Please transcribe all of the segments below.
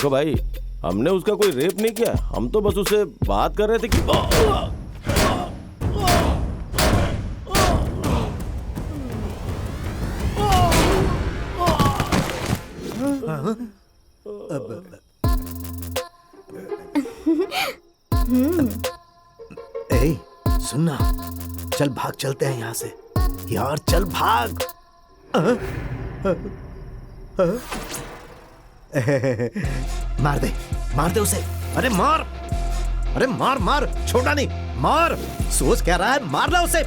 देखो भाई, हमने उसका कोई रेप नहीं किया, हम तो बस उससे बात कर रहे थे कि ए, सुनना, चल भाग चलते हैं यहाँ से यार, चल भाग। मार दे उसे, अरे मार, अरे मार मार, छोटा नहीं, मार। सोच क्या रहा है, मारना उसे।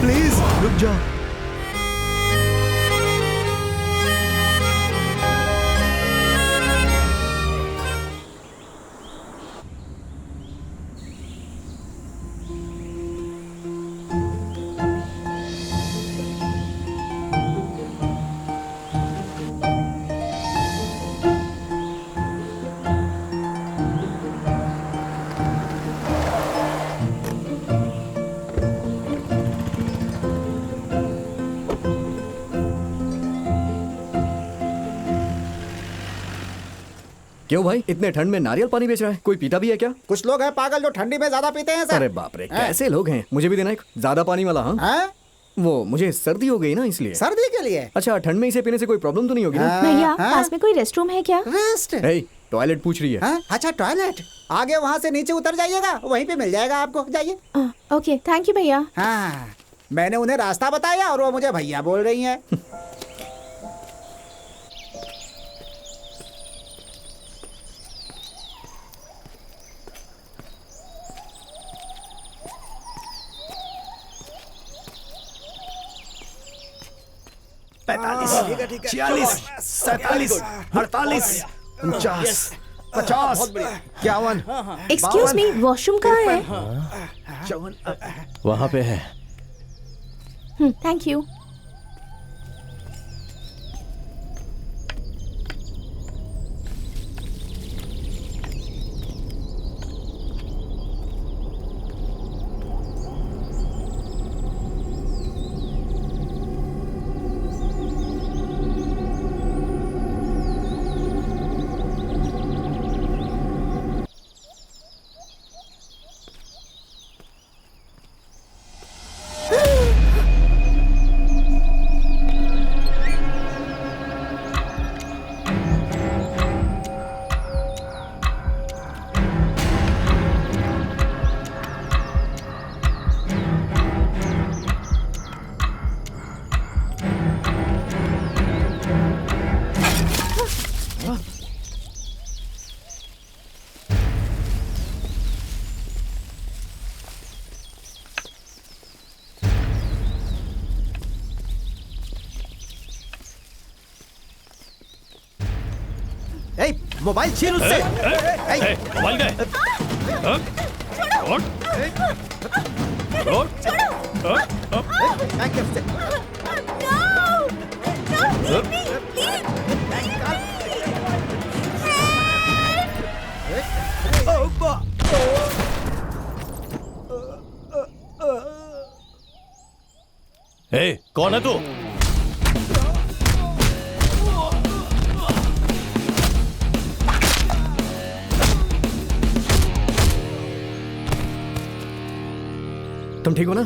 प्लीज रुक जाओ। क्यों भाई, इतने ठंड में नारियल पानी बेच रहा है? कोई पीता भी है क्या? कुछ लोग हैं पागल जो ठंडी में ज्यादा पीते हैं सर। अरे बाप रे, कैसे लोग हैं? मुझे भी देना एक ज्यादा पानी वाला। हाँ, वो मुझे सर्दी हो गई ना, इसलिए। सर्दी के लिए? अच्छा, ठंड में इसे पीने से कोई प्रॉब्लम तो नहीं होगी ना? भैया, पास में कोई रेस्ट रूम है क्या? रेस्ट? टॉयलेट पूछ रही है। अच्छा टॉयलेट, आगे वहाँ से नीचे उतर जाइएगा, वहीं पे मिल जाएगा आपको, जाइए। ओके, थैंक यू भैया। हाँ, मैंने उन्हें रास्ता बताया और वो मुझे भैया बोल रही हैं। ठीक है, 46, 47, 48, 49, 50, 51। एक्सक्यूज मी, वॉशरूम कहाँ है? वहां पे है। Thank you. मोबाइल छीन उससे। मोबाइल दे। कौन है तू? तुम ठीक हो ना?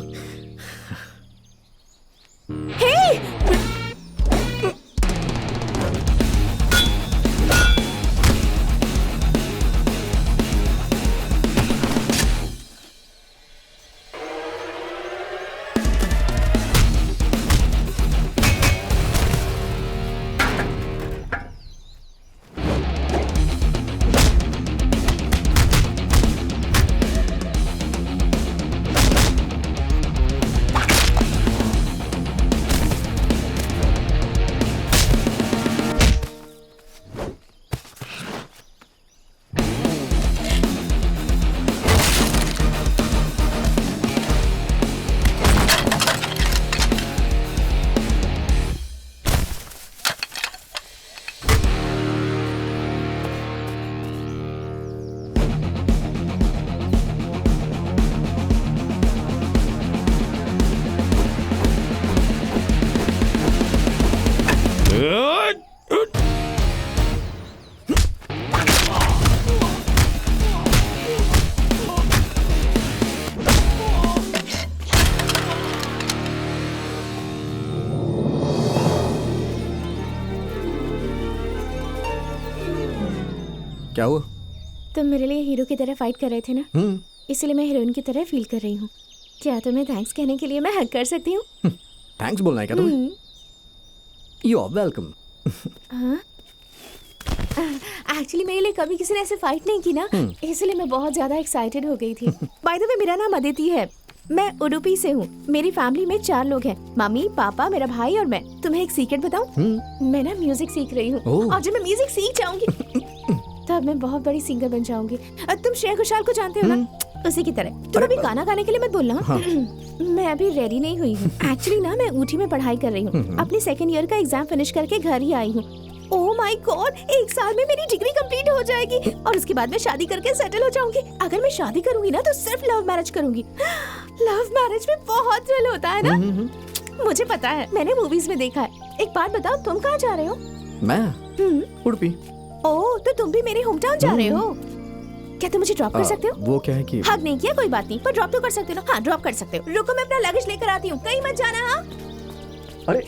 क्या हुआ? तुम मेरे लिए हीरो की तरह फाइट कर रहे थे ना, इसलिए मैं हीरोइन की तरह फील कर रही हूँ। क्या तुम्हें थैंक्स कहने के लिए मैं हग कर सकती हूँ? थैंक्स बोलना है क्या तुम्हें? You are welcome. एक्चुअली मेरे लिए कभी किसी ने ऐसे फाइट नहीं की ना, इसलिए मैं बहुत ज्यादा एक्साइटेड हो गई थी। बाय द वे, मेरा नाम अदिति है, मैं उडुपी से हूँ। मेरी फैमिली में 4 लोग हैं, मम्मी, पापा, मेरा भाई और मैं। तुम्हें एक सीक्रेट बताऊँ? मैं ना म्यूजिक सीख रही हूँ, और जब मैं म्यूजिक सीख जाऊंगी तब मैं बहुत बड़ी सिंगर बन जाऊंगी। तुम श्रेया घोषाल को जानते हो ना, उसी की तरह। तुम अभी गाना गाने के लिए मत बोलना। मैं अभी रेडी नहीं हुई हूँ। एक्चुअली ना मैं ऊटी में पढ़ाई कर रही हूँ, अपनी 2nd ईयर का एग्जाम फिनिश करके घर ही आई हूँ। ओह माय गॉड, 1 साल में मेरी डिग्री कंप्लीट हो जाएगी और उसके बाद मैं शादी करके सेटल हो जाऊंगी। अगर मैं शादी करूंगी ना तो सिर्फ लव मैरिज करूंगी। लव मैरिज में बहुत थ्रिल होता है ना। मुझे पता है, मैंने मूवीज में देखा है। एक बात बताओ, तुम कहाँ जा रहे हो? मैं उडुपी। ओह, तो तुम भी मेरे होम टाउन जा रहे हो? क्या तुम मुझे ड्रॉप कर सकते हो? वो क्या है कि हग नहीं किया, कोई बात नहीं, पर ड्रॉप तो कर सकते हो ना। हाँ, ड्रॉप कर सकते हो। रुको, मैं अपना लगेज लेकर आती हूँ, कहीं मत जाना। हाँ, अरे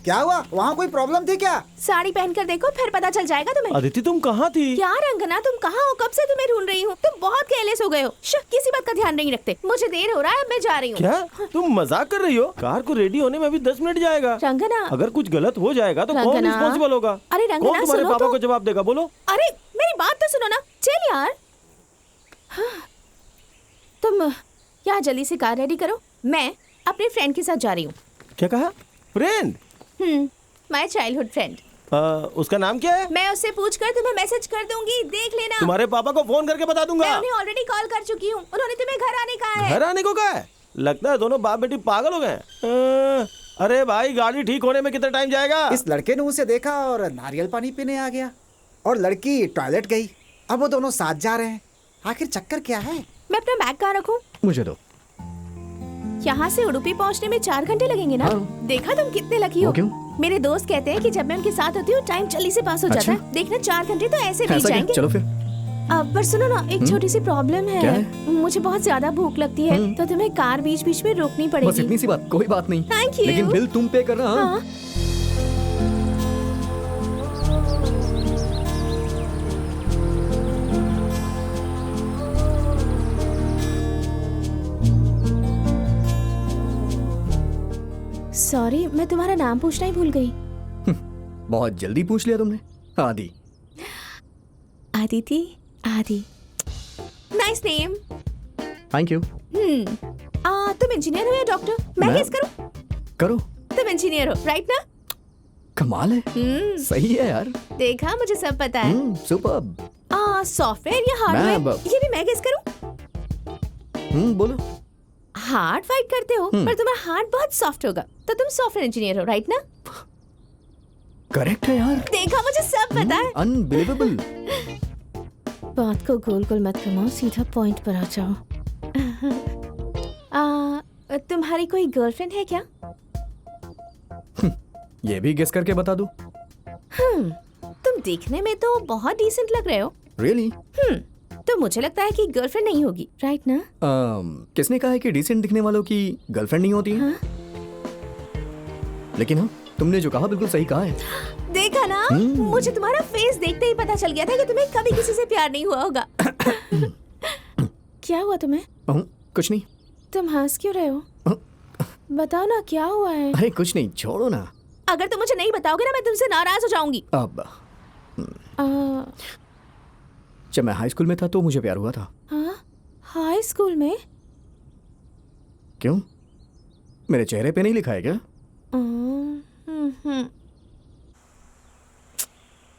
क्या हुआ? वहाँ कोई प्रॉब्लम थी क्या? साड़ी पहनकर देखो, फिर पता चल जाएगा तुम्हें। अदिति तुम कहाँ थी? क्या रंगना, तुम कहाँ हो? कब से तुम्हें ढूंढ रही हूँ। तुम बहुत केयरलेस हो गए हो। किसी बात का ध्यान नहीं रखते। मुझे देर हो रहा है, अब मैं जा रही हूँ। क्या तुम मजाक कर रही हो? कार को रेडी होने में अभी 10 मिनट जाएगा। रंगना, अगर कुछ गलत हो जाएगा तो कौन रंगना। रिस्पॉन्सिबल होगा? अरे रंगना, कौन तुम्हारे सुनो पापा तो। को जवाब देगा? बोलो। अरे मेरी बात तो सुनो ना। चल यार। हाँ, तुम यहाँ जल्दी से कार रेडी करो, मैं अपने फ्रेंड के साथ जा रही हूँ। क्या कहा? फ्रेंड? My childhood friend. उसका नाम क्या है? मैं उससे पूछ कर तुम्हें मैसेज कर दूंगी, देख लेना। तुम्हारे पापा को फोन करके बता दूंगा। मैं उन्हें ऑलरेडी कॉल कर चुकी हूँ, उन्होंने तुम्हें घर आने कहा है। घर आने को कहा है? लगता है दोनों बाप बेटी पागल हो गए। अरे भाई, गाड़ी ठीक होने में कितना टाइम जाएगा? इस लड़के ने उसे देखा और नारियल पानी पीने आ गया, और लड़की टॉयलेट गई। अब वो दोनों साथ जा रहे हैं। आखिर चक्कर क्या है? मैं अपना बैग कहाँ रखूँ? मुझे दो। यहाँ से उडुपी पहुँचने में 4 घंटे लगेंगे ना? हाँ। देखा तुम कितने लकी हो। वो क्यों? मेरे दोस्त कहते हैं कि जब मैं उनके साथ होती हूँ टाइम जल्दी से पास हो जाता है। देखना 4 घंटे तो ऐसे बीत ऐसा क्या? जाएंगे। चलो फिर। पर सुनो ना, एक छोटी सी प्रॉब्लम क्या है। है? मुझे बहुत ज्यादा भूख लगती है, तो तुम्हें कार बीच बीच में रोकनी बस पड़ेगी। इतनी सी बात, कोई बात नहीं। Thank you। लेकिन बिल तुम पे करना। हाँ? हाँ। सॉरी, मैं तुम्हारा नाम पूछना ही भूल गई। बहुत जल्दी पूछ लिया तुमने। आदि। आदिति, आदि, नाइस नेम। Thank you. तुम इंजीनियर हो या डॉक्टर? मैं गेस करूं? करो। तुम इंजीनियर हो, राइट ना? कमाल है। सही है यार। देखा, मुझे सब पता है। सुपर्ब। सॉफ्टवेयर या हार्डवेयर, ये भी मैं गेस करूं? बोलो। हार्ड फाइट करते हो, पर तुम्हारा हार्ट बहुत सॉफ्ट होगा, तो तुम सॉफ्टवेयर इंजीनियर हो, राइट ना? करेक्ट है यार। देखा, मुझे सब पता है। अनबिलीवेबल। बात को गोल गोल मत घुमाओ, सीधा पॉइंट पर आ जाओ। तुम्हारी कोई गर्लफ्रेंड है क्या? ये भी गेस करके बता दो। तुम देखने में तो बहुत डिसेंट लग रहे हो। रियली? तो मुझे लगता है कि गर्लफ्रेंड नहीं होगी, राइट ना? किसने कहा है कि डिसेंट दिखने वालों की गर्लफ्रेंड नहीं होती है? हाँ? लेकिन हाँ, तुमने जो कहा बिल्कुल सही कहा है। देखा ना, मुझे तुम्हारा फेस देखते ही पता चल गया था कि तुम्हें कभी किसी से प्यार नहीं हुआ होगा। क्या हुआ तुम्हें? कुछ नहीं। तुम हंस क्यों रहे हो? बताओ ना, क्या हुआ है? अरे कुछ नहीं, छोड़ो ना। अगर तुम मुझे नहीं बताओगे ना, मैं तुमसे नाराज हो जाऊंगी। अब जब मैं हाई स्कूल में था तो मुझे प्यार हुआ था। हाँ? हाई स्कूल में? क्यों? मेरे चेहरे पे नहीं लिखा है क्या?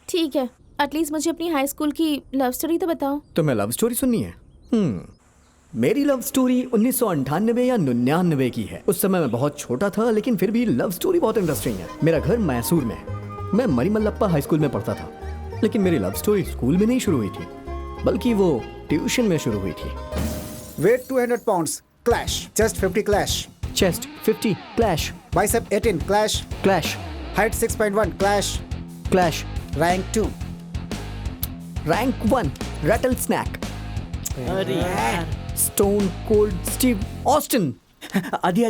ठीक है, एटलीस्ट मुझे अपनी हाई स्कूल की लव स्टोरी तो बताओ। तुम्हें लव स्टोरी सुननी है? मेरी लव स्टोरी 1998 या 99 की है। उस समय मैं बहुत छोटा था, लेकिन फिर भी लव स्टोरी बहुत इंटरेस्टिंग है। मेरा घर मैसूर में है। मैं मरीमल्लप्पा हाई स्कूल में पढ़ता था, लेकिन मेरी लव स्टोरी स्कूल में नहीं शुरू हुई थी, बल्कि वो ट्यूशन में शुरू हुई थी। Weight 200 pounds clash, chest 50 clash, chest 50 clash, bicep 18 clash, clash, height 6.1 clash, clash, rank 2, rank 1 rattlesnake, अरे यार, स्टोन कोल्ड स्टीव ऑस्टिन। आदि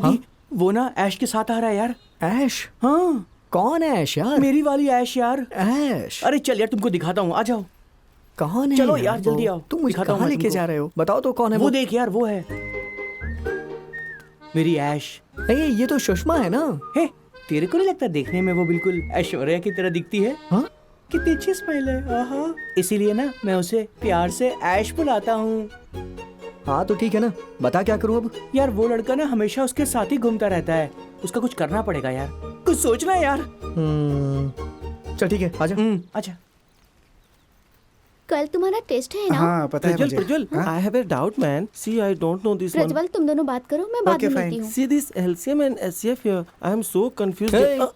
वो ना ऐश के साथ आ रहा है यार। ऐश? हाँ, कौन है ऐश यार? मेरी वाली ऐश यार। ऐश? अरे चल यार, तुमको दिखाता हूँ, आ जाओ। कौन है चलो यार, वो? जल्दी आओ। तुम मुझे दिखाता हूँ कहाँ मैं लेके तुमको। जा रहे हो? बताओ तो कौन है वो देख यार, वो है मेरी ऐश। ये तो सुषमा है ना? हे, तेरे को नहीं लगता देखने में वो बिल्कुल ऐश्वर्या की तरह दिखती है? हाँ? कितनी अच्छी स्माइल है। आहा। इसीलिए ना मैं उसे प्यार से ऐश बुलाता हूँ। हाँ तो ठीक है ना, बता क्या करूँ अब? यार वो लड़का ना हमेशा उसके साथ ही घूमता रहता है, उसका कुछ करना पड़ेगा यार, कुछ सोचना है यार। चल ठीक है, आजा। अच्छा। कल तुम्हारा टेस्ट है ना? हाँ पता है प्रज्वल, मुझे। Prajwal, I have a doubt, man. See, I don't know this one. Prajwal तुम दोनों बात करो, मैं बाद Okay, में fine. मिलती हूँ। See this LCM and SCF here. I am so confused. Hey,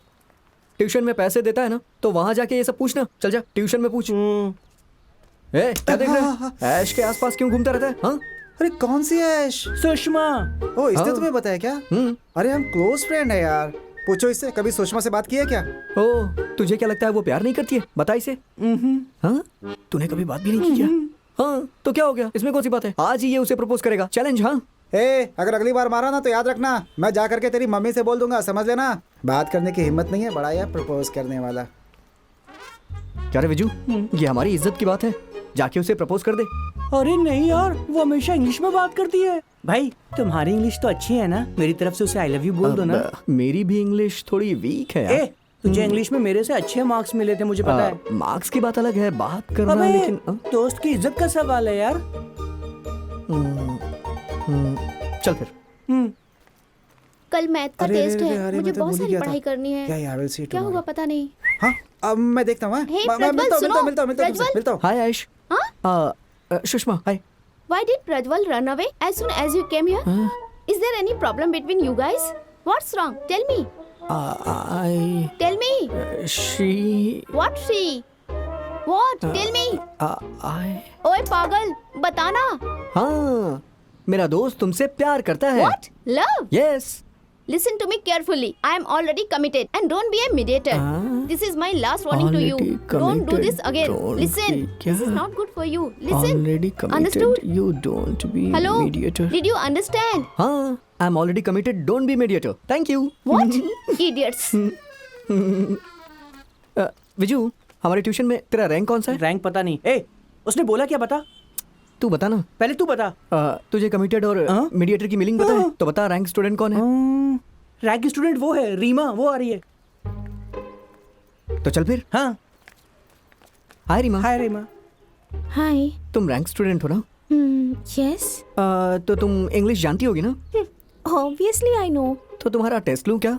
tuition में पैसे देता है ना, तो वहाँ जाके ये सब पूछना। चल जा, ट्यूशन में पूछ। क्या देख रहे हैं? ऐश के आसपास क्यों घूमता रहता है? हाँ? अरे कौन सी ऐश? सुषमा। ओ इसने हाँ। तुम्हें बताया क्या? अरे हम क्लोज फ्रेंड है यार। पूछो इससे, कभी सुषमा से बात की है क्या? ओ, तुझे क्या लगता है वो प्यार नहीं करती है? बता इसे। हाँ? तूने कभी बात भी नहीं की क्या? हाँ, तो क्या हो गया? इसमें कौन सी बात है? आज ही ये उसे प्रपोज करेगा। चैलेंज। हाँ? अगर अगली बार मारा ना तो याद रखना, मैं जा करके तेरी मम्मी से बोल दूंगा, समझ लेना। बात करने की हिम्मत नहीं है, बड़ा यार प्रपोज करने वाला। क्या रे विजू, ये हमारी इज्जत की बात है, जाके उसे प्रपोज कर दे। अरे नहीं यार, वो हमेशा इंग्लिश में बात करती है। भाई तुम्हारी इंग्लिश तो अच्छी है ना, मेरी तरफ से उसे आई लव यू बोल दो ना। मेरी भी इंग्लिश थोड़ी वीक है यार। तुझे इंग्लिश में मेरे से अच्छे मार्क्स मिले थे, मुझे पता है। मार्क्स की बात अलग है, बात करना अबे, लेकिन दोस्त की इज्जत का सवाल है यार। चल फिर। कल मैथ का टेस्ट है, मुझे मैं तो बहुत भूल ही सारी गया था। पढ़ाई करनी है। क्या यार, we'll see क्या होगा पता नहीं। हाँ अब मैं देखता हूँ। Hey, मैं प्रज्वल, मिलता हूँ सुनो, तुमसे, मिलता हूँ। हाय ऐश। हाँ? सुषमा हाय। Why did Prajwal run away as soon as you came here? Is there any problem between you guys? What's wrong? Tell me. I Tell me. she What she? What? Tell me. I ओए पागल, बताना। हाँ, मेरा दोस्त तुमसे प्यार करता है। What? Love? Yes. Listen to me carefully. I am already committed and don't be a mediator. This is my last warning to you. Already Don't do committed. this again. Don't Listen. be- This is क्या? not good for you. Listen. Already committed. Understood? You don't be Hello? mediator. Did you understand? हाँ, I'm already committed. Don't be mediator. Thank you. What? Idiots. Viju, हमारे tuition में तेरा rank कौन सा है? Rank पता नहीं। उसने बोला क्या? बता, तू बता ना। पहले तू बता। तुझे कमिटेड और हाँ? मीडिएटर की मीनिंग पता है? तो बता, रैंक स्टूडेंट कौन है? रैंक स्टूडेंट वो है रीमा, वो आ रही है। तो चल फिर। हाँ, हाय रीमा। हाय रीमा। Hi. तुम रैंक स्टूडेंट हो ना? Yes. तो तुम इंग्लिश जानती होगी ना? Obviously I know. तो तुम्हारा टेस्ट लूं क्या?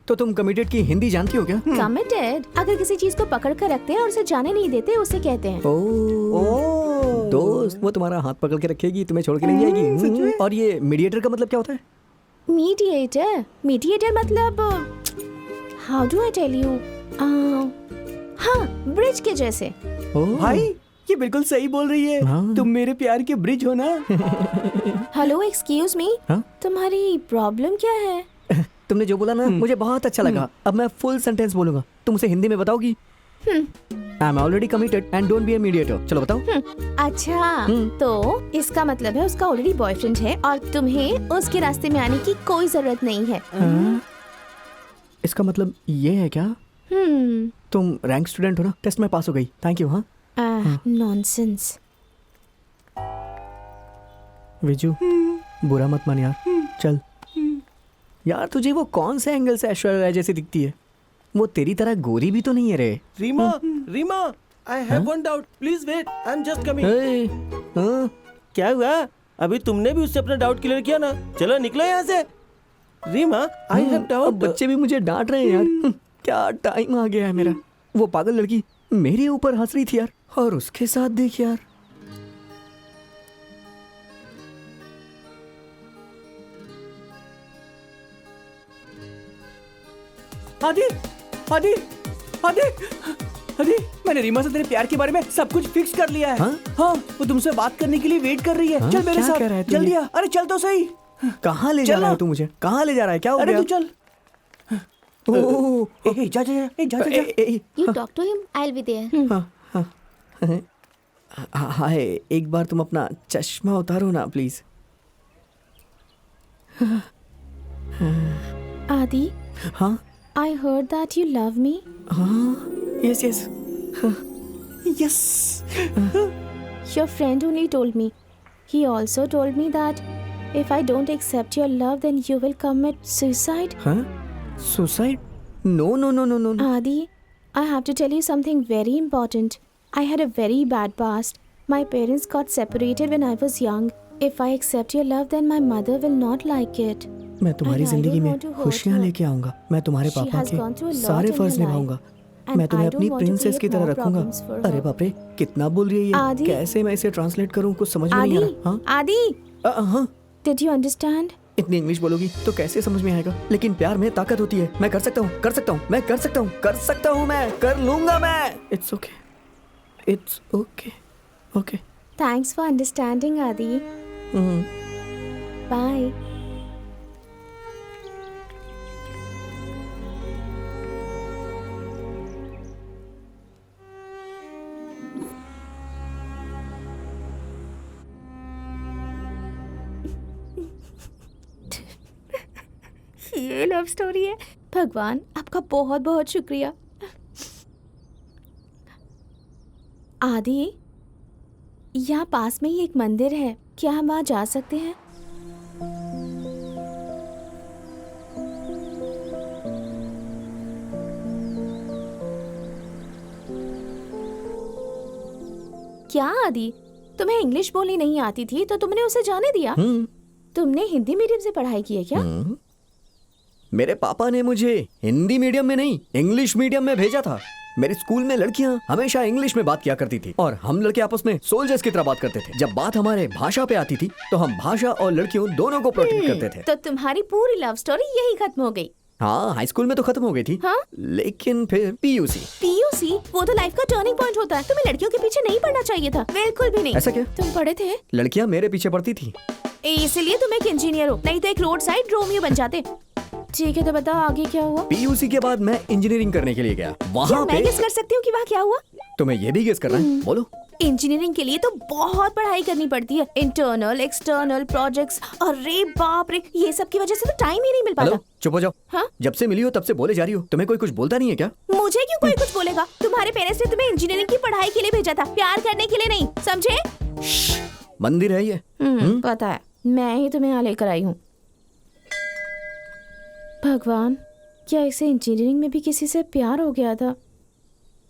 तो तुम कमिटेड की हिंदी जानती हो क्या? Committed. अगर किसी चीज को पकड़ कर रखते हैं और उसे जाने नहीं देते, उसे कहते हैं। ओ दोस्त, वो तुम्हारा हाथ पकड़ के रखेगी, तुम्हें छोड़ के नहीं जाएगी। और ये मीडिएटर का मतलब क्या होता है? Mediator. Mediator मतलब How do I tell you? हाँ, ब्रिज के जैसे। भाई ये बिल्कुल सही बोल रही है। हाँ। तुम मेरे प्यार के ब्रिज हो ना। Hello, excuse me. हाँ? तुम्हारी प्रॉब्लम क्या है? तुमने जो बोला ना, मुझे बहुत अच्छा लगा। अब मैं फुल सेंटेंस बोलूंगा, तुम उसे हिंदी में बताओगी। I am already committed and don't be a mediator. चलो बताओ। अच्छा, तो इसका मतलब है उसका ऑलरेडी बॉयफ्रेंड है और तुम्हें उसके रास्ते में आने की कोई जरूरत नहीं है। इसका मतलब ये है क्या? तुम रैंक स्टूडेंट हो ना, टेस्ट में पास हो गई। Thank you. हाँ नॉनसेंस। विजू, बुरा मत मान यार। चल यार, तुझे वो कौन से एंगल से ऐश्वर्या राय जैसी दिखती है? वो तेरी तरह गोरी भी तो नहीं है रे। Reema, Reema, I have one doubt. Please wait. I'm just coming. हाँ? क्या हुआ? अभी तुमने भी उससे अपना डाउट क्लियर किया ना? चलो निकलो यहाँ से। रीमा, I have अब doubt. बच्चे भी मुझे डांट रहे हैं यार। क्या टाइम आ गया है मेरा। वो पागल लड़की मेरे ऊपर हंस रही थी यार, और उसके साथ देख यार। आदि, आदि, आदि, आदि, मैंने रीमा से तेरे प्यार के बारे में सब कुछ फिक्स कर लिया है। हाँ, वो तुमसे बात करने के लिए वेट कर रही है। हाँ? चल मेरे क्या साथ, कह रहा है तू जल्दी ये? आ। अरे चल तो सही। कहाँ ले जा चल रहा है ना। तू मुझे? कहाँ ले जा रहा है? क्या हो अरे गया? तू चल। ओह, जा जा जा, जा जा। You talk to him. I'll be there. हाय, एक बार तुम अपना चश्मा उतारो ना प्लीज। आदि, हाँ? I heard that you love me. Yes yes yes Your friend only told me. He also told me that if I don't accept your love, then you will commit suicide. हाँ suicide no no no no no Adi, I have to tell you something very important. I had a very bad past. My parents got separated when I was young. If I accept your love, then my mother will not like it. मैं तुम्हारी And I जिंदगी don't में want to hurt खुशियाँ her. लेके आऊंगा मैं तुम्हारे She पापा has gone through a के lot सारे in फर्ज her life. निभाऊंगा And मैं तुम्हें I don't अपनी want to प्रिंसेस की create तरह more रखूंगा problems for अरे her. बाप रे कितना बोल रही है ये आदि? कैसे मैं इसे ट्रांसलेट करूँ कुछ समझ में नहीं आ Adi, रहा हाँ Adi, हाँ did you understand? इतनी इंग्लिश बोलोगी तो कैसे समझ में आएगा लेकिन प्यार में ताकत होती है मैं कर सकता हूँ कर सकता हूँ मैं कर सकता हूँ कर सकता हूँ मैं कर लूंगा मैं it's okay okay Thanks for understanding, Adi. Bye. ये लव स्टोरी है। भगवान आपका बहुत बहुत शुक्रिया। आदि, यहाँ पास में ही एक मंदिर है, क्या हम वहाँ जा सकते हैं? क्या आदि, तुम्हें इंग्लिश बोलनी नहीं आती थी तो तुमने उसे जाने दिया? तुमने हिंदी मीडियम से पढ़ाई की है क्या? मेरे पापा ने मुझे हिंदी मीडियम में नहीं इंग्लिश मीडियम में भेजा था मेरे स्कूल में लड़कियां हमेशा इंग्लिश में बात किया करती थी और हम लड़के आपस में सोल्जर्स की तरह बात करते थे जब बात हमारे भाषा पे आती थी तो हम भाषा और लड़कियों दोनों को प्रोटेक्ट करते थे तो तुम्हारी पूरी लव स्टोरी यही खत्म हो गई। हाँ हाई स्कूल में तो खत्म हो गई थी हाँ? लेकिन फिर पीयूसी पीयूसी वो तो लाइफ का टर्निंग पॉइंट होता है। तुम्हें लड़कियों के पीछे नहीं पड़ना चाहिए था, बिल्कुल भी नहीं। ऐसा क्या? तुम पढ़े थे लड़कियां मेरे पीछे पड़ती थी इसलिए तुम एक इंजीनियर हो, नहीं तो एक रोड साइड रोमियो बन जाते। ठीक है तो बताओ आगे क्या हुआ? पीयूसी के बाद मैं इंजीनियरिंग करने के लिए गया क्या वहाँ मैं पे गेस कर सकती हूँ कि वहाँ क्या हुआ? तुम्हें ये भी गेस करना है बोलो इंजीनियरिंग के लिए तो बहुत पढ़ाई करनी पड़ती है, इंटरनल एक्सटर्नल प्रोजेक्ट्स, और रे बाप रे ये सब की वजह से तो टाइम ही नहीं मिल पाता। हेलो चुप हो जाओ हाँ? जब से मिली हो तब से बोले जा रही हो तुम्हें कोई कुछ बोलता नहीं है क्या मुझे क्यों कोई कुछ बोलेगा? तुम्हारे पेरेंट्स ने तुम्हें इंजीनियरिंग की पढ़ाई के लिए भेजा था, प्यार करने के लिए नहीं, समझे? मंदिर है ये पता है, मैं ही तुम्हें यहाँ लेकर आई हूँ। भगवान क्या इसे इंजीनियरिंग में भी किसी से प्यार हो गया था?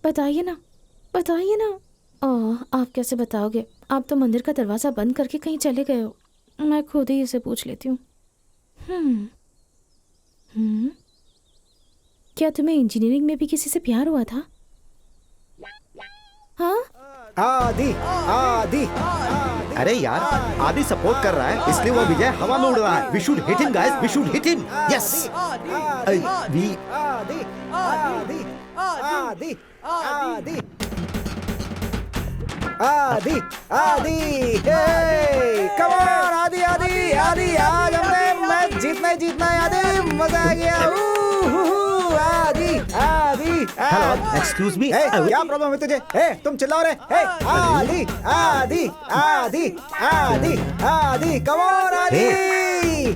बताइए ना, बताइए ना। आप कैसे बताओगे? आप तो मंदिर का दरवाजा बंद करके कहीं चले गए हो। मैं खुद ही इसे पूछ लेती हूँ। क्या तुम्हें इंजीनियरिंग में भी किसी से प्यार हुआ था? हाँ? आदि आदि अरे यार आदि सपोर्ट कर रहा है इसलिए वो विजय हवा में उड़ रहा है we should hit him guys we should hit him yes we Adi Adi Adi Adi Adi आदि कम ऑन आदि आदि आदि आज हमने मैच जीतना है आदि मजा आ गया आदि आदि हेलो एक्सक्यूज मी क्या प्रॉब्लम है तुझे? तुम चिल्लाओ रे? आदि आदि आदि आदि आदि कम ऑन आदि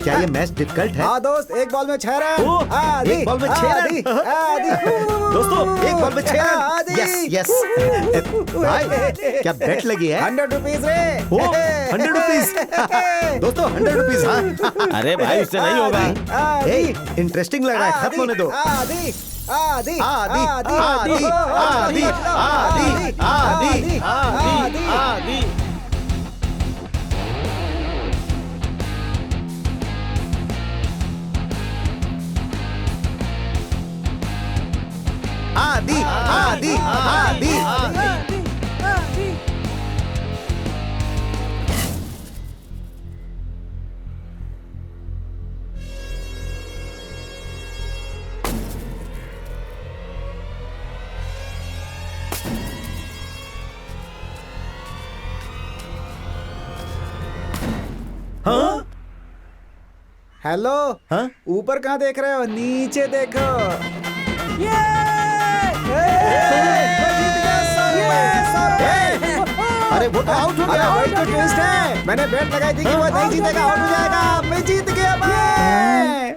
क्या ये मैच डिफिकल्ट है? हाँ दोस्त, एक बॉल में 6 रन। आदि एक बॉल में 6 रन। आदि आदि दोस्तों एक बॉल में 6 रन आदि। यस यस भाई क्या बेट लगी है? 100 रुपीज रे। 100 रुपीज दोस्तों 100 रुपीज हाँ अरे भाई इससे नहीं होगा। इंटरेस्टिंग लग रहा है खत्म होने दो आदि आदि आदि आदि आदि आदि आदि आदि आदि आदि आदि आदि हाँ हेलो। हाँ ऊपर कहाँ देख रहे हो? नीचे देखो। अरे वो तो आउट हो गया वही तो ट्विस्ट है, मैंने बेट लगाई थी कि वो नहीं जीतेगा, आउट हो जाएगा। मैं जीत गया मैं।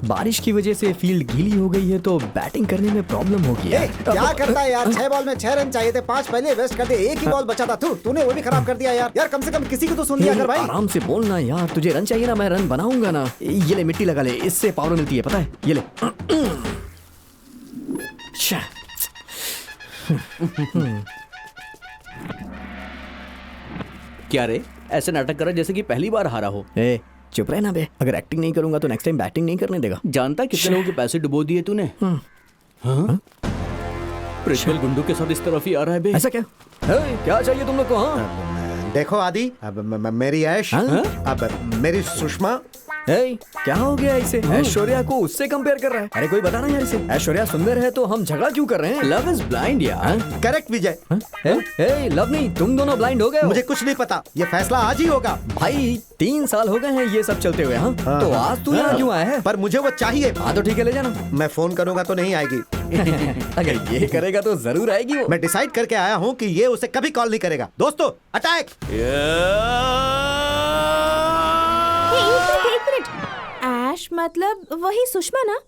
बारिश की वजह से फील्ड गीली हो गई है तो बैटिंग करने में प्रॉब्लम होगी ए, यार। क्या करता है यार? 6 बॉल में 6 रन चाहिए थे, 5 पहले वेस्ट कर दिए, एक ही बॉल बचा था। तूने वो भी खराब कर दिया यार। यार कम से कम किसी को तो सुन लिया कर भाई। आराम से बोलना यार, तुझे रन चाहिए ना, मैं रन बनाऊंगा ना। ये ले मिट्टी लगा ले, इससे पावर मिलती है, पता है? ये ले। शा। क्या रे, ऐसे नाटक कर रहा है जैसे कि पहली बार हारा हो। ए चुप रहे ना बे, अगर एक्टिंग नहीं करूंगा तो नेक्स्ट टाइम बैटिंग नहीं करने देगा। जानता है कितने लोगों के पैसे डुबो दिए तूने? हाँ? प्रिंसिपल गुंडू के साथ इस तरफ ही आ रहा है बे। ऐसा क्या? क्या चाहिए तुम लोग को? हाँ देखो आदि, अब मेरी ऐश, हाँ? अब मेरी सुषमा। ए, क्या हो गया इसे? ऐश्वर्या को उससे कंपेयर कर रहा है? अरे कोई बता ना यार इसे। ऐश्वर्या सुंदर है तो हम झगड़ा क्यों कर रहे हैं? लव इज ब्लाइंड यार। करेक्ट विजय। ए, लव नहीं, तुम दोनों ब्लाइंड हो गए हो। मुझे कुछ नहीं पता, ये फैसला आज ही होगा। भाई 3 साल हो गए हैं ये सब चलते हुए। हाँ तो आज तू यहाँ क्यों आया है? पर मुझे वो चाहिए। हाँ तो ठीक है, ले जाना। मैं फोन करूंगा तो नहीं आएगी। अगर ये करेगा तो जरूर आएगी वो। मैं डिसाइड करके आया हूँ कि ये उसे कभी कॉल नहीं करेगा। दोस्तों अटैक। एक मिनट, ऐश मतलब वही सुषमा ना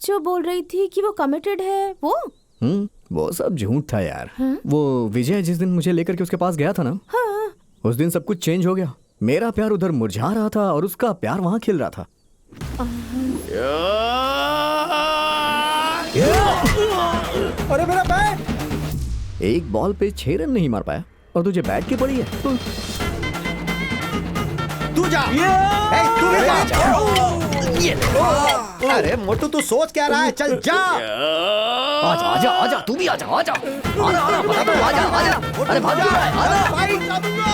जो बोल रही थी कि वो कमिटेड है? वो सब झूठ था यार। वो विजय जिस दिन मुझे लेकर के उसके पास गया था ना, उस दिन सब कुछ चेंज हो गया। मेरा प्यार उधर मुरझा रहा था और उसका प्यार वहाँ खिल रहा था। अरे मेरा बैट! एक बॉल पे 6 रन नहीं मार पाया और तुझे बैट की पड़ी है। तू जा। ए, तू भी जा। अरे मोटू तू सोच क्या रहा है? चल जा। आजा आजा आजा, तू भी आजा आजा आजा आजा, बता दो, आजा आजा। अरे भाग क्यों रहा है? आजा। भाई जा दूंगा।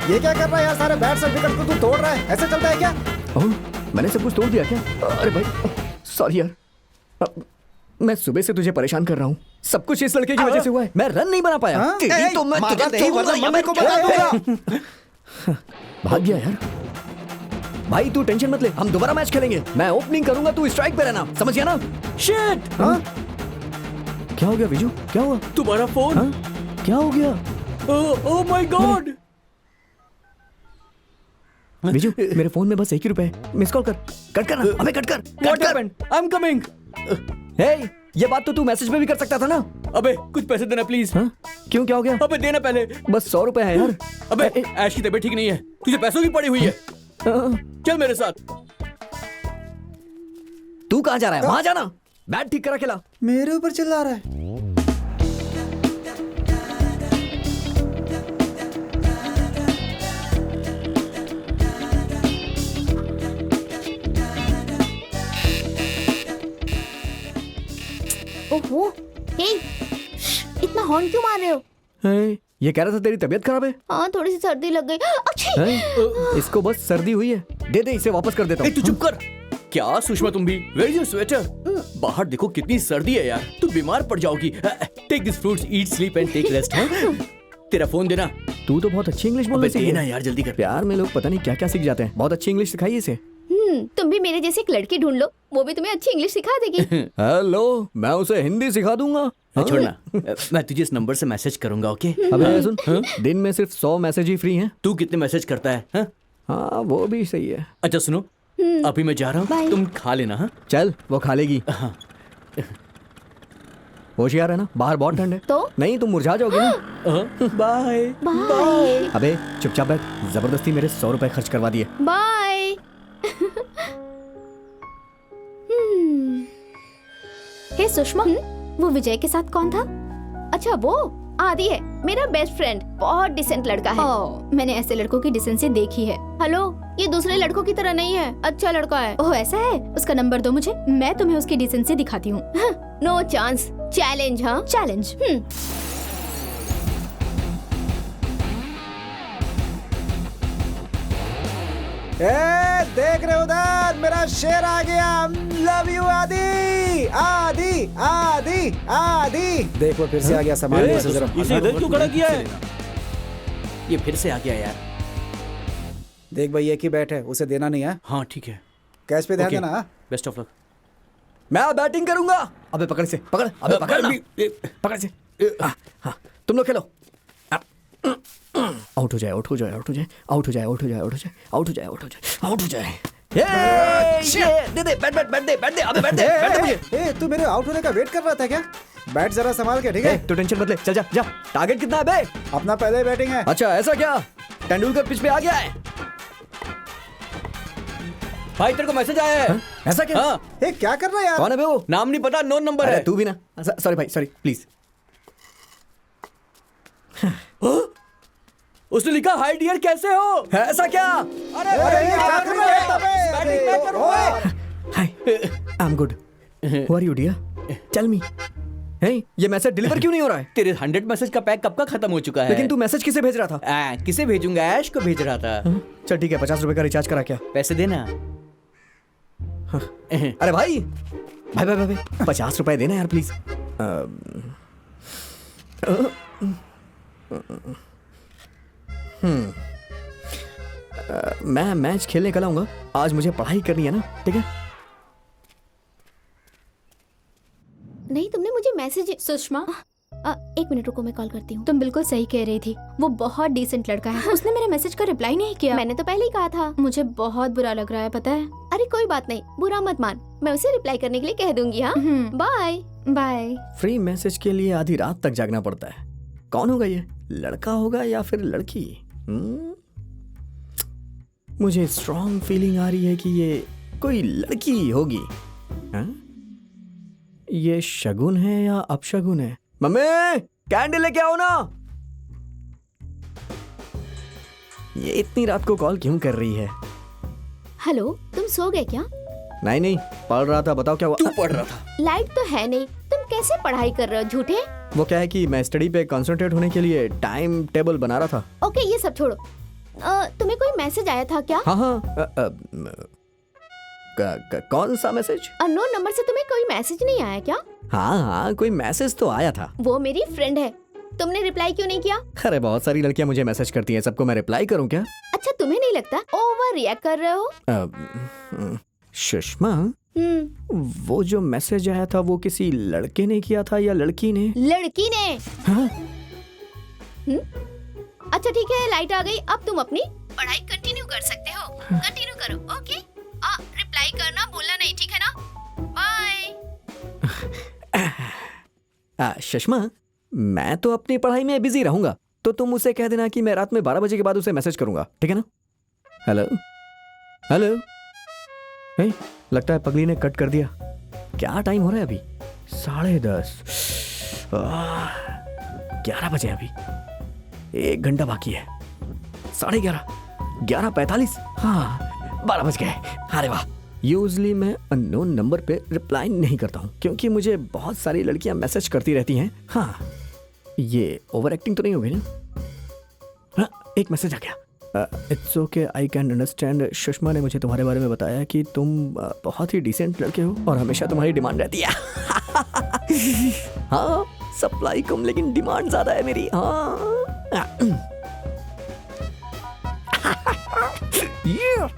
ये क्या कर रहा है यार? सारे बैट से विकेट को तू तोड़ रहा है, ऐसे चलता है क्या? ओह, मैंने सब कुछ तोड़ दिया क्या? अरे भाई सॉरी यार, मैं सुबह से तुझे परेशान कर रहा हूँ। सब कुछ इस लड़के की वजह से हुआ है। मैं रन नहीं बना पाया। तेरी तो मैं मारा तुझे नहीं, वरना मम्मी को बता दूंगा। भाग गया यार। भाई तू टेंशन मत ले, हम दोबारा मैच खेलेंगे। मैं ओपनिंग करूंगा, तू स्ट्राइक पे रहना, समझ गया ना? शिट! क्या हो गया विजू? क्या हुआ? तुम्हारा फोन। हाँ? क्या हो गया? Oh my God. विजू मेरे फोन में बस 1 ही रुपए है। मिस कॉल कर, कट करना। अबे कट कर, What कट कर। happened? I'm coming. हे, ये बात तो तू मैसेज में भी कर सकता था ना? अबे कुछ पैसे देना प्लीज। हाँ? क्यों, क्या हो गया? अबे देना पहले। बस 100 रुपए है यार। अबे ऐश की तबीयत ठीक नहीं है, तुझे पैसों की पड़ी हुई है। चल मेरे साथ। तू कहाँ जा रहा है? वहां जाना, बैट ठीक करा खिला। मेरे ऊपर चिल्ला रहा है। ओहो, हे, इतना हॉर्न क्यों मार रहे हो? हे, ये कह रहा था तेरी तबीयत खराब है। हाँ, थोड़ी सी सर्दी लग गई। अच्छी। हैं? इसको बस सर्दी हुई है, दे दे इसे, वापस कर देता ए, हूँ। तू चुप कर। क्या सुषमा तुम भी? Where is your sweater? बाहर देखो कितनी सर्दी है यार, तू बीमार पड़ जाओगी। Take this fruits, eat, sleep and take rest. तेरा फोन देना। तू तो बहुत अच्छी इंग्लिश बोलने अबे सीखी देना है। यार, जल्दी कर। प्यार में लोग पता नहीं क्या क्या सीख जाते हैं। बहुत अच्छी इंग्लिश सिखाई इसे। तुम भी मेरे जैसे एक लड़की ढूंढ लो, वो भी तुम्हें अच्छी इंग्लिश सिखा देगी। हेलो, मैं उसे हिंदी सिखा दूंगा। छोड़ना, मैं तुझे इस नंबर से मैसेज करूंगा, ओके? अबे सुन, दिन में सिर्फ 100 मैसेज ही फ्री हैं। तू कितने मैसेज करता है? हाँ? हाँ वो भी सही है। अच्छा सुनो, अभी मैं जा रहा हूँ, बाय। तुम खा लेना। हाँ? चल वो खा लेगी। होशियार है ना, बाहर बहुत ठंड है। तो? नहीं तुम मुरझा जाओगे ना। बाय। बाय अबे चुपचाप बैठ, जबरदस्ती मेरे 100 रुपए खर्च करवा दिए। बाय। हे सुषमा, वो विजय के साथ कौन था? अच्छा वो आदि है, मेरा बेस्ट फ्रेंड। बहुत डिसेंट लड़का है। मैंने ऐसे लड़कों की डिसेंसी देखी है। हेलो, ये दूसरे लड़कों की तरह नहीं है, अच्छा लड़का है। ओह ऐसा है? उसका नंबर दो मुझे, मैं तुम्हें उसकी डिसेंसी दिखाती हूँ। No chance, challenge. हाँ चैलेंज। देख रहे उधर, मेरा शेर आ गया। लव यू आदि, आदि, आदि, आदि। देखो फिर से आ गया, संभाल से जरा। इसे इधर क्यों खड़ा किया है? ये फिर से आ गया यार। देख भाई, एक ही बैट है, उसे देना नहीं है। हाँ ठीक है, कैच पे ध्यान Okay. देना। Best of luck. मैं बैटिंग करूंगा। अबे पकड़ से, पकड़, अबे पकड़ ना। पकड़ से। हाँ, तुम लोग खेलो। आउट हो जाए, आउट हो जाए, आउट हो जाए, आउट हो जाए, आउट हो जाए, आउट हो जाए, आउट हो जाए, आउट हो जाए, आउट हो जाए। दे दे, बैठ दे, अबे बैठ दे मुझे। ए, तू मेरे आउट होने का वेट कर रहा था क्या? बैट जरा संभाल के, ठीक है? तू टेंशन मत ले, चल जा जा। टारगेट कितना है बे? अपना पहले बैटिंग है। अच्छा ऐसा क्या? तेंदुलकर पिच पे आ गया है? भाई तेरे को मैसेज आया है। ऐसा क्या? हाँ, ए, क्या कर रहा है यार? कौन है बे वो? नाम नहीं पता, नोन नंबर अरे है। तू भी ना। सॉरी भाई, सॉरी प्लीज। उसने लिखा हाय डियर कैसे हो। ऐसा क्या? अरे अरे, ये क्या कर रहा है? बैटिंग मैं करूंगा। Hi, I am good. Who are you dear? Tell me. Hey, ये मैसेज डिलीवर क्यों नहीं हो रहा है? तेरे 100 मैसेज का पैक कब का खत्म हो चुका है? लेकिन तू मैसेज किसे भेज रहा था? किसे भेजूंगा? ऐश को भेज रहा था। चल ठीक है, 50 रुपए का रिचार्ज करा क्या? पैसे देना। अरे भाई भाई भाई भाई 50 रुपए देना यार प्लीज। मैं मैच खेलने कल आऊंगा। आज मुझे पढ़ाई करनी है ना, ठीक है? नहीं, तुमने मुझे मैसेज। सुषमा, एक मिनट रुको, मैं कॉल करती हूँ। तुम बिल्कुल सही कह रही थी। वो बहुत डिसेंट लड़का है। उसने मेरे मैसेज का रिप्लाई नहीं किया। मैंने तो पहले ही कहा था। मुझे बहुत बुरा लग रहा है, पता है। अरे कोई बात नहीं, बुरा मत मान, मैं उसे रिप्लाई करने के लिए कह दूंगी। हाँ, बाय बाय। फ्री मैसेज के लिए आधी रात तक जागना पड़ता है। कौन होगा ये? लड़का होगा या फिर लड़की? मुझे स्ट्रॉन्ग फीलिंग आ रही है कि ये कोई लड़की होगी। हाँ? ये शगुन है या अपशगुन है? मम्मी कैंडल लेके आओ ना। ये इतनी रात को कॉल क्यों कर रही है? हेलो, तुम सो गए क्या? नहीं नहीं, पढ़ रहा था। बताओ क्या हुआ? तू पढ़ रहा था। लाइट तो है नहीं, तुम कैसे पढ़ाई कर रहे हो? झूठे। वो क्या है कि मैं स्टडी पे कंसंट्रेट होने के लिए टाइम टेबल बना रहा था। ओके, ये सब छोड़ो। तुम्हें कोई मैसेज आया था क्या? हाँ हाँ। कौन सा मैसेज? अननोन नंबर से तुम्हें कोई मैसेज नहीं आया क्या? हाँ हाँ, कोई मैसेज तो आया था। वो मेरी फ्रेंड है, तुमने रिप्लाई क्यों नहीं किया? अरे बहुत सारी लड़कियां मुझे मैसेज करती हैं, सबको मैं रिप्लाई करूं क्या? अच्छा, तुम्हें नहीं लगता ओवर रिएक्ट कर रहे हो? सुषमा, वो जो मैसेज आया था वो किसी लड़के ने किया था या लड़की ने? लड़की ने। हाँ? अच्छा ठीक है, लाइट आ गई, अब तुम अपनी पढ़ाई कंटिन्यू कर सकते हो। कंटिन्यू करो, ओके? रिप्लाई करना भूलना नहीं, ठीक है ना? बाय। सुषमा, मैं तो अपनी पढ़ाई में बिजी रहूंगा, तो तुम उसे कह देना कि मैं रात में 12 बजे के बाद उसे मैसेज करूंगा, ठीक है ना? Hello hello. हे, लगता है पगली ने कट कर दिया। क्या टाइम हो रहा है अभी? 10:30। 11 बजे अभी, 1 घंटा बाकी है। 11:30, 11:45। हाँ, 12 बज गए। अरे वाह। यूजली मैं अननोन नंबर पे रिप्लाई नहीं करता हूँ क्योंकि मुझे बहुत सारी लड़कियां मैसेज करती रहती हैं। हाँ, ये ओवर एक्टिंग तो नहीं होगी ना? हाँ, एक मैसेज आ गया। It's okay, I can understand. Sushma ने मुझे तुम्हारे बारे में बताया कि तुम बहुत ही डिसेंट लड़के हो और हमेशा तुम्हारी डिमांड रहती है। हाँ, सप्लाई कम लेकिन डिमांड ज्यादा है मेरी। हाँ। Yeah.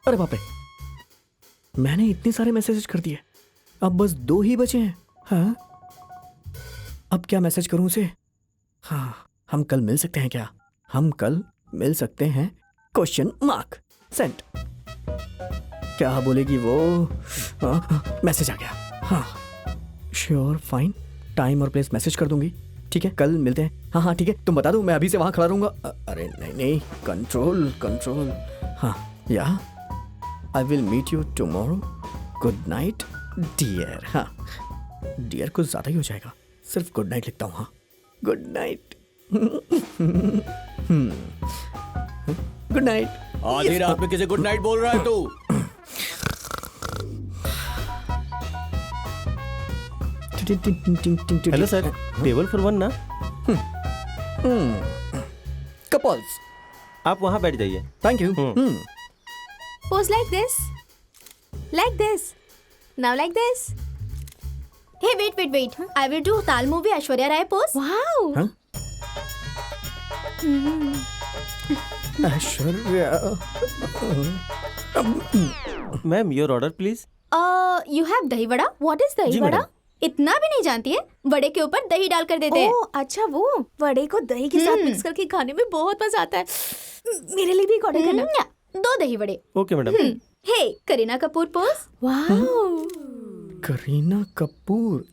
अरे बाप रे, मैंने इतने सारे मैसेज कर दिए, अब बस 2 ही बचे हैं। हाँ, अब क्या मैसेज करूं उसे? हाँ, हम कल मिल सकते हैं क्या? हम कल मिल सकते हैं? Question mark. सेंड। क्या बोलेगी वो? मैसेज आ गया। हाँ, श्योर, फाइन, टाइम और प्लेस मैसेज कर दूंगी। ठीक है, कल मिलते हैं। हाँ हाँ ठीक है, तुम बता दो, मैं अभी से वहां खड़ा रहूंगा। अरे नहीं नहीं, कंट्रोल कंट्रोल। हाँ, yeah I will meet you tomorrow. Good night dear. हाँ, डियर कुछ ज्यादा ही हो जाएगा, सिर्फ गुड नाइट लिखता हूँ। हाँ, गुड नाइट। Good night. आधी रात में किसे गुड नाइट बोल रहा है तू? हेलो सर, टेबल फॉर 1 ना? कपल्स, आप वहाँ बैठ जाइए। Thank you. Pose like this. Like this. Now like this. Hey, wait. I will do Tal movie Aishwarya Rai pose. Wow. हाँ? Aishwarya. Ma'am, your order please. You have dahi vada? What is the जी vada? Madam, इतना भी नहीं जानती है? वड़े के ऊपर दही डाल कर देते हैं। ओह अच्छा, वो वड़े को दही के साथ मिक्स करके खाने में बहुत मजा आता है। मेरे लिए भी एक ऑर्डर करना। 2 दही वड़े। Okay madam. Hey Kareena Kapoor pose. वाह, करीना कपूर।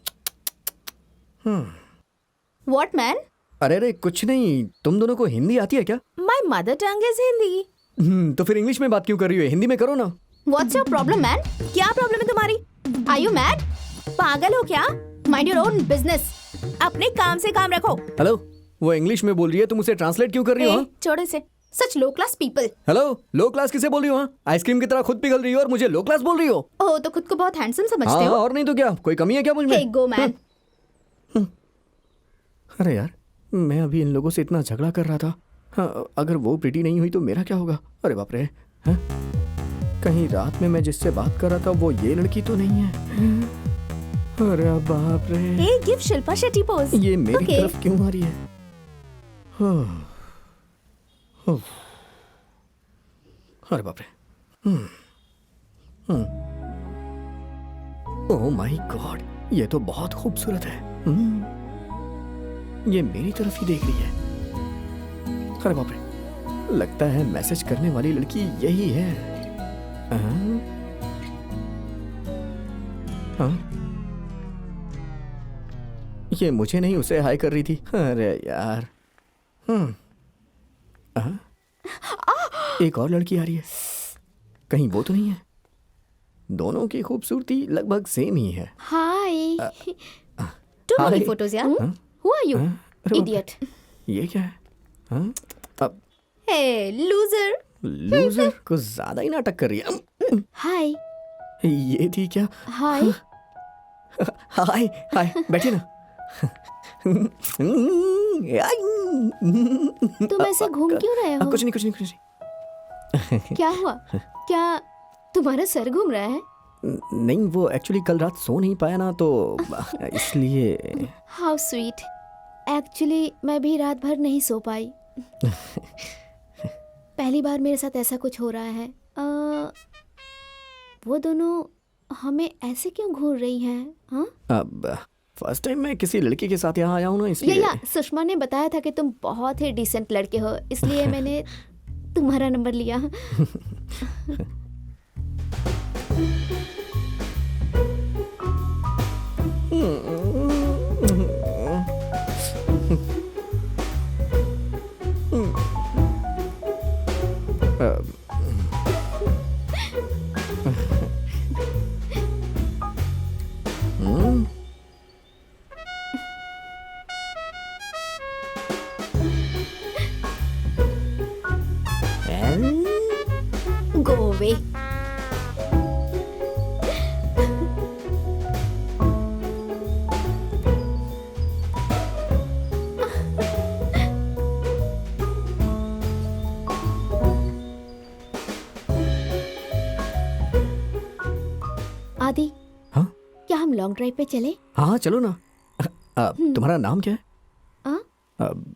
What man? अरे कुछ नहीं, तुम दोनों को हिंदी आती है क्या? My mother tongue is Hindi. तो फिर इंग्लिश में बात क्यों कर रही हो? हिंदी में करो ना। What's your problem man? क्या प्रॉब्लम है तुम्हारी? Are you mad? पागल हो क्या? Mind your own business. अपने काम से काम रखो। हेलो, वो इंग्लिश में बोल रही है, तुम उसे ट्रांसलेट क्यों कर रही हो? छोड़ो इसे। सच लो क्लास पीपल। हेलो, लो क्लास किसे बोल रही हो? आइसक्रीम की तरह खुद पिघल रही हो और मुझे लो क्लास बोल रही हो? ओह, तो खुद को बहुत हैंडसम समझते हाँ, हो? और नहीं तो क्या, कोई कमी है क्या मुझ में? हे गो मैन। अरे यार, मैं अभी इन लोगों से इतना झगड़ा कर रहा था। हाँ, अगर वो प्रीटी नहीं हुई तो मेरा क्या होगा? अरे बाप रे, हाँ? कहीं रात में मैं जिससे बात कर रहा था वो ये लड़की तो नहीं है? अरे बाप रे, हे गिव शिल्पा शेट्टी पोज। ये मेरी Okay. तरफ क्यों आ रही है? हाँ, उफ। अरे बाप रे, ओह माय गॉड, ये तो बहुत खूबसूरत है। ये मेरी तरफ ही देख रही है। अरे बाप रे, लगता है मैसेज करने वाली लड़की यही है। हाँ? हाँ? ये मुझे नहीं, उसे हाय कर रही थी। अरे यार। हाँ? एक और लड़की आ रही है, कहीं वो तो नहीं है? दोनों की खूबसूरती लगभग सेम ही है। Hi. To Hi. Many photos यार। Who are you? हाँ? अरे बाप रे, इडियट। ये क्या है? हाँ? अब हे लूजर। लूजर कुछ ज्यादा ही नाटक कर रही है। हाय। ये थी क्या? हाय। हाय हाय, बैठिए ना। तुम ऐसे घूम क्यों रहे हो? कुछ नहीं कुछ नहीं कुछ क्या हुआ? क्या तुम्हारा सर घूम रहा है? नहीं, वो एक्चुअली कल रात सो नहीं पाया ना, तो इसलिए। How sweet. एक्चुअली मैं भी रात भर नहीं सो पाई। पहली बार मेरे साथ ऐसा कुछ हो रहा है। वो दोनों हमें ऐसे क्यों घूर रही हैं? हाँ? अब फर्स्ट टाइम मैं किसी लड़की के साथ यहाँ आया हूँ ना, इसलिए। या सुषमा ने बताया था कि तुम बहुत ही डिसेंट लड़के हो, इसलिए मैंने तुम्हारा नंबर लिया। Go away. आदि, हाँ क्या हम लॉन्ग ड्राइव पे चले? हाँ, चलो ना। तुम्हारा नाम क्या है? हाँ? अब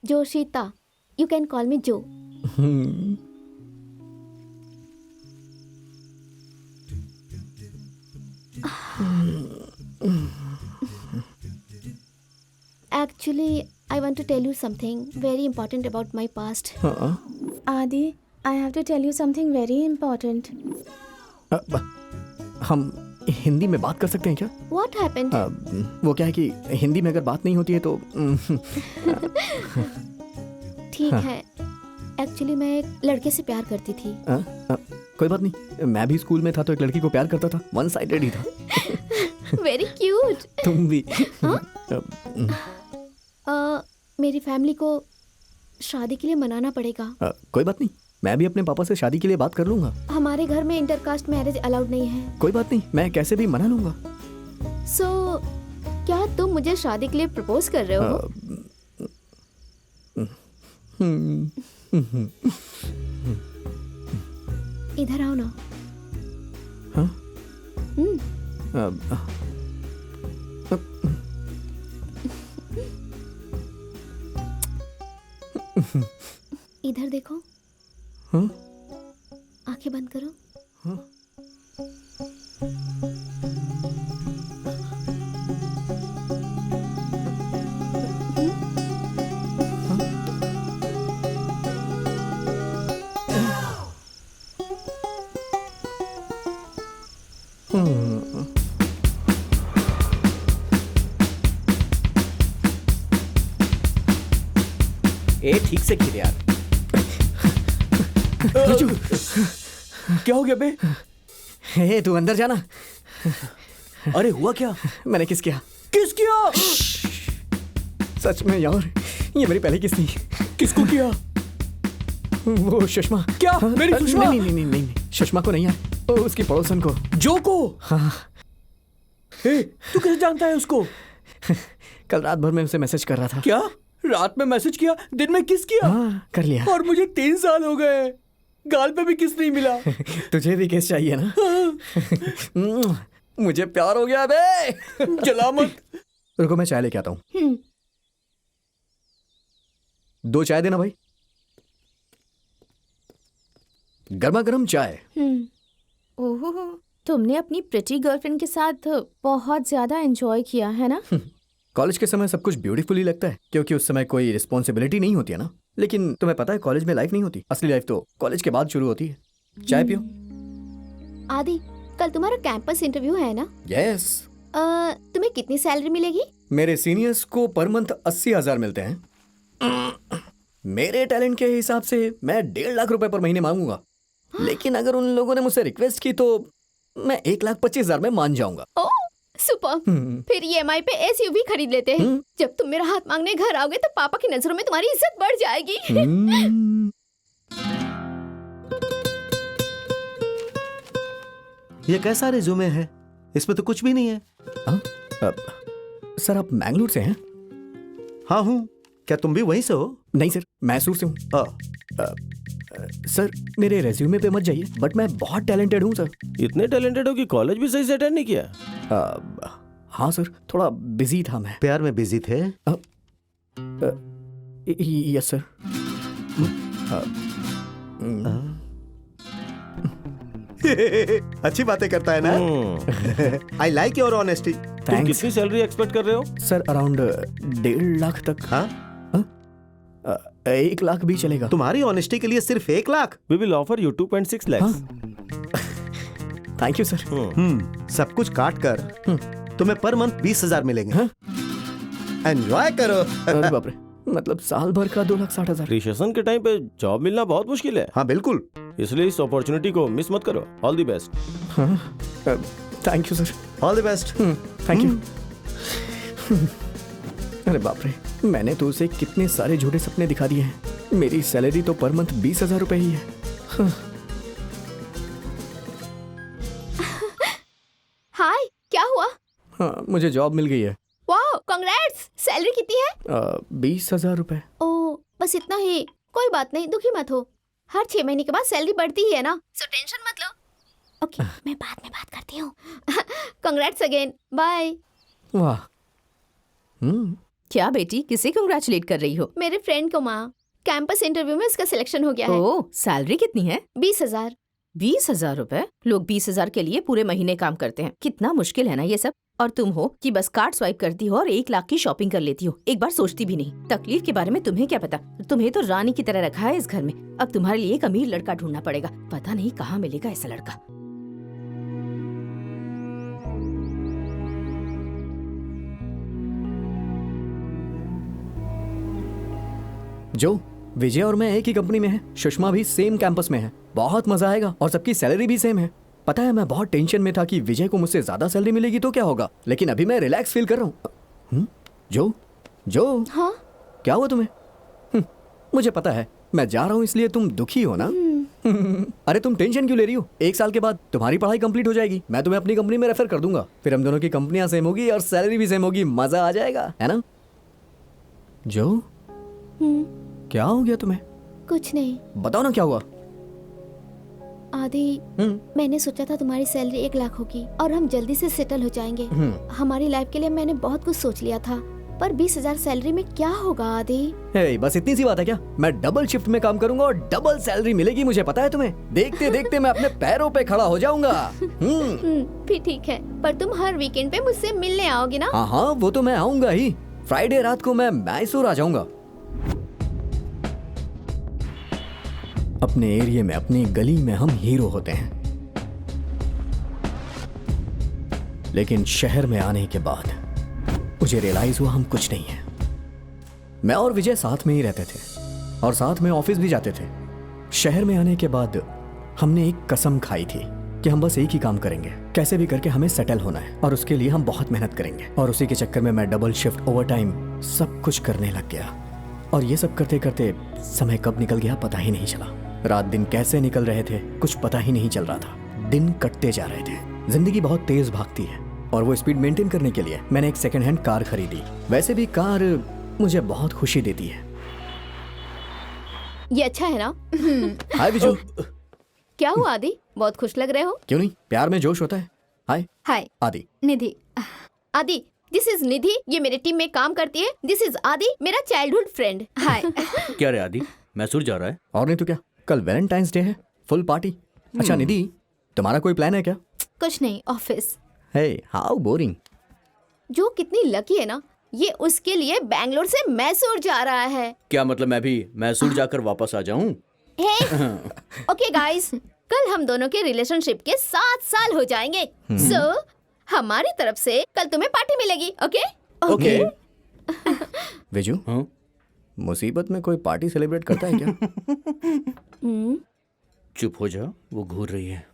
जोशिता। यू कैन कॉल मी जो। Actually, I want to tell you something very important about my past. हाँ, आदि, I have to tell you something very important. हम हिंदी में बात कर सकते हैं क्या? What happened? वो क्या है कि हिंदी में अगर बात नहीं होती है तो ठीक है। एक्चुअली मैं एक लड़के से प्यार करती थी। कोई बात नहीं, मैं भी स्कूल में था तो एक लड़की को प्यार करता था, वन साइडेड ही था। Very cute. तुम भी। मेरी फैमिली को शादी के लिए मनाना पड़ेगा। कोई बात नहीं, मैं भी अपने पापा से शादी के लिए बात कर लूंगा। हमारे घर में इंटरकास्ट मैरिज अलाउड नहीं है। कोई बात नहीं, मैं कैसे भी मना लूंगा। सो क्या तुम मुझे शादी के लिए प्रपोज कर रहे हो? इधर आओ ना। हाँ? इधर देखो। हाँ? आंखें बंद करो। हाँ? ए ठीक से खीर यार। क्या हो गया बे? हे तू अंदर जाना। अरे हुआ क्या? मैंने किस किया? किस किया? सच में यार, ये मेरी पहली किस थी। किसको किया? वो सुषमा। क्या? मेरी सुषमा? नहीं नहीं नहीं नहीं नहीं, सुषमा को नहीं यार, वो उसकी पड़ोसन को। जो को? हाँ। हे, तू कैसे जानता है उसको? कल रात भर में उसे मैसेज कर रहा था। क्या? रात में मैसेज किया, दिन में किस किया? हाँ, कर लिया। और मुझे 3 साल हो गए, गाल पे भी किस नहीं मिला। तुझे भी किस चाहिए ना? मुझे प्यार हो गया बे। जला मत। रुको मैं चाय लेके आता हूँ। 2 चाय देना भाई, गर्मा गर्म चाय। ओहो, तुमने अपनी प्रिटी गर्लफ्रेंड के साथ बहुत ज्यादा एंजॉय किया है ना? कॉलेज के समय सब कुछ ब्यूटीफुल ही लगता है, क्योंकि उस समय कोई रिस्पॉन्सिबिलिटी नहीं होती है ना। लेकिन तुम्हें पता है कॉलेज में लाइफ नहीं होती, असली लाइफ तो कॉलेज के बाद शुरू होती है। चाय पियो। आदि, कल तुम्हारा कैंपस इंटरव्यू है ना? यस। तुम्हें कितनी सैलरी मिलेगी? मेरे सीनियर्स को पर मंथ 80,000 मिलते हैं। मेरे टैलेंट के हिसाब से मैं 1.5 लाख रुपए पर महीने मांगूंगा, लेकिन अगर उन लोगों ने मुझसे रिक्वेस्ट की तो मैं 1,25,000 में मान जाऊंगा। ओह सुपर। फिर EMI पे SUV खरीद लेते हैं। जब तुम मेरा हाथ मांगने घर आओगे तो पापा की नजरों में तुम्हारी इज्जत बढ़ जाएगी। ये कैसा रिज्यूमे है? इसमें तो कुछ भी नहीं है। सर आप मैंगलोर से हैं? हाँ हूँ। क्या तुम भी वहीं से हो? नहीं सर, मैसूर से हूँ। सर मेरे रेज्यूमे पे मत जाइए, बट मैं बहुत टैलेंटेड हूँ सर। इतने टैलेंटेड हो कि कॉलेज भी सही से अटेंड नहीं किया? हाँ सर, थोड़ा बिजी था मैं। प्यार में बिजी थे? Yes sir. अच्छी बातें करता है ना। I like your honesty. तुम कितनी सैलरी एक्सपेक्ट कर रहे हो? सर अराउंड 1.5 लाख तक। हाँ? 1 लाख भी चलेगा। तुम्हारी ऑनेस्टी के लिए सिर्फ 1 lakh? We will offer you 2.6 lakhs. Thank you sir. सब कुछ काट कर तुम्हें पर मंथ 20,000 मिलेंगे। एंजॉय करो। अरे बाप रे, मतलब साल भर का 2,60,000। रिसेशन के टाइम पे जॉब मिलना बहुत मुश्किल है। हाँ बिल्कुल। इसलिए इस अपॉर्चुनिटी को मिस मत करो। All the best. Thank you sir. All the best. Thank you. अरे बाप रे, मैंने तो उसे कितने सारे झूठे सपने दिखा दिए हैं। मेरी सैलरी तो पर मंथ 20,000 रुपए ही है। हाय, क्या हुआ? हाँ, मुझे जॉब मिल गई है। वाह, कांग्रेट्स। सैलरी कितनी है? 20,000 रुपए। ओह, बस इतना ही। कोई बात नहीं, दुखी मत हो। हर 6 महीने के बाद सैलरी बढ़ती ही है ना, सो टेंशन मत लो। ओके, मैं बाद में बात करती हूँ। Congrats again. बाय। वाह। क्या बेटी, किसे कंग्रेचुलेट कर रही हो? मेरे फ्रेंड को माँ। कैंपस इंटरव्यू में उसका सिलेक्शन हो गया है। ओह, सैलरी कितनी है? 20,000। 20,000 रुपए? लोग 20,000 के लिए पूरे महीने काम करते हैं। कितना मुश्किल है ना ये सब। और तुम हो कि बस कार्ड स्वाइप करती हो और 1 लाख की शॉपिंग कर लेती हो। एक बार सोचती भी नहीं। तकलीफ के बारे में तुम्हें क्या पता? तुम्हें तो रानी की तरह रखा है इस घर में। अब तुम्हारे लिए एक अमीर लड़का ढूंढना पड़ेगा। पता नहीं कहाँ मिलेगा ऐसा लड़का। जो विजय और मैं एक ही कंपनी में है, सुषमा भी सेम कैंपस में है। बहुत मजा आएगा और सबकी सैलरी भी सेम है। पता है मैं बहुत टेंशन में था कि विजय को मुझसे ज्यादा सैलरी मिलेगी तो क्या होगा, लेकिन अभी मैं रिलैक्स फील कर रहा हूँ। जो हाँ? क्या हुआ तुम्हें? मुझे पता है मैं जा रहा हूँ इसलिए तुम दुखी हो ना। अरे तुम टेंशन क्यों ले रही हो? 1 साल के बाद तुम्हारी पढ़ाई कंप्लीट हो जाएगी, मैं तुम्हें अपनी कंपनी में रेफर कर दूंगा। फिर हम दोनों की कंपनियां सेम होगी और सैलरी भी सेम होगी। मजा आ जाएगा, है ना? जो क्या हो गया तुम्हें? कुछ नहीं। बताओ ना क्या हुआ। आदि, मैंने सोचा था तुम्हारी सैलरी 1 लाख होगी और हम जल्दी से सेटल हो जाएंगे। हमारी लाइफ के लिए मैंने बहुत कुछ सोच लिया था, पर 20,000 सैलरी में क्या होगा आदि? हे, बस इतनी सी बात है क्या? मैं डबल शिफ्ट में काम करूंगा और डबल सैलरी मिलेगी, मुझे पता है तुम्हें। देखते देखते मैं अपने पैरों पे खड़ा हो जाऊंगा। फिर ठीक है, पर तुम हर वीकेंड पे मुझसे मिलने आओगे ना? हाँ, वो तो मैं आऊंगा ही। फ्राइडे रात को मैं मैसूर आ जाऊंगा। अपने एरिया में, अपनी गली में हम हीरो होते हैं, लेकिन शहर में आने के बाद मुझे रियलाइज हुआ हम कुछ नहीं है। मैं और विजय साथ में ही रहते थे और साथ में ऑफिस भी जाते थे। शहर में आने के बाद हमने एक कसम खाई थी कि हम बस एक ही काम करेंगे, कैसे भी करके हमें सेटल होना है और उसके लिए हम बहुत मेहनत करेंगे। और उसी के चक्कर में मैं डबल शिफ्ट, ओवर टाइम सब कुछ करने लग गया और ये सब करते करते समय कब निकल गया पता ही नहीं चला। रात दिन कैसे निकल रहे थे कुछ पता ही नहीं चल रहा था। दिन कटते जा रहे थे। जिंदगी बहुत तेज भागती है और वो स्पीड मेंटेन करने के लिए मैंने एक सेकंड हैंड कार खरीदी। वैसे भी कार मुझे बहुत खुशी देती है। ये अच्छा है ना? हाय विजू। क्या हुआ आदि, बहुत खुश लग रहे हो? क्यों नहीं, प्यार में जोश होता है। हाय हाय आदि। निधि। आदि, दिस इज निधि, ये मेरे टीम में काम करती है। दिस इज आदि, मेरा चाइल्डहुड फ्रेंड। हाय। क्या रे आदि, मैसूर जा रहा है? और नहीं तो क्या, कल वैलेंटाइंस डे है, फुल पार्टी। अच्छा निधि, तुम्हारा कोई प्लान है क्या? कुछ नहीं, ऑफिस। Hey how boring. जो कितनी लकी है ना, ये उसके लिए बैंगलोर से मैसूर जा रहा है। क्या मतलब मैं भी मैसूर जाकर वापस आ जाऊं? ओके गाइस, कल हम दोनों के रिलेशनशिप के 7 साल हो जाएंगे। सो हमारी तरफ से कल तुम्हें पार्टी मिलेगी। Okay okay. विजू, हाँ? मुसीबत में कोई पार्टी सेलिब्रेट करता है क्या? चुप हो जा, वो घूर रही है।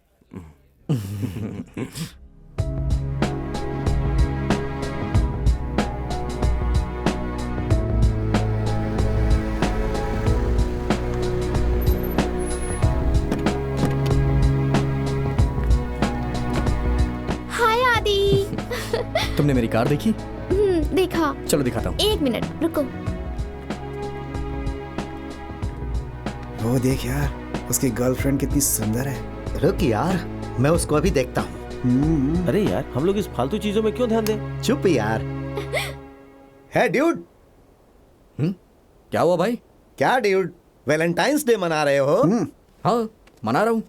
हाय आदि। तुमने मेरी कार देखी? देखा। चलो दिखाता हूँ। 1 मिनट रुको। वो देख यार, उसकी गर्लफ्रेंड कितनी सुंदर है। रुक यार, मैं उसको अभी देखता हूँ। अरे यार, हम लोग इस फालतू चीजों में क्यों ध्यान दें? चुप यार। है ड्यूड? क्या हुआ भाई? क्या ड्यूड, वैलेंटाइंस डे मना रहे हो? हाँ मना रहा हूँ।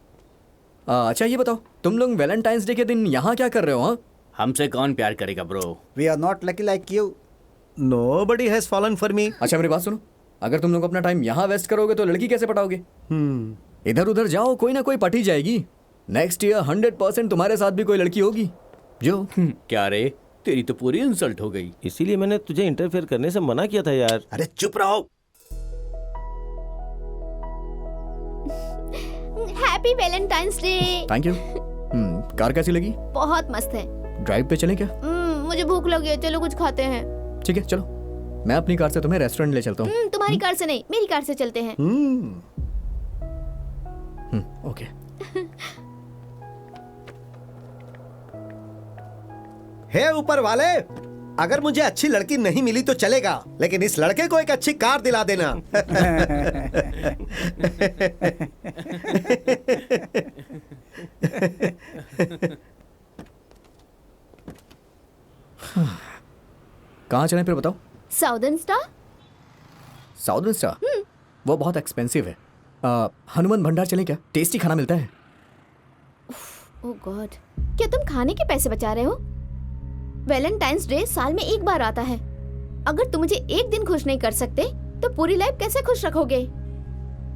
अच्छा ये बताओ, तुम लोग वैलेंटाइंस डे के दिन यहाँ क्या कर रहे हो? हाँ, हमसे कौन प्यार करेगा bro? We are not lucky like you. Nobody has fallen for me. अच्छा मेरी बात सुनो, अगर तुम लोग अपना टाइम यहाँ वेस्ट करोगे तो लड़की कैसे पटाओगे? इधर उधर जाओ, कोई ना कोई पटी जाएगी। नेक्स्ट ईयर 100% तुम्हारे साथ भी कोई लड़की होगी जो क्या रे, तेरी तो पूरी इंसल्ट हो गई। इसीलिए मैंने तुझे इंटरफेयर करने से मना किया था यार। अरे चुप रहो। Happy Valentine's day. Thank you. Car कैसी लगी? बहुत मस्त है। ड्राइव पे चलें क्या? मुझे भूख लगी है, चलो कुछ खाते हैं। ठीक है चलो, मैं अपनी कार से तुम्हें रेस्टोरेंट ले चलता हूँ। तुम्हारी कार से नहीं, मेरी कार से चलते हैं। ओके। हे ऊपर वाले, अगर मुझे अच्छी लड़की नहीं मिली तो चलेगा, लेकिन इस लड़के को एक अच्छी कार दिला देना। कहाँ चलें फिर बताओ? Southern star. Southern star? वो बहुत एक्सपेंसिव है। हनुमान भंडार चलें क्या? टेस्टी खाना मिलता है। ओह गॉड, क्या तुम खाने के पैसे बचा रहे हो? वैलेंटाइंस डे साल में एक बार आता है। अगर तुम मुझे एक दिन खुश नहीं कर सकते तो पूरी लाइफ कैसे खुश रखोगे?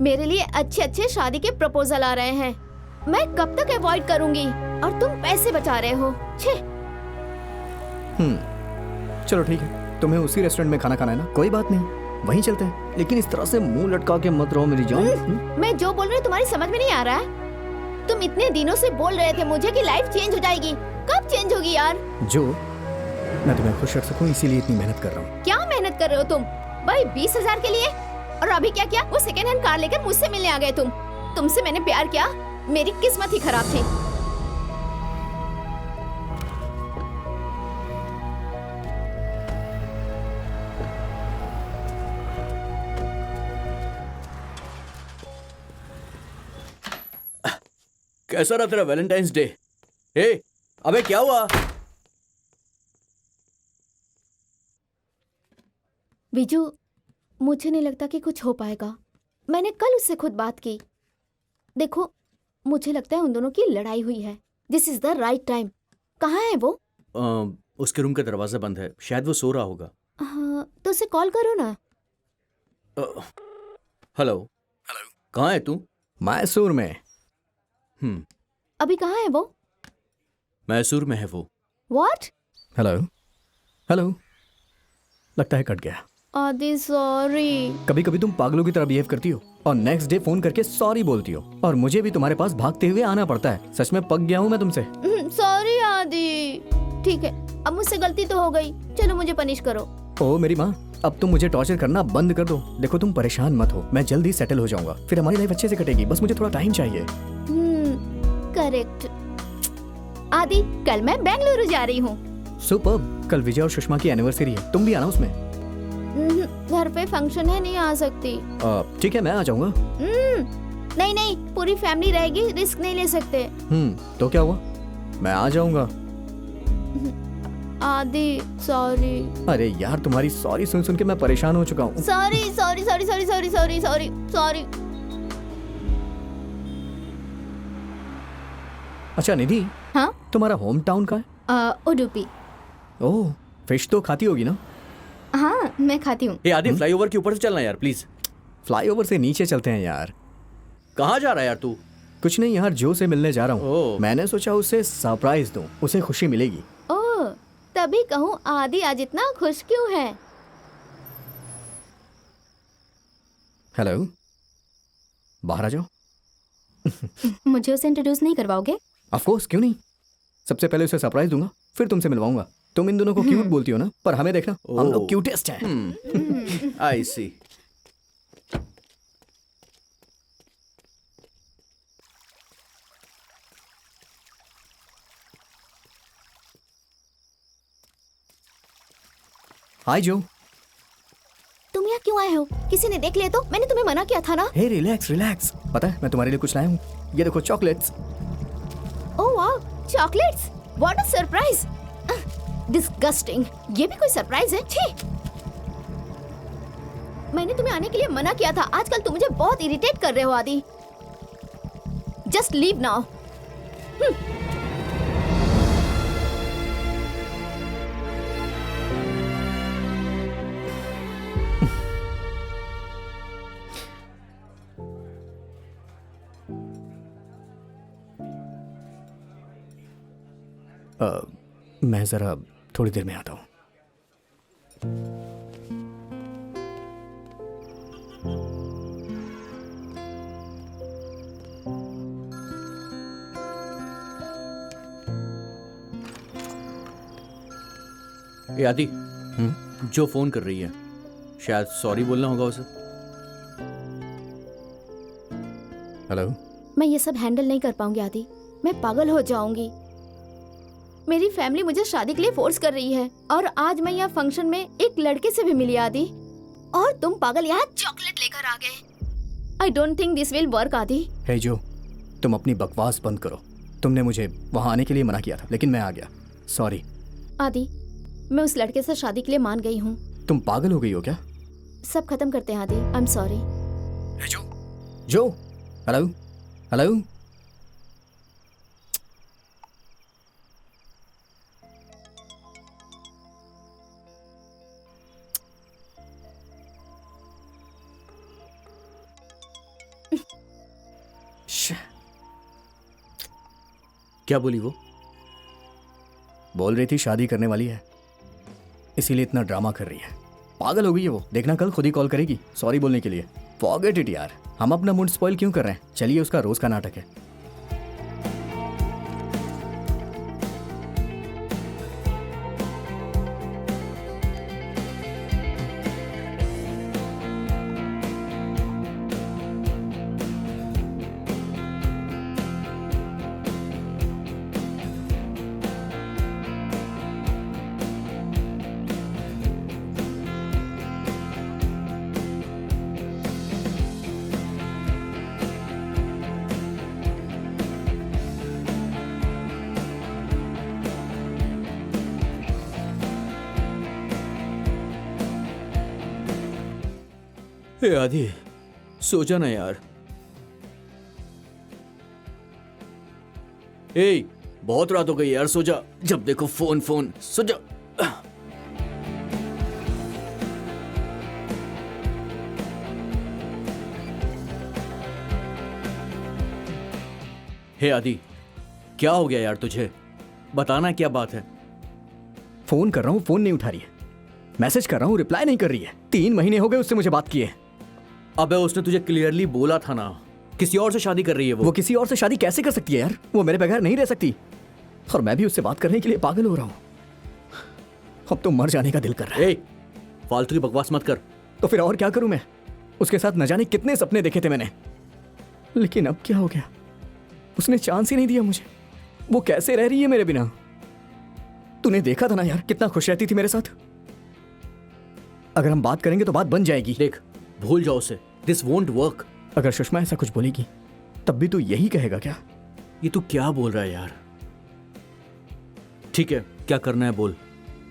मेरे लिए अच्छे अच्छे शादी के प्रपोजल आ रहे हैं, मैं कब तक अवॉइड करूंगी? और तुम पैसे बचा रहे हो। छे। चलो ठीक है, तुम्हें उसी रेस्टोरेंट में खाना खाना है ना? कोई बात नहीं, वहीं चलते हैं। लेकिन इस तरह से मुंह लटका के मत रहो मेरी जान। मैं जो बोल रही हूँ तुम्हारी समझ में नहीं आ रहा है? तुम इतने दिनों से बोल रहे थे मुझे कि लाइफ चेंज हो जाएगी, कब चेंज होगी यार? जो मैं तुम्हें खुश रख सकूं इसीलिए इतनी मेहनत कर रहा हूँ। क्या मेहनत कर रहे हो तुम भाई? 20,000 के लिए? और अभी क्या किया? वो सेकेंड हैंड कार लेकर मुझसे मिलने आ गए तुम। तुमसे मैंने प्यार किया, मेरी किस्मत ही खराब थी। कैसा रहा तेरा वैलेंटाइंस डे? ए, अबे क्या हुआ? बिजू, मुझे नहीं लगता कि कुछ हो पाएगा। मैंने कल उससे खुद बात की। देखो, मुझे लगता है उन दोनों की लड़ाई हुई है। This is the right time. कहाँ है वो? उसके रूम का दरवाजा बंद है, शायद वो सो रहा होगा। हाँ, तो उसे कॉल करो ना। हेलो। हेलो, कहाँ है तू? मैसूर में। अभी कहाँ है वो? मैसूर में है वो। व्हाट? हेलो हेलो, लगता है कट गया। आदि सॉरी। कभी कभी तुम पागलों की तरह बिहेव करती हो और नेक्स्ट डे फोन करके सॉरी बोलती हो, और मुझे भी तुम्हारे पास भागते हुए आना पड़ता है। सच में पक गया हूँ मैं तुमसे। सॉरी आदि। ठीक है, अब मुझसे गलती तो हो गई, चलो मुझे पनिश करो। ओ मेरी माँ, अब तुम मुझे टॉर्चर करना बंद कर दो। देखो तुम परेशान मत हो, मैं जल्दी सेटल हो जाऊंगा, फिर हमारी लाइफ अच्छे से कटेगी। बस मुझे थोड़ा टाइम चाहिए। करेक्ट। आदि, कल मैं बेंगलुरु जा रही हूँ। सुपर्ब। कल विजय और सुषमा की एनिवर्सरी है, तुम भी आना उसमें। घर पे फंक्शन है, नहीं आ सकती। ठीक है, मैं आ जाऊंगा। नहीं नहीं, पूरी फैमिली रहेगी, रिस्क नहीं ले सकते। तो क्या हुआ, मैं आ जाऊंगा। आदि सॉरी। अरे यार, तुम्हारी सॉरी सुन सुन के मैं परेशान हो चुका हूँ। Sorry sorry sorry sorry sorry sorry sorry sorry. अच्छा निधि, हाँ? तुम्हारा होम टाउन का है? उडुपी। ओह, फिश तो खाती होगी ना? हाँ, मैं खाती हूँ। ए आदि, फ्लाईओवर के ऊपर से चलना यार प्लीज। फ्लाईओवर से नीचे चलते हैं यार। कहाँ जा रहा है यार तू? कुछ नहीं यार, जो से मिलने जा रहा हूँ। ओह। मैंने सोचा उसे सरप्राइज दूं, उसे खुशी मिलेगी। ओह, तभी कहूँ आदि आज इतना खुश क्यों है? हेलो, बाहर आ जाओ। मुझे उसे इंट्रोड्यूस नहीं करवाओगे? ऑफ कोर्स, क्यों नहीं। सबसे पहले उसे सरप्राइज दूंगा, फिर तुमसे मिलवाऊंगा। तुम इन दोनों को क्यूट बोलती हो ना, पर हमें देखना, हम लोग क्यूटेस्ट हैं। आई सी। हाय जो। तुम यहाँ क्यों आए हो? किसी ने देख लिया तो? मैंने तुम्हें मना किया था ना। हे रिलैक्स रिलैक्स, पता है मैं तुम्हारे लिए कुछ लाया हूँ। ये देखो चॉकलेट्स। ओह वाह, chocolates! What a surprise! Disgusting. ये भी कोई सरप्राइज है? छी! मैंने तुम्हें आने के लिए मना किया था। आजकल तुम मुझे बहुत इरिटेट कर रहे हो आदि। Just leave now. मैं जरा थोड़ी देर में आता हूँ। ए आदि, जो फोन कर रही है, शायद सॉरी बोलना होगा उसे। हेलो। मैं ये सब हैंडल नहीं कर पाऊंगी आदि, मैं पागल हो जाऊंगी। मेरी फैमिली मुझे शादी के लिए फोर्स कर रही है, और आज मैं यहाँ फंक्शन में एक लड़के से भी मिली आदि, और तुम पागल यहाँ चॉकलेट लेकर आ गए। I don't think this will work आदि। हे जो, तुम अपनी बकवास बंद करो। तुमने मुझे वहां आने के लिए मना किया था, लेकिन मैं आ गया। सॉरी आदि, मैं उस लड़के से शादी के लिए मान गई हूँ। तुम पागल हो गई हो क्या? सब खत्म करते हैं आदि, आई एम सॉरी। जो, हेलो हेलो। क्या बोली वो? बोल रही थी शादी करने वाली है, इसीलिए इतना ड्रामा कर रही है। पागल हो गई है वो। देखना कल खुद ही कॉल करेगी सॉरी बोलने के लिए। फॉरगेट इट यार, हम अपना मूड स्पॉइल क्यों कर रहे हैं। चलिए, उसका रोज का नाटक है। ए आदि, सो जा ना यार। ए, बहुत रात हो गई यार, सो जा। जब देखो फोन फोन, सो जा। हे आदि, क्या हो गया यार तुझे? बताना क्या बात है? फोन कर रहा हूँ, फोन नहीं उठा रही है। मैसेज कर रहा हूँ, रिप्लाई नहीं कर रही है। 3 महीने हो गए उससे मुझे बात किए। अबे उसने तुझे क्लियरली बोला था ना, किसी और से शादी कर रही है वो किसी और से शादी कैसे कर सकती है यार? वो मेरे बगैर नहीं रह सकती, और मैं भी उससे बात करने के लिए पागल हो रहा हूँ। अब तो मर जाने का दिल कर रहा है। ए, फालतू की बकवास मत कर। तो फिर और क्या करूं मैं? उसके साथ न जाने कितने सपने देखे थे मैंने, लेकिन अब क्या हो गया? उसने चांस ही नहीं दिया मुझे। वो कैसे रह रही है मेरे बिना? तूने देखा था ना यार, कितना खुश रहती थी मेरे साथ। अगर हम बात करेंगे तो बात बन जाएगी। देख, भूल जाओ उसे। This won't work. अगर सुषमा ऐसा कुछ बोलेगी तब भी तू यही कहेगा क्या? ये तू क्या बोल रहा है यार? ठीक है, क्या करना है बोल।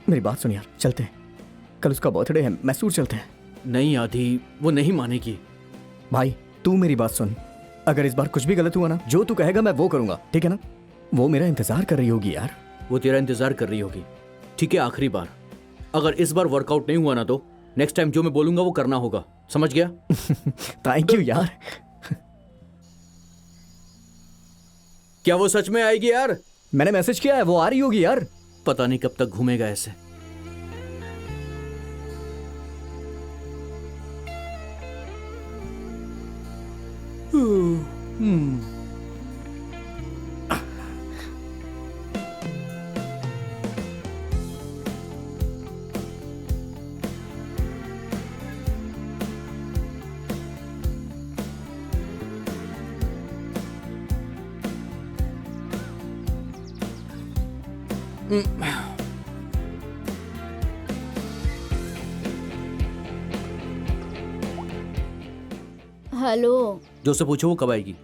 मेरी बात सुन यार, चलते हैं। कल उसका बर्थडे है, मैसूर चलते हैं। नहीं आदि, वो नहीं मानेगी। भाई तू मेरी बात सुन, अगर इस बार कुछ भी गलत हुआ ना, जो तू कहेगा मैं वो करूंगा, ठीक है ना? वो मेरा इंतजार कर रही होगी यार। वो तेरा इंतजार कर रही होगी। ठीक है, आखिरी बार। अगर इस बार वर्कआउट नहीं हुआ ना तो नेक्स्ट टाइम जो मैं बोलूंगा वो करना होगा, समझ गया? थैंक यू यार। क्या वो सच में आएगी यार? मैंने मैसेज किया है, वो आ रही होगी यार। पता नहीं कब तक घूमेगा ऐसे। हेलो, जो से पूछो वो कब आएगी?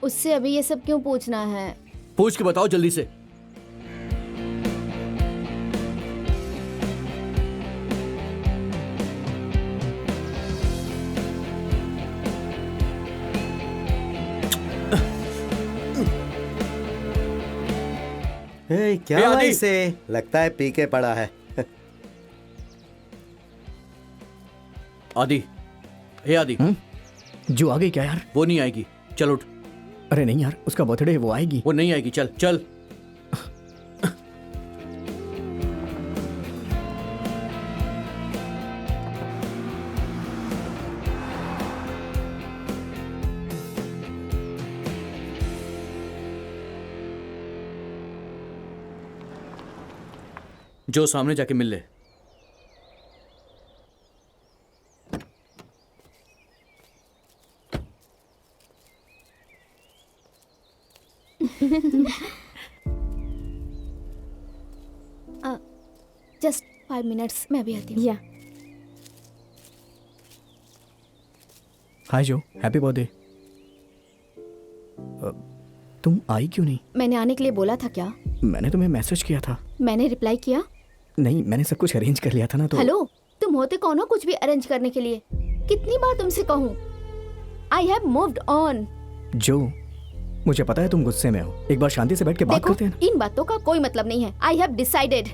उससे अभी ये सब क्यों पूछना है? पूछ के बताओ जल्दी से। क्या ए, हुआ आदि! इसे? लगता है पी के पड़ा है। आदि, हे आदि, जो आ गई क्या यार? वो नहीं आएगी, चल उठ। अरे नहीं यार, उसका बर्थडे है, वो आएगी। वो नहीं आएगी, चल चल। जो सामने जाके मिल ले। जस्ट 5 मिनट्स, मैं भी आती हूँ। या हाय जो, हैप्पी बर्थडे। तुम आई क्यों नहीं? मैंने आने के लिए बोला था क्या? मैंने तुम्हें मैसेज किया था। मैंने रिप्लाई किया? नहीं, मैंने सब कुछ अरेंज कर लिया था ना। तो हेलो, तुम होते कौन हो कुछ भी अरेंज करने के लिए? कितनी बार तुमसे कहूँ? I have moved on. जो, मुझे पता है तुम गुस्से में हो, एक बार शांति से बैठ के बात देखो, करते हैं ना। इन बातों का कोई मतलब नहीं है। I have decided.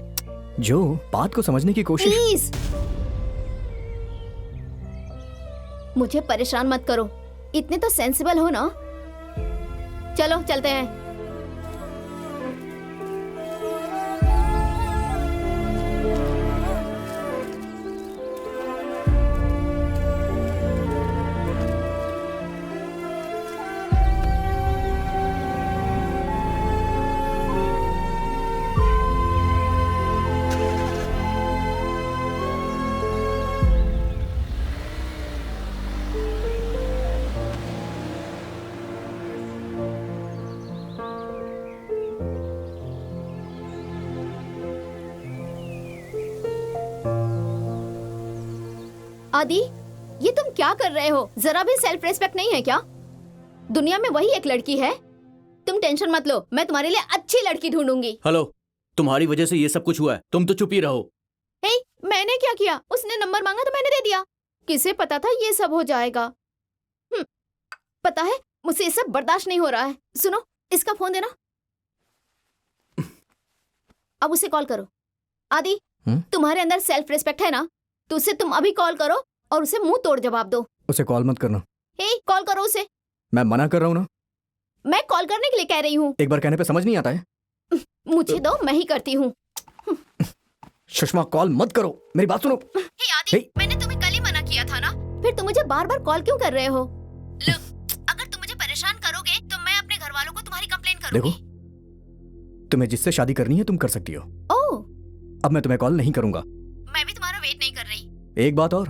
जो, बात को समझने की कोशिश। प्लीज मुझे परेशान मत करो। इतने तो सेंसिबल हो ना। चलो चलते हैं। आदि, ये तुम क्या कर रहे हो? जरा भी सेल्फ रिस्पेक्ट नहीं है क्या? दुनिया में वही एक लड़की है। तुम टेंशन मत लो, मैं तुम्हारे लिए अच्छी लड़की ढूंढूंगी। हेलो, तुम्हारी वजह से ये सब कुछ हुआ है, तुम तो चुप ही रहो। हे, मैंने क्या किया? उसने नंबर मांगा तो मैंने दे दिया। किसे पता था ये सब हो जाएगा? पता है, मुझसे ये सब बर्दाश्त नहीं हो रहा है। सुनो, इसका फोन देना। अब उसे कॉल करो। आदि, तुम्हारे अंदर सेल्फ रिस्पेक्ट है ना? तो उसे तुम अभी कॉल करो और उसे मुंह तोड़ जवाब दो। उसे कॉल मत करना। हे, कॉल करो उसे। मैं मना कर रहा हूँ ना। मैं कॉल करने के लिए कह रही हूँ। एक बार कहने पे समझ नहीं आता है? मुझे दो, मैं ही करती हूँ। सुषमा कॉल मत करो, मेरी बात सुनो। हे आदि, मैंने तुम्हें कल ही मना किया था ना, फिर तुम मुझे बार बार कॉल क्यों कर रहे हो? Look, अगर तुम मुझे परेशान करोगे तो मैं अपने घर वालों को तुम्हारी कंप्लेन करूंगी। देखो, तुम्हें जिससे शादी करनी है तुम कर सकती हो। ओह, अब मैं तुम्हें कॉल नहीं करूंगा। मैं भी तुम्हारा वेट नहीं कर रही। एक बात और,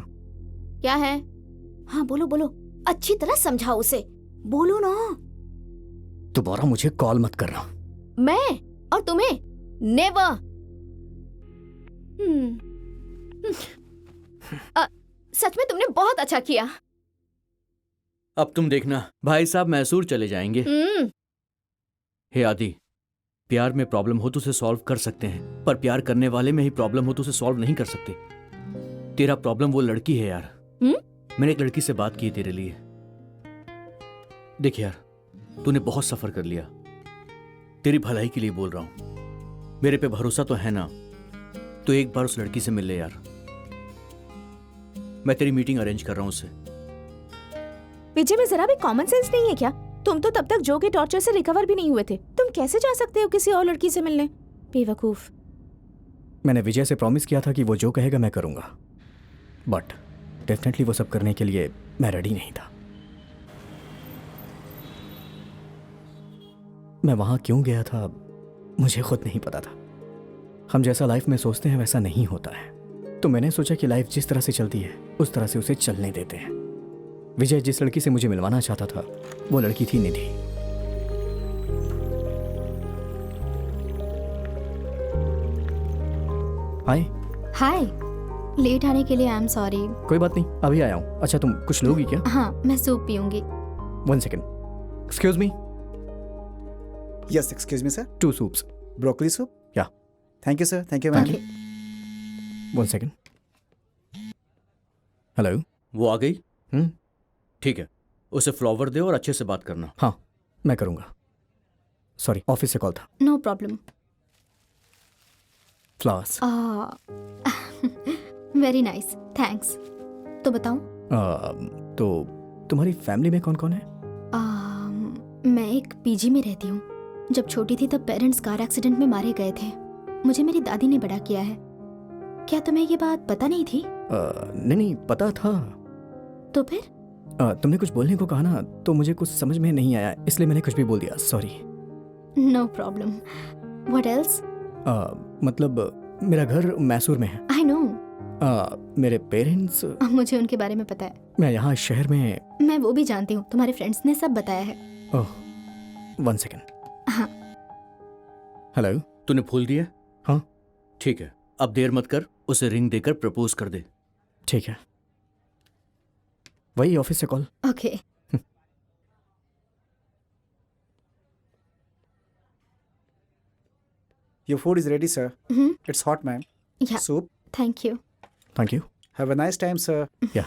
क्या है? हाँ बोलो बोलो, अच्छी तरह समझाओ उसे, बोलो ना। दोबारा मुझे कॉल मत करना। मैं और तुम्हें नेवर। सच में तुमने बहुत अच्छा किया। अब तुम देखना, भाई साहब मैसूर चले जाएंगे। हे आदि, प्यार में प्रॉब्लम हो तो उसे सॉल्व कर सकते हैं, पर प्यार करने वाले में ही प्रॉब्लम हो तो उसे सॉल्व नहीं कर सकते। तेरा प्रॉब्लम वो लड़की है यार। मैंने एक लड़की से बात की तेरे लिए। देख यार, तूने बहुत सफर कर लिया, तेरी भलाई के लिए बोल रहा हूं। मेरे पे भरोसा तो है ना? तो एक बार उस लड़की से मिल ले यार। मैं तेरी मीटिंग अरेंज कर रहा हूं उससे। विजय में जरा भी कॉमन सेंस नहीं है क्या? तुम तो तब तक जो के टॉर्चर से रिकवर भी नहीं हुए थे, तुम कैसे जा सकते हो किसी और लड़की से मिलने? बेवकूफ। मैंने विजय से प्रॉमिस किया था कि वो जो कहेगा मैं करूंगा, बट डेफिनेटली वो सब करने के लिए मैं रेडी नहीं था। मैं वहां क्यों गया था मुझे खुद नहीं पता था। हम जैसा लाइफ में सोचते हैं वैसा नहीं होता है, तो मैंने सोचा कि लाइफ जिस तरह से चलती है उस तरह से उसे चलने देते हैं। विजय जिस लड़की से मुझे मिलवाना चाहता था वो लड़की थी निधि। हाय। हाय, लेट आने के लिए आई एम सॉरी। कोई बात नहीं, अभी आया हूँ। अच्छा तुम कुछ लोगी क्या? हाँ, मैं सूप पीऊंगी। 1 second, excuse me. Yes, excuse me, sir. 2 soups. Broccoli soup? Yeah. Thank you, sir. Thank you, ma'am. Thank 1 second. Hello. वो आ गई? ठीक है, उसे फ्लावर दे और अच्छे से बात करना। हाँ, मैं करूँगा। सॉरी, ऑफिस से कॉल था। No problem. Flowers. Very nice, thanks. तो बताओ। तो तुम्हारी फैमिली में कौन कौन है? मैं एक पीजी में रहती हूँ। जब छोटी थी तब पेरेंट्स कार एक्सीडेंट में मारे गए थे। मुझे मेरी दादी ने बड़ा किया है। क्या तुम्हें ये बात पता नहीं थी? नहीं, पता था। तो फिर? तुमने कुछ बोलने को कहा ना, तो मुझे कुछ समझ में नहीं आया, इसलिए मैंने कुछ भी बोल दिया। Sorry. No problem. What else? मतलब मेरा घर मैसूर में है। I know. मेरे पेरेंट्स, मुझे उनके बारे में पता है। मैं यहाँ शहर में। मैं वो भी जानती हूँ, तुम्हारे फ्रेंड्स ने सब बताया है। ओह, 1 सेकेंड। हाँ। हेलो। तूने फूल दिया? हाँ। ठीक है, अब देर मत कर, उसे रिंग देकर प्रपोज कर दे। ठीक है, वही ऑफिस से call. Okay. Your food is ready, sir. It's hot, ma'am. Yeah. Soup. Thank you. Thank you. Have a nice time, sir. या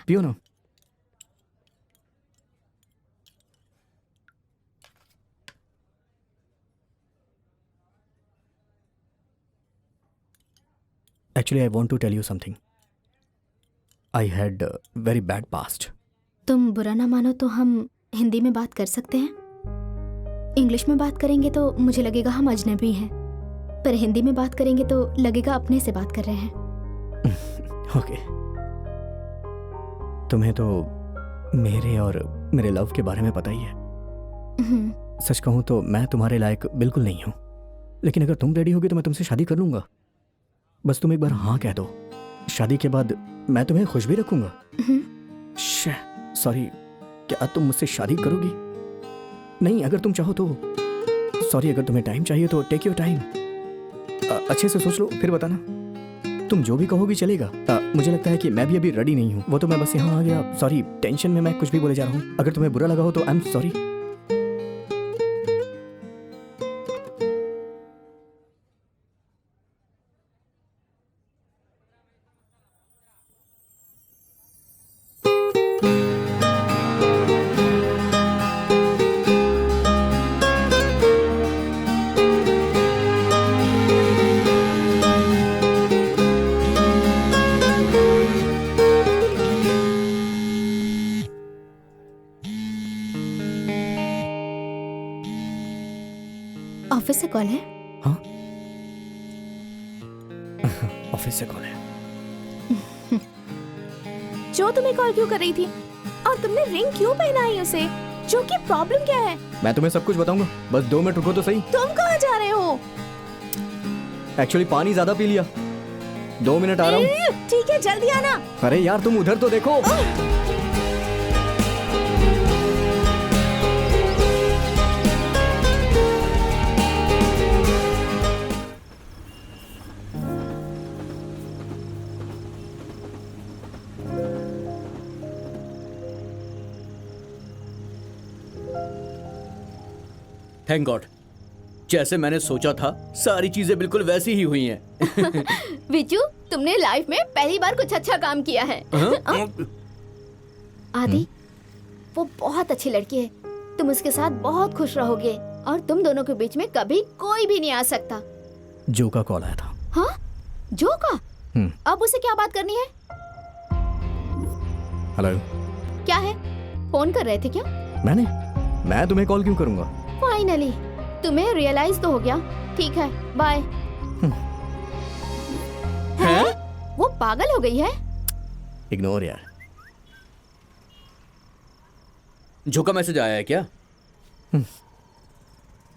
पियो ना। Actually, I want to tell you something. I had a very bad past. तुम बुरा ना मानो तो हम हिंदी में बात कर सकते हैं? इंग्लिश में बात करेंगे तो मुझे लगेगा हम अजनबी हैं, पर हिंदी में बात करेंगे तो लगेगा अपने से बात कर रहे हैं। ओके। तुम्हें तो मेरे और मेरे लव के बारे में पता ही है। सच कहूँ तो मैं तुम्हारे लायक बिल्कुल नहीं हूँ, लेकिन अगर तुम रेडी होगी तो मैं तुमसे शादी कर लूंगा। बस तुम एक बार हाँ कह दो, शादी के बाद मैं तुम्हें खुश भी रखूंगा। सॉरी, क्या तुम मुझसे शादी करोगी? नहीं, अगर तुम चाहो तो। सॉरी, अगर तुम्हें टाइम चाहिए तो टेक योर टाइम। अच्छे से सोच लो फिर बताना। तुम जो भी कहोगी चलेगा। मुझे लगता है कि मैं भी अभी रेडी नहीं हूँ, वो तो मैं बस यहाँ आ गया। सॉरी, टेंशन में मैं कुछ भी बोले जा रहा हूँ। अगर तुम्हें बुरा लगा हो तो आई एम सॉरी। ऑफिस से कॉल है? हाँ ऑफिस से कॉल है। जो तुम्हें कॉल क्यों कर रही थी और तुमने रिंग क्यों पहनाई उसे? जो की प्रॉब्लम क्या है? मैं तुम्हें सब कुछ बताऊंगा, बस 2 मिनट रुको तो सही। तुम कहाँ जा रहे हो? एक्चुअली पानी ज्यादा पी लिया। 2 मिनट आ रहा हूँ। ठीक है जल्दी आना। अरे यार तुम उधर तो देखो। थैंक गॉड, जैसे मैंने सोचा था सारी चीजें बिल्कुल वैसी ही हुई हैं। विजू, तुमने लाइफ में पहली बार कुछ अच्छा काम किया है। आदि, वो बहुत अच्छी लड़की है। तुम उसके साथ बहुत खुश रहोगे और तुम दोनों के बीच में कभी कोई भी नहीं आ सकता। जो का कॉल आया था। हाँ, जो का? अब उसे क्या बात करनी है? हेलो। क्या है? फोन कर रहे थे क्या? मैं तुम्हें कॉल क्यों करूंगा? फाइनली तुम्हें रियलाइज तो हो गया। ठीक है, बाय। है? वो पागल हो गई है। इग्नोर यार। जो का मैसेज आया है क्या?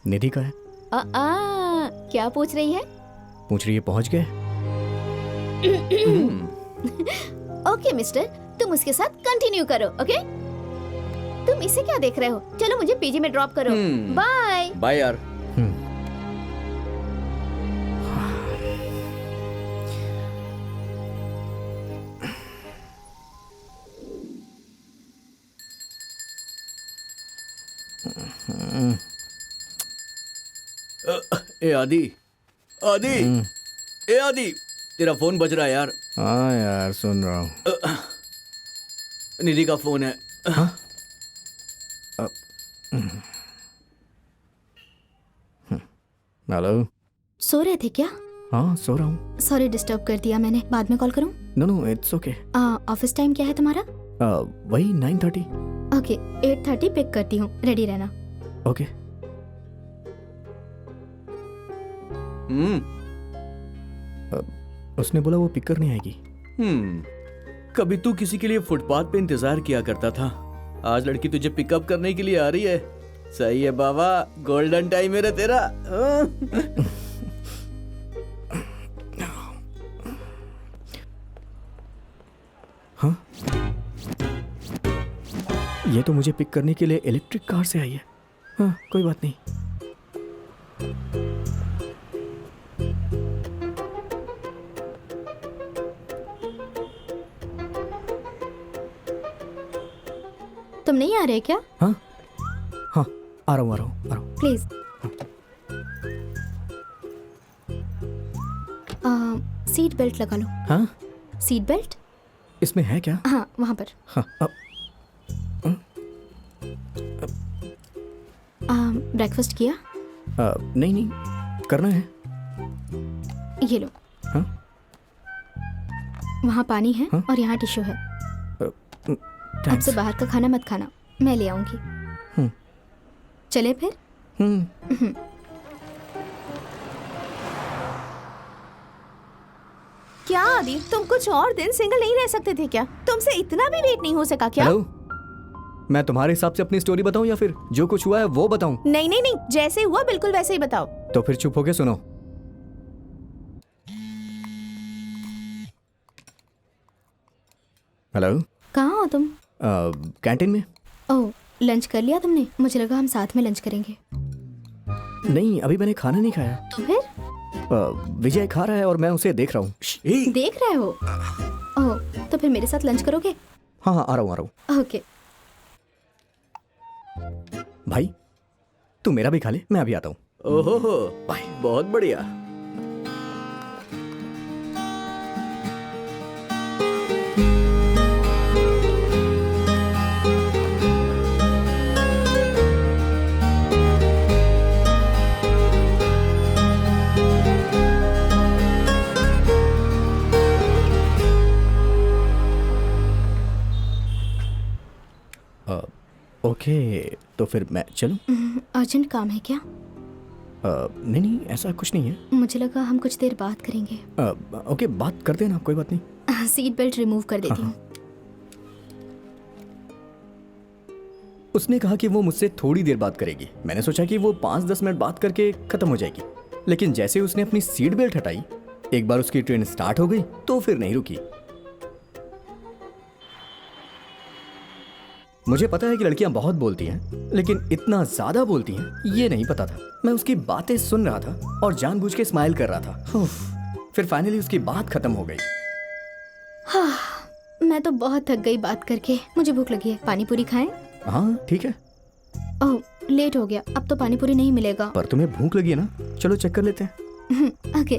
निधि का है। क्या पूछ रही है? पूछ रही है पहुंच गए। ओके मिस्टर, तुम उसके साथ कंटिन्यू करो। ओके, तुम इसे क्या देख रहे हो? चलो मुझे पीजी में ड्रॉप करो। बाय। बाय यार। ए आदि, आदि, ए आदि, तेरा फोन बज रहा है यार। हाँ यार सुन रहा हूँ। निधि का फोन है। हेलो। सो रहे थे क्या? हाँ सो रहा हूँ। सॉरी डिस्टर्ब कर दिया मैंने। बाद में कॉल करूँ? No it's okay. Office time क्या है तुम्हारा? वही 9:30। ओके, 8:30 पिक करती हूँ, रेडी रहना। ओके। उसने बोला वो पिक करने आएगी। कभी तू किसी के लिए फुटपाथ पे इंतजार किया करता था, आज लड़की तुझे पिकअप करने के लिए आ रही है। सही है बाबा, गोल्डन टाइम है रे तेरा। हाँ, ये तो मुझे पिक करने के लिए इलेक्ट्रिक कार से आई है। हाँ कोई बात नहीं। तुम नहीं आ रहे क्या? हाँ हाँ आ रहा हूँ। प्लीज। सीट बेल्ट लगा लो। हाँ सीट बेल्ट? इसमें है क्या? हाँ वहाँ पर। हाँ ब्रेकफास्ट किया? नहीं करना है। ये लो। हाँ? वहाँ पानी है हाँ? और यहाँ टिश्यू है। अब थैंक्स। से बाहर का खाना मत खाना, मैं ले आऊंगी। चले फिर? क्या आदि, तुम कुछ और दिन सिंगल नहीं रह सकते थे क्या? तुमसे इतना भी वेट नहीं हो सका क्या? हेलो, मैं तुम्हारे हिसाब से अपनी स्टोरी बताऊं या फिर जो कुछ हुआ है वो बताऊं? नहीं, जैसे हुआ बिल्कुल वैसे ही बताओ। तो फिर चुप होके सुनो। हेलो। कहाँ हो तुम? कैंटीन में। ओह, लंच कर लिया तुमने? मुझे लगा हम साथ में लंच करेंगे। नहीं, अभी मैंने खाना नहीं खाया। तो फिर? विजय खा रहा है और मैं उसे देख रहा हूँ। देख रहे हो? ओह, तो फिर मेरे साथ लंच करोगे? हाँ आ रहा हूँ। ओके। भाई तू मेरा भी खा ले, मैं अभी आता हूँ। ओहो बहुत बढ़िया। ओके, तो फिर मैं चलूं? अर्जेंट काम है क्या? नहीं नहीं, ऐसा कुछ नहीं है। मुझे लगा हम कुछ देर बात करेंगे। ओके, बात करते हैं ना, कोई बात नहीं। सीट बेल्ट रिमूव कर देती हूँ। उसने कहा कि वो मुझसे थोड़ी देर बात करेगी। मैंने सोचा कि वो 5-10 मिनट बात करके खत्म हो जाएगी, लेकिन जैसे उसने अपनी सीट बेल्ट हटाई, एक बार उसकी ट्रेन स्टार्ट हो गई तो फिर नहीं रुकी। मुझे पता है कि लड़कियां बहुत बोलती हैं, लेकिन इतना ज्यादा बोलती हैं ये नहीं पता था। मैं उसकी बातें सुन रहा था और जानबूझ के स्माइल कर रहा था। फिर फाइनली उसकी बात खत्म हो गई। मैं तो बहुत थक गई बात करके। मुझे भूख लगी है, पानी पूरी खाएं? हाँ ठीक है, ओह लेट हो गया, अब तो पानी पूरी नहीं मिलेगा। पर तुम्हें भूख लगी है ना, चलो चेक कर लेते हैं। ओके।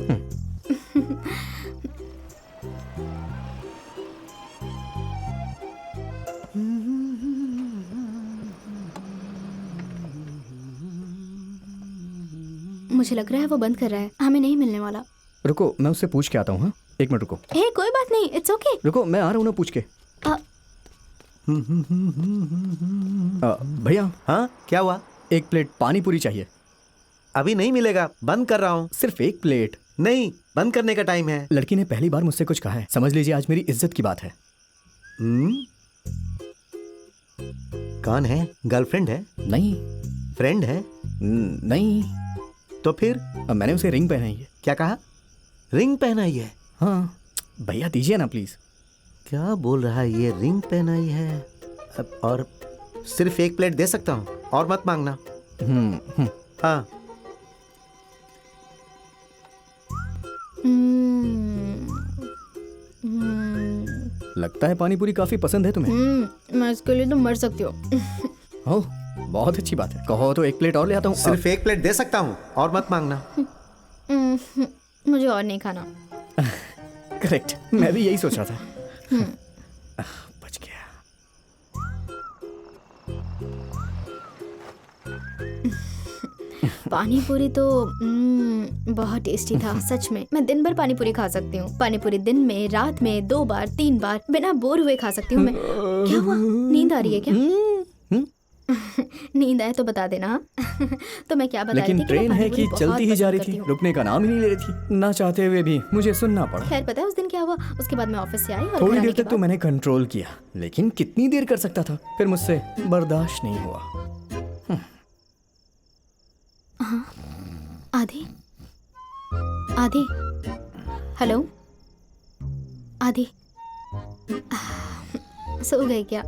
मुझे लग रहा है वो बंद कर रहा है, हमें नहीं मिलने वाला। रुको, मैं उससे पूछ के आता हूँ। हाँ, एक मिनट रुको। हे कोई बात नहीं, इट्स ओके। रुको, मैं आ रहा हूँ ना पूछ के। भैया, हाँ क्या हुआ? एक प्लेट पानी पूरी चाहिए। अभी नहीं मिलेगा, बंद कर रहा हूँ। सिर्फ एक प्लेट? नहीं, बंद करने का टाइम है। लड़की ने पहली बार मुझसे कुछ कहा है, समझ लीजिए आज मेरी इज्जत की बात है। कौन है? गर्लफ्रेंड है? नहीं। फ्रेंड है? नहीं। तो फिर? मैंने उसे रिंग पहनाई है। क्या कहा? रिंग पहनाई है? हाँ भैया दीजिए ना प्लीज। क्या बोल रहा है ये? रिंग पहनाई है और सिर्फ एक प्लेट दे सकता हूँ, और मत मांगना। हाँ। लगता है पानी पूरी काफी पसंद है तुम्हें। मैं इसके लिए तो मर सकती हूँ। ओह बहुत अच्छी बात है, कहो तो एक प्लेट और ले आता हूँ। सिर्फ एक प्लेट दे सकता हूँ, और मत मांगना। मुझे और नहीं खाना। करेक्ट, मैं भी यही सोच रहा था। बच गया। पानी पूरी तो बहुत टेस्टी था सच में। मैं दिन भर पानी पूरी खा सकती हूँ। पानी पूरी दिन में, रात में 2 बार 3 बार बिना बोर हुए खा सकती हूँ मैं। क्या हुआ, नींद आ रही है क्या? नींद आए तो बता देना। तो मैं क्या बता रही थी? लेकिन ट्रेन है कि चलती ही जा रही थी, रुकने का नाम ही नहीं ले रही थी। ना चाहते हुए भी मुझे सुनना पड़ा। खैर पता है उस दिन क्या हुआ? उसके बाद मैं ऑफिस से आई और थोड़ी घर आने देर के तक तो मैंने कंट्रोल किया, लेकिन कितनी देर कर सकता था? फिर मुझसे बर्दाश्त नहीं हुआ। आदि, आदि, हेलो आदि, सो गई क्या?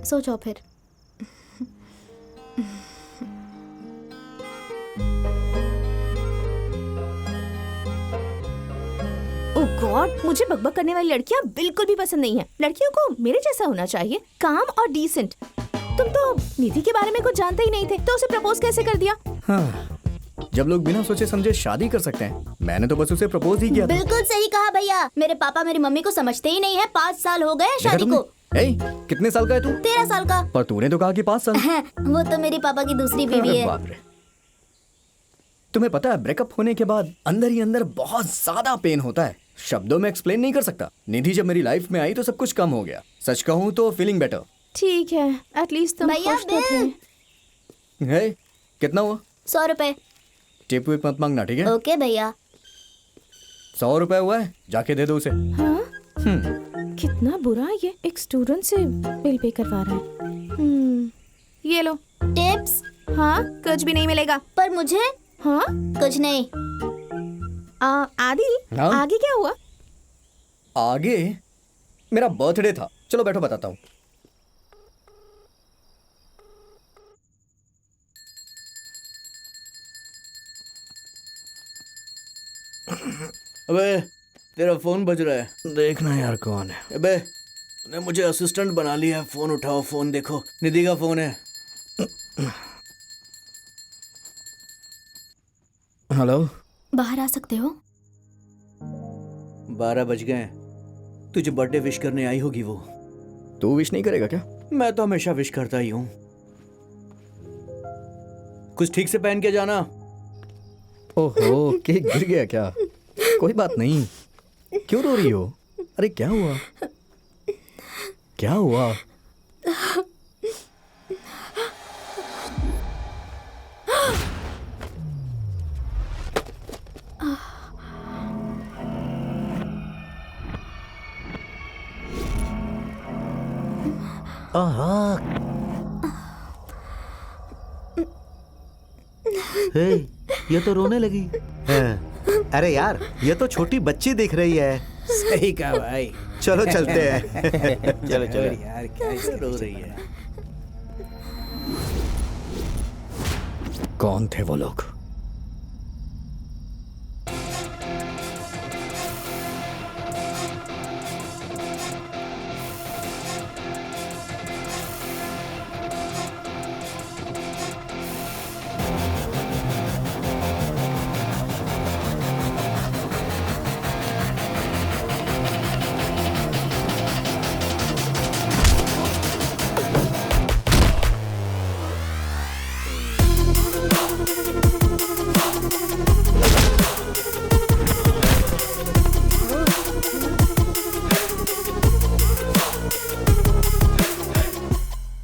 सो जाओ फिर। ओह गॉड, मुझे बकबक करने वाली लड़कियां बिल्कुल भी पसंद नहीं है। लड़कियों को मेरे जैसा होना चाहिए, काम और डिसेंट। तुम तो निधि के बारे में कुछ जानते ही नहीं थे, तो उसे प्रपोज कैसे कर दिया? हाँ, जब लोग बिना सोचे समझे शादी कर सकते हैं, मैंने तो बस उसे प्रपोज ही किया था। बिल्कुल सही कहा भैया। मेरे पापा मेरी मम्मी को समझते ही नहीं है। 5 साल हो गए देखा शादी तुमने? को। कितने साल का है तू? 13 साल का। पर तूने तो कहा कि 5 साल। वो तो मेरी पापा की दूसरी बीवी अरे है। बाप रे। तुम्हें पता है ब्रेकअप होने के बाद अंदर ही अंदर बहुत ज्यादा पेन होता है, शब्दों में एक्सप्लेन नहीं कर सकता। निधि जब मेरी लाइफ में आई तो सब कुछ कम हो गया। सच कहूँ तो फीलिंग बेटर। ठीक है, एटलीस्ट तुम भैया खुश तो थे। है कितना हुआ? 100 रुपए। टिप विप मत मांगना, ठीक है? ओके भैया। 100 रुपए हुआ है, जाके दे दो उसे। हाँ? कितना बुरा ये, एक स्टूडेंट से बिल पे करवा रहा है। ये लो। टिप्स? हाँ, कुछ भी नहीं मिलेगा। पर मुझे? हाँ? कुछ नहीं। आदि, हाँ? आगे क्या हुआ? आगे मेरा बर्थडे था। चलो बैठो बताता हूँ। अबे तेरा फोन बज रहा है, देखना यार कौन है। अबे तूने मुझे असिस्टेंट बना लिया है। फोन उठाओ, फोन देखो, निधि का फोन है। हेलो, बाहर आ सकते हो? 12 बज गए। तुझे बर्थडे विश करने आई होगी वो। तू विश नहीं करेगा क्या? मैं तो हमेशा विश करता ही हूँ। कुछ ठीक से पहन के जाना। ओहो, केक गिर गया क्या? कोई बात नहीं, क्यों रो रही हो? अरे क्या हुआ? क्या हुआ? हे, ये तो रोने लगी। हाँ। अरे यार, ये तो छोटी बच्ची दिख रही है। सही कहा भाई। चलो चलते हैं। चले चले। यार कैसे रो रही है। कौन थे वो लोग?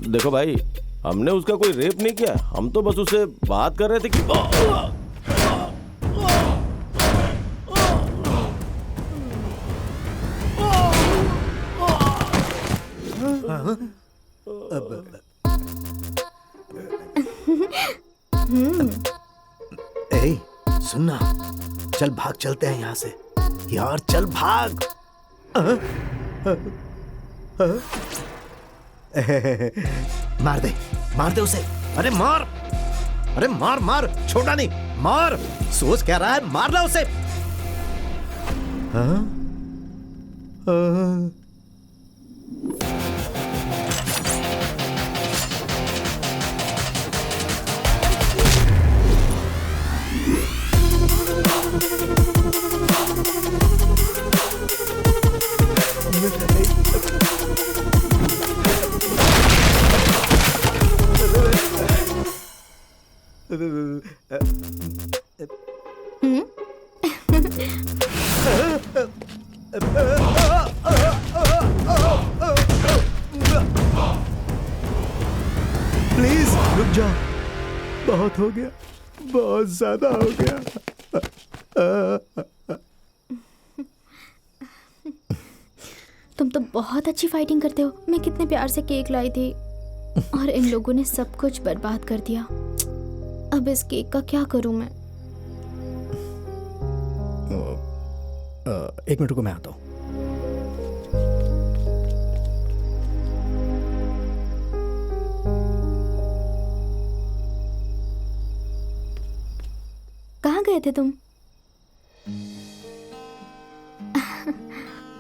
देखो भाई, हमने उसका कोई रेप नहीं किया, हम तो बस उससे बात कर रहे थे कि ए, सुनना, चल भाग चलते हैं यहाँ से। यार चल भाग। मार दे उसे। अरे मार, अरे मार मार, छोटा नहीं, मार। सोच क्या रहा है, मारना उसे। हाँ? प्लीज रुक जाओ, बहुत हो गया, बहुत ज्यादा हो गया। तुम तो बहुत अच्छी फाइटिंग करते हो। मैं कितने प्यार से केक लाई थी और इन लोगों ने सब कुछ बर्बाद कर दिया। अब इस केक का क्या करूं मैं? एक मिनट को मैं आता हूँ। कहाँ गए थे तुम?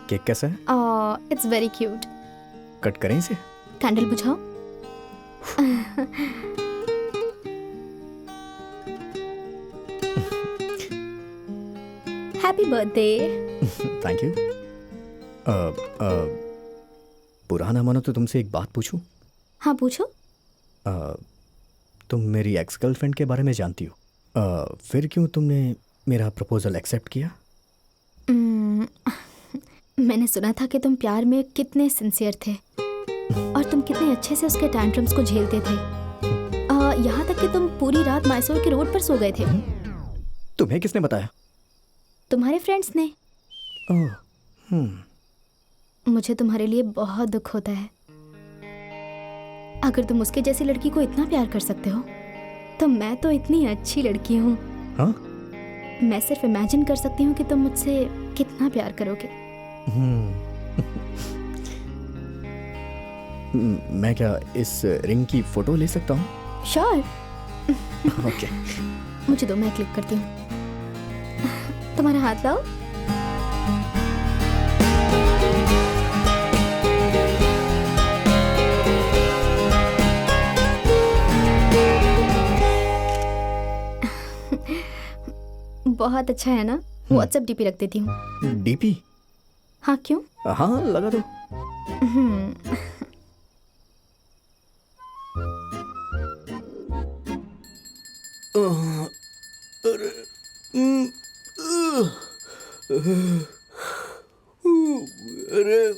केक कैसा है? It's very cute. कट करें इसे? कैंडल बुझाओ। Happy birthday. Thank you. बुरा ना मानो तो तुमसे एक बात पूछूं? हाँ पूछो। तुम मेरी एक्स गर्लफ्रेंड के बारे में जानती हो, फिर क्यों तुमने मेरा प्रपोजल एक्सेप्ट किया? मैंने सुना था कि तुम प्यार में कितने सिंसियर थे और तुम कितने अच्छे से उसके टैंट्रम्स को झेलते थे। यहाँ तक कि तुम पूरी रात मैसूर के रोड पर सो गए थे। तुम्हें किसने बताया? तुम्हारे फ्रेंड्स ने। मुझे तुम्हारे लिए बहुत दुख होता है। अगर तुम उसके जैसी लड़की को इतना प्यार कर सकते हो तो मैं तो इतनी अच्छी लड़की हूँ। हाँ? मैं सिर्फ इमेजिन कर सकती हूँ कि तुम मुझसे कितना प्यार करोगे। मैं क्या इस रिंग की फोटो ले सकता हूँ? श्योर। ओके। मुझे दो, मैं क्लिक करती हूँ। तुम्हारा हाथ लाओ। बहुत अच्छा है ना? व्हाट्सएप डीपी रख देती हूँ। डीपी? हाँ क्यों? हाँ लगा दो। अरे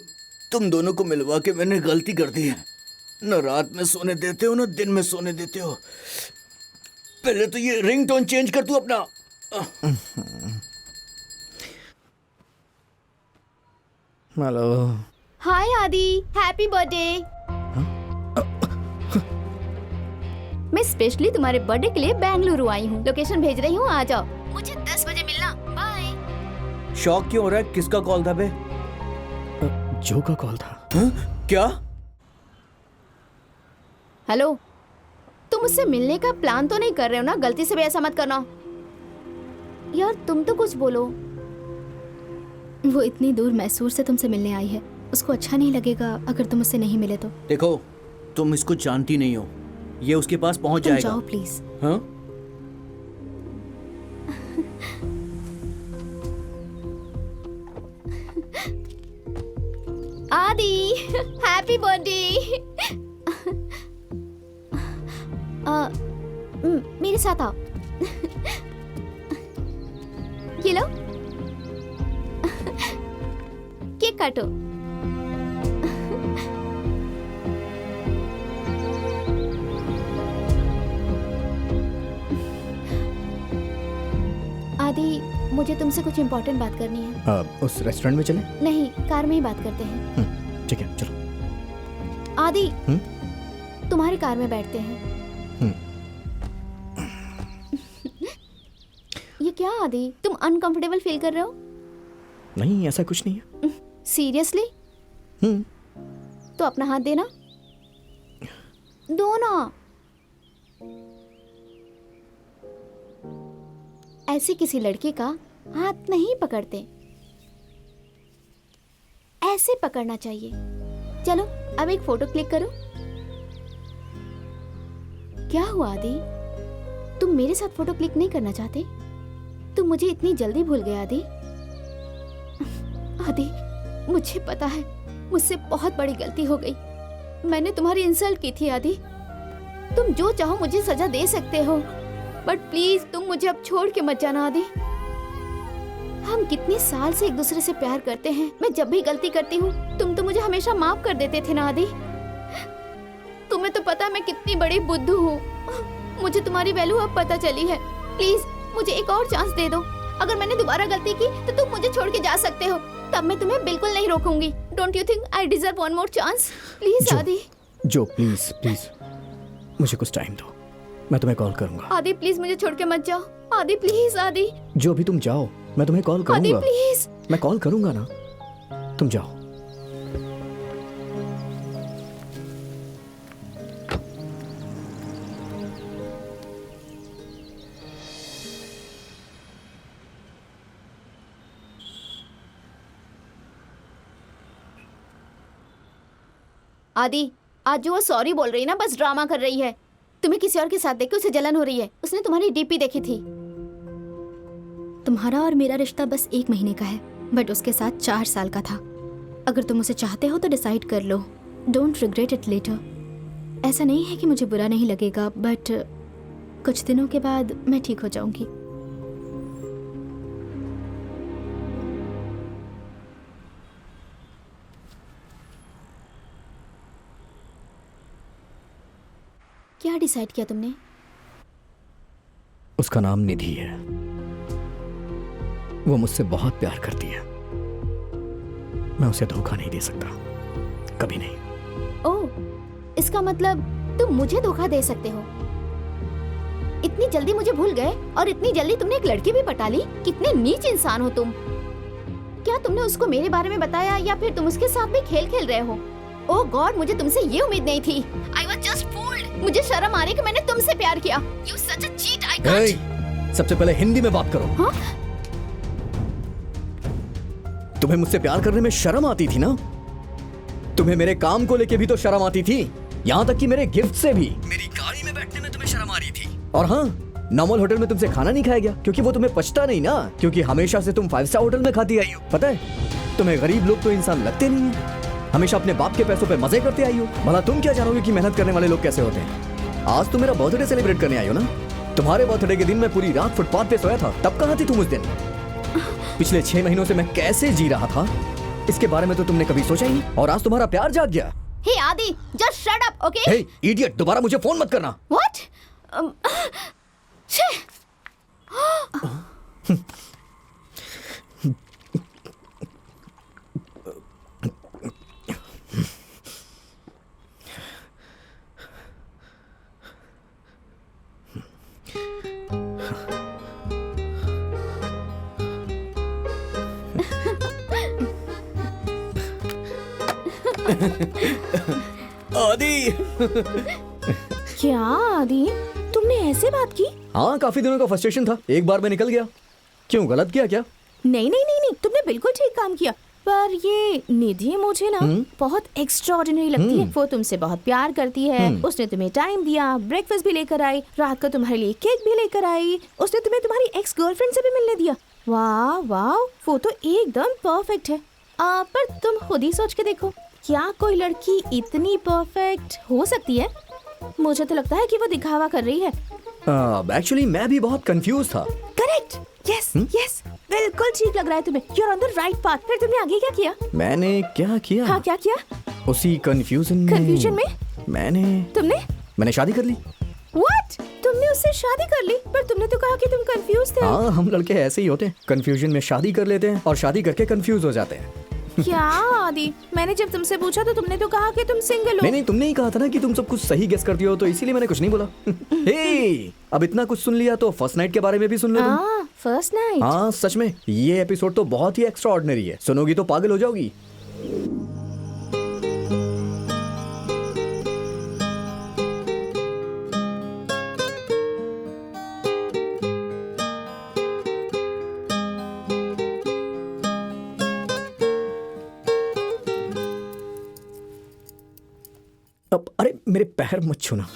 तुम दोनों को मिलवा के मैंने गलती कर दी है। न रात में सोने देते हो न दिन में सोने देते हो। पहले तो ये रिंगटोन चेंज कर तू अपना। हेलो। हाय आदि, हैप्पी बर्थडे। मैं स्पेशली तुम्हारे बर्थडे के लिए बेंगलुरु आई हूँ। लोकेशन भेज रही हूँ, आ जाओ। मुझे 10 बजे मिलना। बाय। शौक क्यों हो रहा है? किसका कॉल था बे? जो का कॉल था। हाँ? क्या? हेलो, तुम मुझसे मिलने का प्लान तो नहीं कर रहे हो ना? गलती से भी ऐसा मत करना यार। तुम तो कुछ बोलो। वो इतनी दूर मैसूर से तुमसे मिलने आई है, उसको अच्छा नहीं लगेगा अगर तुम उससे नहीं मिले तो। देखो, तुम इसको जानती नहीं हो, ये उसके पास पहुंच तुम जाएगा। जाओ प्लीज। हाँ? आदि, हैप्पी बर्थडे। मेरे साथ आओ। ये लो, केक काटो। आदि, मुझे तुमसे कुछ इम्पोर्टेंट बात करनी है। उस रेस्टोरेंट में चले? नहीं, कार में ही बात करते हैं। ठीक है, चलो। आदि, तुम्हारी कार में बैठते हैं। ये क्या आदि, तुम अनकंफर्टेबल फील कर रहे हो? नहीं, ऐसा कुछ नहीं है। सीरियसली? तो अपना हाथ देना। दो ना। ऐसे किसी लड़के का हाथ नहीं पकड़ते, ऐसे पकड़ना चाहिए। चलो अब एक फोटो क्लिक करो। क्या हुआ आदि, तुम मेरे साथ फोटो क्लिक नहीं करना चाहते? तुम मुझे इतनी जल्दी भूल गए आदि। आदि, मुझे पता है मुझसे बहुत बड़ी गलती हो गई। मैंने तुम्हारी इंसल्ट की थी आदि। तुम जो चाहो मुझे सजा दे सकते हो, बट प्लीज तुम मुझे अब छोड़ के मत जाना आदि। हम कितने साल से एक दूसरे से प्यार करते हैं। मैं जब भी गलती करती हूँ तुम तो मुझे हमेशा माफ कर देते थे ना आदि। तुम्हें तो पता है मैं कितनी बड़ी बुद्धू हूँ। मुझे तुम्हारी वैल्यू अब पता चली है। प्लीज मुझे एक और चांस दे दो। अगर मैंने दोबारा गलती की तो तुम मुझे छोड़ के जा सकते हो, तब मैं तुम्हें बिल्कुल नहीं रोकूंगी। Don't you think I deserve one more chance? Please Aadi. जो प्लीज प्लीज मुझे कुछ टाइम दो, मैं तुम्हें कॉल करूंगा। आदि प्लीज मुझे छोड़ के मत जाओ। आदि प्लीज। आदि जो अभी तुम जाओ, मैं तुम्हें कॉल आदि करूंगा। प्लीज। मैं कॉल करूंगा ना, तुम जाओ। आदि, आज जो वो सॉरी बोल रही है ना, बस ड्रामा कर रही है। तुम्हें किसी और के साथ देख के उसे जलन हो रही है। उसने तुम्हारी डीपी देखी थी। तुम्हारा और मेरा रिश्ता बस 1 महीने का है, बट उसके साथ 4 साल का था। अगर तुम उसे चाहते हो तो डिसाइड कर लो। Don't regret it later. ऐसा नहीं है कि मुझे बुरा नहीं लगेगा, बट कुछ दिनों के बाद मैं ठीक हो जाऊंगी। क्या डिसाइड किया तुमने? उसका नाम निधि है। वो मुझसे बहुत प्यार करती है। मैं उसे धोखा नहीं दे सकता, कभी नहीं। ओह, इसका मतलब तुम मुझे धोखा दे सकते हो? इतनी जल्दी मुझे भूल गए और इतनी जल्दी तुमने एक लड़की भी पटा ली? कितने नीच इंसान हो तुम। क्या तुमने उसको मेरे बारे में बताया या फिर तुम उसके साथ भी खेल खेल रहे हो? ओह गॉड, मुझे तुमसे ये उम्मीद नहीं थी। I was just fooled। मुझे शर्म आ रही कि मैंने तुमसे प्यार किया। You such a cheat, I can't। सबसे पहले हिंदी में बात करो। हाँ? तुम्हें मुझसे प्यार करने में शर्म आती थी ना? तुम्हें मेरे काम को लेके भी तो शर्म आती थी, यहाँ तक कि मेरे गिफ्ट से भी। मेरी गाड़ी में बैठने में तुम्हें शर्म आ रही थी। और हाँ, नॉर्मल होटल में तुमसे खाना नहीं खाया गया क्योंकि वो तुम्हें पछता नहीं ना, क्योंकि हमेशा से तुम 5 स्टार होटल में खाती आई हो। पता है, तुम्हें गरीब लोग तो इंसान लगते नहीं है। हमेशा अपने बाप के पैसों पे मजे करते आई हो। भला तुम क्या जानोगे कि मेहनत करने वाले लोग कैसे होते हैं? आज तुम मेरा बर्थडे सेलिब्रेट करने आई हो ना? तुम्हारे बर्थडे के दिन मैं पूरी रात फुटपाथ पे सोया था, तब कहाँ थी तुम उस दिन? पिछले 6 महीनों से मैं कैसे जी रहा था, इसके बारे में तो तुमने कभी सोचा ही नहीं, और आज तुम्हारा प्यार जाग गया। हे आदि, just shut up, okay? हे इडियट, दोबारा मुझे फोन मत करना। What? छे! आदि। क्या आदि, तुमने ऐसे बात की? हाँ, काफी दिनों का फ्रस्ट्रेशन था, एक बार में निकल गया। क्यों, गलत किया क्या? नहीं नहीं नहीं नहीं, तुमने बिल्कुल ठीक काम किया। पर ये निधि मुझे ना बहुत एक्स्ट्राऑर्डिनरी लगती है। वो तुमसे बहुत प्यार करती है। उसने तुम्हें टाइम दिया, ब्रेकफास्ट भी लेकर आई, रात को तुम्हारे लिए केक भी लेकर आई, उसने तुम्हें तुम्हारी एक्स गर्लफ्रेंड से भी मिलने दिया। वाह वाह, वो तो एकदम परफेक्ट है। पर तुम खुद ही सोच के देखो, क्या कोई लड़की इतनी परफेक्ट हो सकती है? मुझे तो लगता है कि वो दिखावा कर रही है। एक्चुअली मैं भी बहुत कंफ्यूज था। करेक्ट, यस यस, बिल्कुल ठीक लग रहा है तुम्हें। You are on the right path. फिर तुमने आगे क्या किया? मैंने क्या किया? हाँ, क्या किया? उसी कंफ्यूजन में मैंने शादी कर ली। व्हाट? तुमने उससे शादी कर ली? पर तुमने तो कहा कि तुम कंफ्यूज थे। हाँ, हम लड़के ऐसे ही होते हैं, कंफ्यूजन में शादी कर लेते हैं और शादी करके कंफ्यूज हो जाते हैं। क्या आदि, मैंने जब तुमसे पूछा तो तुमने तो कहा कि तुम सिंगल हो। नहीं, तुमने ही कहा था ना कि तुम सब कुछ सही गेस करती हो, तो इसीलिए मैंने कुछ नहीं बोला। हे, अब इतना कुछ सुन लिया तो फर्स्ट नाइट के बारे में भी सुन लो तुम। First night? हाँ, सच में ये एपिसोड तो बहुत ही एक्स्ट्रा ऑर्डिनरी है, सुनोगी तो पागल हो जाओगी। अब अरे मेरे पैर मत छूना।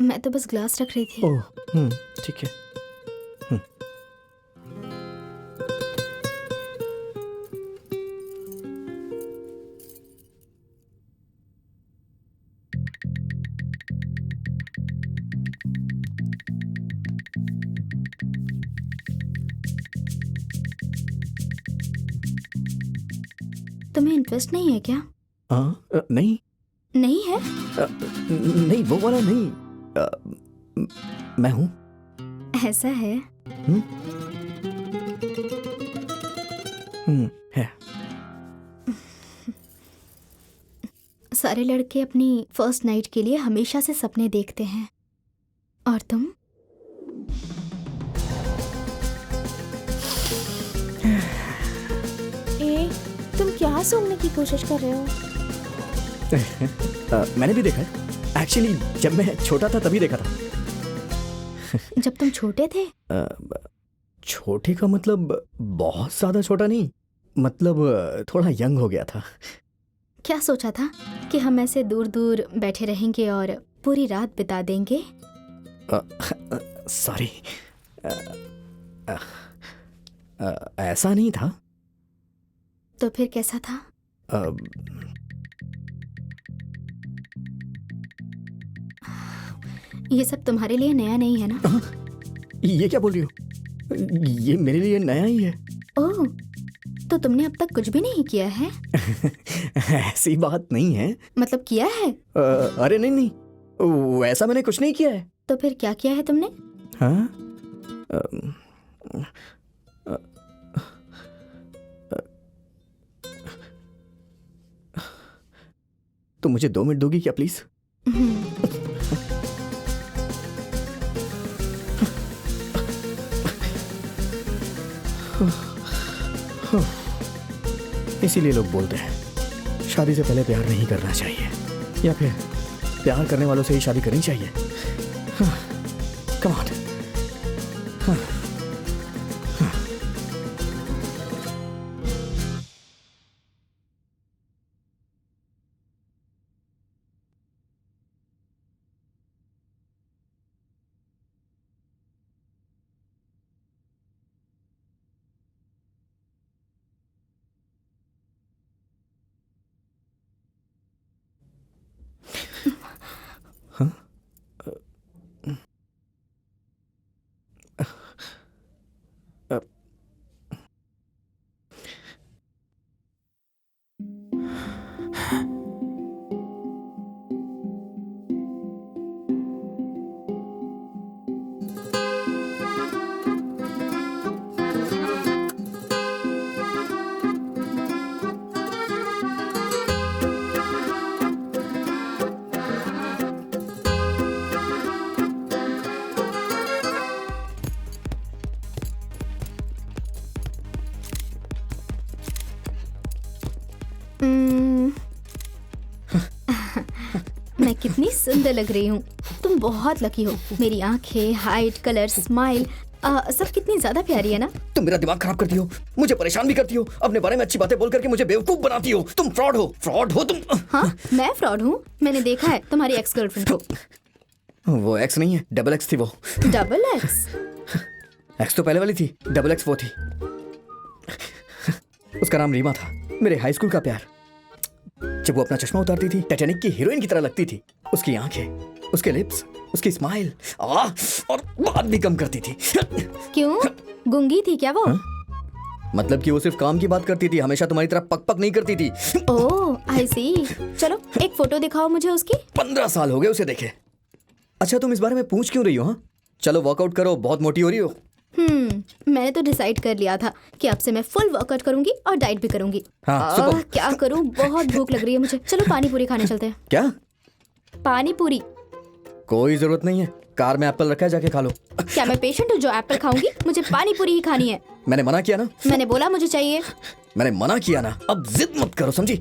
मैं तो बस ग्लास रख रही थी। ओह, ठीक है। तुम्हें इंटरेस्ट नहीं है क्या? नहीं नहीं है? नहीं, वो वाला नहीं। मैं हूँ। ऐसा है? है। सारे लड़के अपनी फर्स्ट नाइट के लिए हमेशा से सपने देखते हैं, और तुम? तुम क्या सूंघने की कोशिश कर रहे हो? मैंने भी देखा है। एक्चुअली जब मैं छोटा था तभी देखा था। जब तुम छोटे थे? छोटे का मतलब बहुत ज्यादा छोटा नहीं, मतलब थोड़ा यंग हो गया था। क्या सोचा था कि हम ऐसे दूर दूर बैठे रहेंगे और पूरी रात बिता देंगे? सॉरी, ऐसा नहीं था। तो फिर कैसा था? ये सब तुम्हारे लिए नया नहीं है ना? ये क्या बोल रही हो? ये मेरे लिए नया ही है। ओह, तो तुमने अब तक कुछ भी नहीं किया है? ऐसी बात नहीं है। मतलब किया है? अरे नहीं नहीं, वैसा मैंने कुछ नहीं किया है। तो फिर क्या किया है तुमने? हाँ? तो मुझे 2 मिनट दोगी क्या प्लीज? इसीलिए लोग बोलते हैं शादी से पहले प्यार नहीं करना चाहिए, या फिर प्यार करने वालों से ही शादी करनी चाहिए। Come on. सुंदर लग रही हूँ। तुम बहुत लकी हो। मेरी आंखें, हाइट, कलर, स्माइल सब कितनी ज्यादा प्यारी है ना। तुम मेरा दिमाग खराब करती हो, मुझे परेशान भी करती हो, अपने बारे में अच्छी बातें बोल करके मुझे बेवकूफ बनाती हो। तुम फ्रॉड हो तुम। हाँ, मैं फ्रॉड हूँ? मैंने देखा है तुम्हारी एक्स गर्लफ्रेंड को। वो एक्स नहीं है, डबल एक्स थी वो। Double x? एक्स तो पहले वाली थी, डबल एक्स वो थी। उसका नाम रीमा था, मेरे हाई स्कूल का प्यार। जब वो अपना चश्मा उतारती थी, टाइटैनिक की हीरोइन की तरह लगती थी। उसकी आंखें, उसके लिप्स, उसकी स्माइल, और बात भी कम करती थी। क्यों, गूंगी थी क्या वो? मतलब कि वो सिर्फ काम की बात करती थी, हमेशा तुम्हारी तरह पक पक नहीं करती थी। ओह आई सी। चलो एक फोटो दिखाओ मुझे उसकी। 15 साल हो गए उसे देखे। अच्छा तुम इस बारे में पूछ क्यों रही हो? हाँ चलो वर्कआउट करो, बहुत मोटी हो रही हो। मैंने तो डिसाइड कर लिया था कि अब से मैं फुल वर्कआउट करूंगी और डाइट भी करूंगी। हाँ, क्या करूं, बहुत भूख लग रही है मुझे। चलो पानी पूरी खाने चलते हैं। क्या? पानी पूरी? कोई जरूरत नहीं है, कार में एप्पल रखा है, जाके खा लो। क्या मैं पेशेंट हूँ जो एप्पल खाऊंगी? मुझे पानी पूरी ही खानी है। मैंने मना किया ना। मैंने बोला मुझे चाहिए। मैंने मना किया ना, अब जिद मत करो, समझी?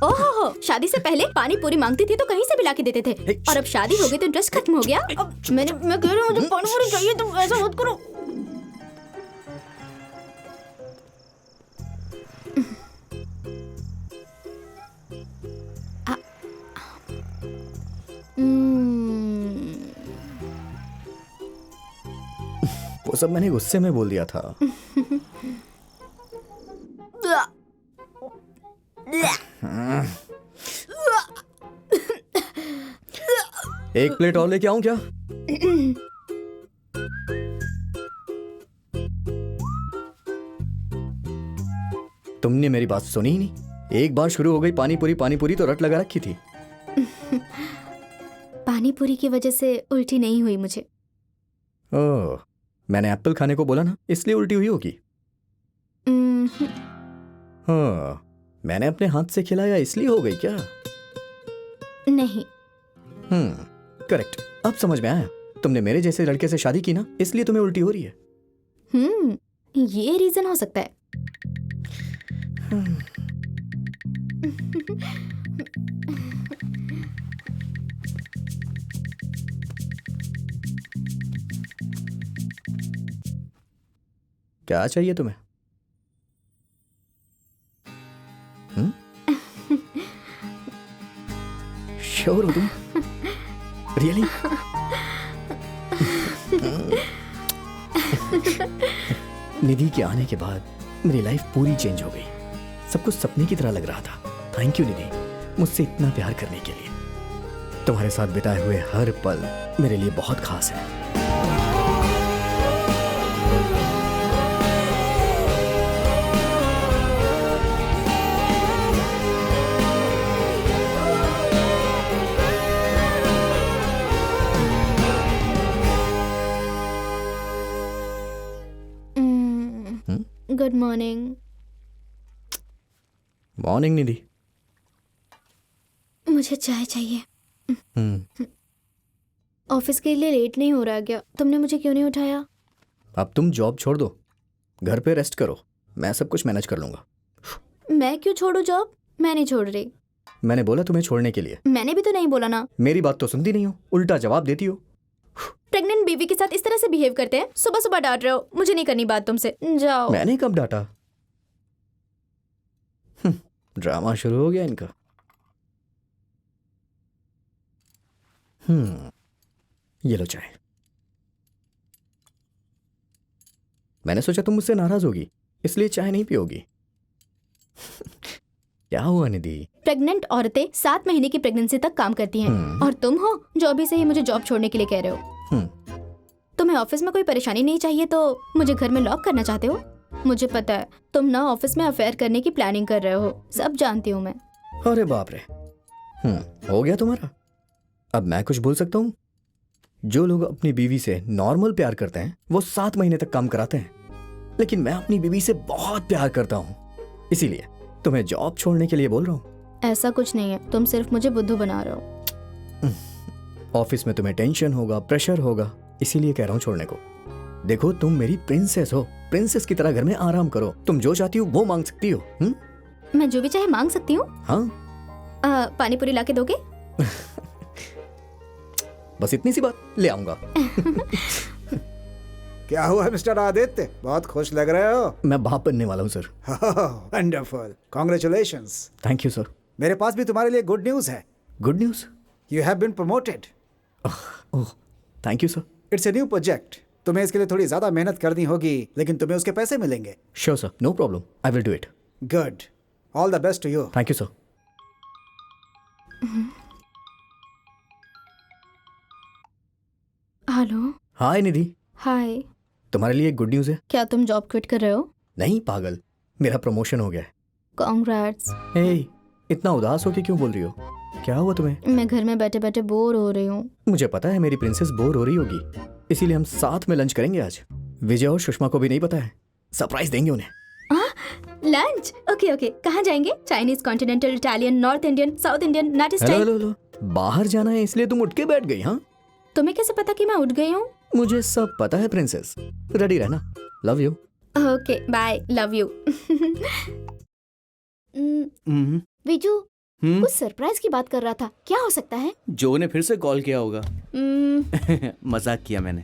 ओहो, शादी से पहले पानी पूरी मांगती थी तो कहीं से भी लाके देते थे, और अब शादी हो गई तो इंटरेस्ट खत्म हो गया। अब मैं कह रही हूँ मुझे पानी पूरी चाहिए, तुम ऐसा मत करो। वो सब मैंने गुस्से में बोल दिया था। एक प्लेट और लेके आऊं क्या? तुमने मेरी बात सुनी ही नहीं। एक बार शुरू हो गई पानी पूरी तो रट लगा रखी थी। पानी पूरी की वजह से उल्टी नहीं हुई मुझे। ओह, मैंने एप्पल खाने को बोला ना, इसलिए उल्टी हुई होगी। हाँ, मैंने अपने हाथ से खिलाया इसलिए हो गई क्या? नहीं। करेक्ट, अब समझ में आया। तुमने मेरे जैसे लड़के से शादी की ना, इसलिए तुम्हें उल्टी हो रही है। ये रीजन हो सकता है। क्या चाहिए तुम्हें? श्योर हो तुम? रियली? निधि के आने के बाद मेरी लाइफ पूरी चेंज हो गई। सब कुछ सपने की तरह लग रहा था। थैंक यू निधि, मुझसे इतना प्यार करने के लिए। तुम्हारे साथ बिताए हुए हर पल मेरे लिए बहुत खास है। Good morning. मॉर्निंग निधि। मुझे चाय चाहिए। ऑफिस के लिए लेट नहीं हो रहा क्या? तुमने मुझे क्यों नहीं उठाया? अब तुम जॉब छोड़ दो, घर पे रेस्ट करो, मैं सब कुछ मैनेज कर लूंगा। मैं क्यों छोड़ू जॉब? मैं नहीं छोड़ रही। मैंने बोला तुम्हें छोड़ने के लिए। मैंने भी तो नहीं बोला ना। मेरी बात तो सुनती नहीं हो, उल्टा जवाब देती हो। प्रेग्नेंट बीवी के साथ इस तरह से बिहेव करते हैं? सुबह सुबह डांट रहे हो। मुझे नहीं करनी बात तुमसे, जाओ। मैंने कब डांटा? ड्रामा शुरू हो गया इनका। ये लो चाय। मैंने सोचा तुम मुझसे नाराज होगी, इसलिए चाय नहीं पियोगी। क्या हुआ निधि? प्रेग्नेंट औरतें 7 महीने की प्रेगनेंसी तक काम करती हैं, और तुम हो जो अभी से ही मुझे जॉब छोड़ने के लिए कह रहे हो। तुम्हें ऑफिस में कोई परेशानी नहीं चाहिए तो मुझे घर में लॉक करना चाहते हो? मुझे पता है तुम ना ऑफिस में अफेयर करने की प्लानिंग कर रहे हो, सब जानती हूँ मैं। अरे बाप रे, हो गया तुम्हारा? अब मैं कुछ बोल सकता हूँ? जो लोग अपनी बीवी से नॉर्मल प्यार करते हैं वो 7 महीने तक काम कराते हैं, लेकिन मैं अपनी बीवी से बहुत प्यार करता हूँ, इसीलिए तुम्हें जॉब छोड़ने के लिए बोल रहा हूँ। ऐसा कुछ नहीं है, तुम सिर्फ मुझे बुद्धू बना रहे हो। ऑफिस में तुम्हें टेंशन होगा, प्रेशर होगा, इसीलिए कह रहा हूँ छोड़ने को। देखो तुम मेरी प्रिंसेस हो, प्रिंसेस की तरह घर में आराम करो। तुम जो चाहती हो वो मांग सकती हो। मैं जो भी चाहे मांग सकती हूँ? हाँ। पानी पूरी लाके दोगे? बस इतनी सी बात, ले आऊंगा। क्या हुआ मिस्टर आदित्य, बहुत खुश लग रहे हो। मैं बाप बनने वाला हूँ sir. Wonderful, congratulations. Thank you sir. मेरे पास भी तुम्हारे लिए गुड न्यूज है। Good news? You have been promoted. Oh thank you sir. It's a new project, तुम्हें इसके लिए थोड़ी ज्यादा मेहनत करनी होगी, लेकिन तुम्हें उसके पैसे मिलेंगे। Sure sir, no problem, I will do it. Good, all the best to you. Thank you sir. Hello. Hi Nidhi, hi. तुम्हारे लिए गुड न्यूज है। क्या तुम जॉब क्विट कर रहे हो? नहीं पागल, मेरा प्रमोशन हो गया है। कॉन्ग्रेट्स। हे, इतना उदास होके क्यों बोल रही हो? क्या हुआ तुम्हें? मैं घर में बैठे बैठे बोर हो रही हूँ। मुझे पता है मेरी प्रिंसेस बोर हो रही होगी, इसीलिए हम साथ में लंच करेंगे आज। विजय और सुषमा को भी नहीं पता है, सरप्राइज देंगे उन्हें। लंच? ओके ओके, कहाँ जाएंगे? Chinese, continental, Italian, north Indian, south Indian, nut hello style? Hello hello, बाहर जाना है इसलिए तुम उठ के बैठ गई? हाँ, तुम्हें कैसे पता कि मैं उठ गई हूँ? मुझे सब पता है प्रिंसेस, रेडी रहना। Love you. Okay bye, love you. Viju कुछ सरप्राइज की बात कर रहा था, क्या हो सकता है? जो ने फिर से कॉल किया होगा। मजाक किया मैंने।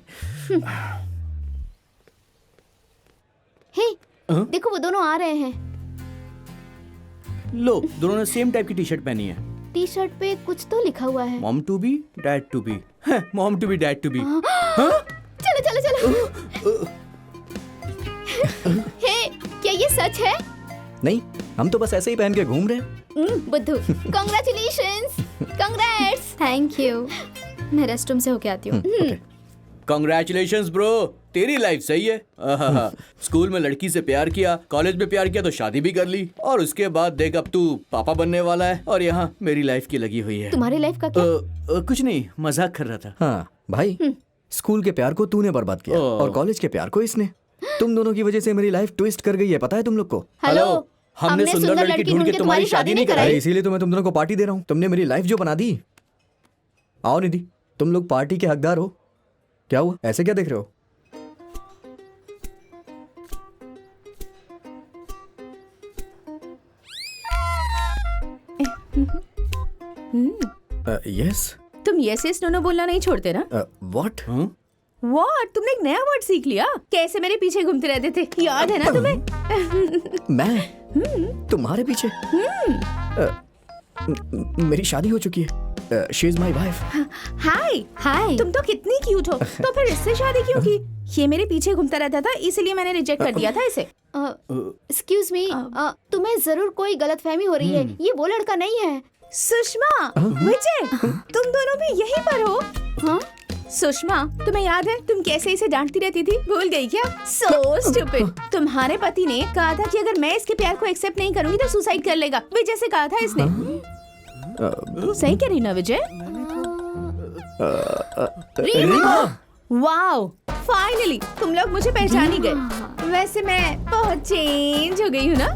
हे देखो वो दोनों आ रहे हैं। लो, दोनों ने सेम टाइप की टी शर्ट पहनी है। टी शर्ट पे कुछ तो लिखा हुआ है। Mom to be dad to be. Mom to be dad to be. चलो चलो चलो। हे क्या ये सच है? नहीं, हम तो बस ऐसे ही पहन के घूम रहे हैं। बुद्धू, कांग्रेचुलेशंस, कांग्रेट्स। Thank you. मैं रेस्टरूम से होके आती हूँ। ओके। कॉन्ग्रेचुलेशंस ब्रो, तेरी लाइफ सही है। स्कूल में लड़की से प्यार किया, कॉलेज में प्यार किया तो शादी भी कर ली, और उसके बाद देख अब तू पापा बनने वाला है, और यहाँ मेरी लाइफ की लगी हुई है। तुम्हारी लाइफ का क्या? कुछ नहीं, मजाक कर रहा था। हाँ भाई, स्कूल के प्यार को तूने बर्बाद किया और कॉलेज के प्यार को इसने। तुम दोनों की वजह से मेरी लाइफ ट्विस्ट कर गई है, पता है तुम लोग को? हेलो, हमने सुंदर लड़की ढूंढ के तुम्हारी शादी नहीं कराई। इसीलिए तो मैं तुम दोनों को पार्टी दे रहा हूँ। तुमने मेरी लाइफ जो बना दी। आओ निधि, तुम लोग पार्टी के हकदार हो। क्या हुआ, ऐसे क्या देख रहे हो? यस। तुम यस यस नो बोलना नहीं छोड़ते ना? व्हाट? व्हाट? तुमने एक नया वर्ड सीख लिया? कैसे मेरे पीछे घूमते रहते थे, याद है ना तुम्हें? मैं तुम्हारे पीछे? मेरी शादी हो चुकी है। She is my wife. Hi hi, तुम तो कितनी क्यूट हो, तो फिर इससे शादी क्यों की? ये मेरे पीछे घूमता रहता था, इसलिए मैंने रिजेक्ट कर दिया था इसे। एक्सक्यूज मी, तुम्हें जरूर कोई गलतफहमी हो रही है, ये वो लड़का नहीं है। सुषमा, विजय, तुम दोनों भी यहीं पर हो? हाँ? सुषमा, तुम्हें याद है तुम कैसे इसे डांटती रहती थी? भूल गई क्या? So stupid। तुम्हारे पति ने कहा था कि अगर मैं इसके प्यार को एक्सेप्ट नहीं करूंगी तो सुसाइड कर लेगा, विजय से कहा था इसने। सही कह रही ना विजय? वाओ, फाइनली तुम लोग मुझे पहचान ही गए। वैसे मैं बहुत चेंज हो गई हूँ ना?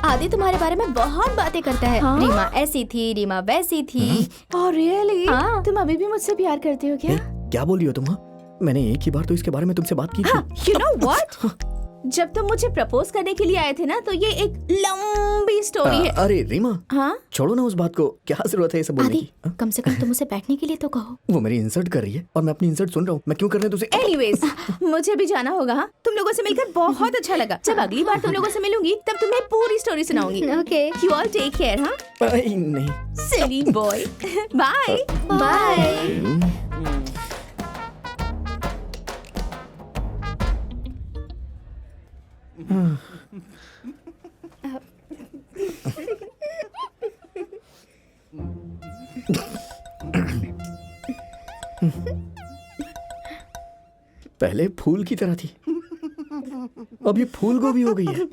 आदि तुम्हारे बारे में बहुत बातें करता है। हाँ? रीमा ऐसी थी, रीमा वैसी थी। Oh really? हाँ। तुम अभी भी मुझसे प्यार करती हो क्या? क्या बोल रही हो तुम? मैंने एक ही बार तो इसके बारे में तुमसे बात की थी। You know what? जब तुम मुझे प्रपोज करने के लिए आए थे ना, तो ये एक लंबी स्टोरी है। अरे रीमा, हाँ? छोड़ो ना उस बात को, क्या जरूरत है ये सब बोलने आदि की? कम से कम तुम उसे बैठने के लिए तो कहो। वो मेरी इंसल्ट कर रही है और मैं अपनी इंसल्ट सुन रहा हूँ। मैं क्यों करने तुझे? Anyways, मुझे भी जाना होगा। हाँ? तुम लोगों से मिलकर बहुत अच्छा लगा। जब अगली बार तुम लोगों से मिलूंगी तब तुम्हें पूरी स्टोरी सुनाऊंगी। Okay, You all take care, हाँ? नहीं। Silly boy. Bye. बाय। पहले फूल की तरह थी, अब ये फूल गोभी हो गई है।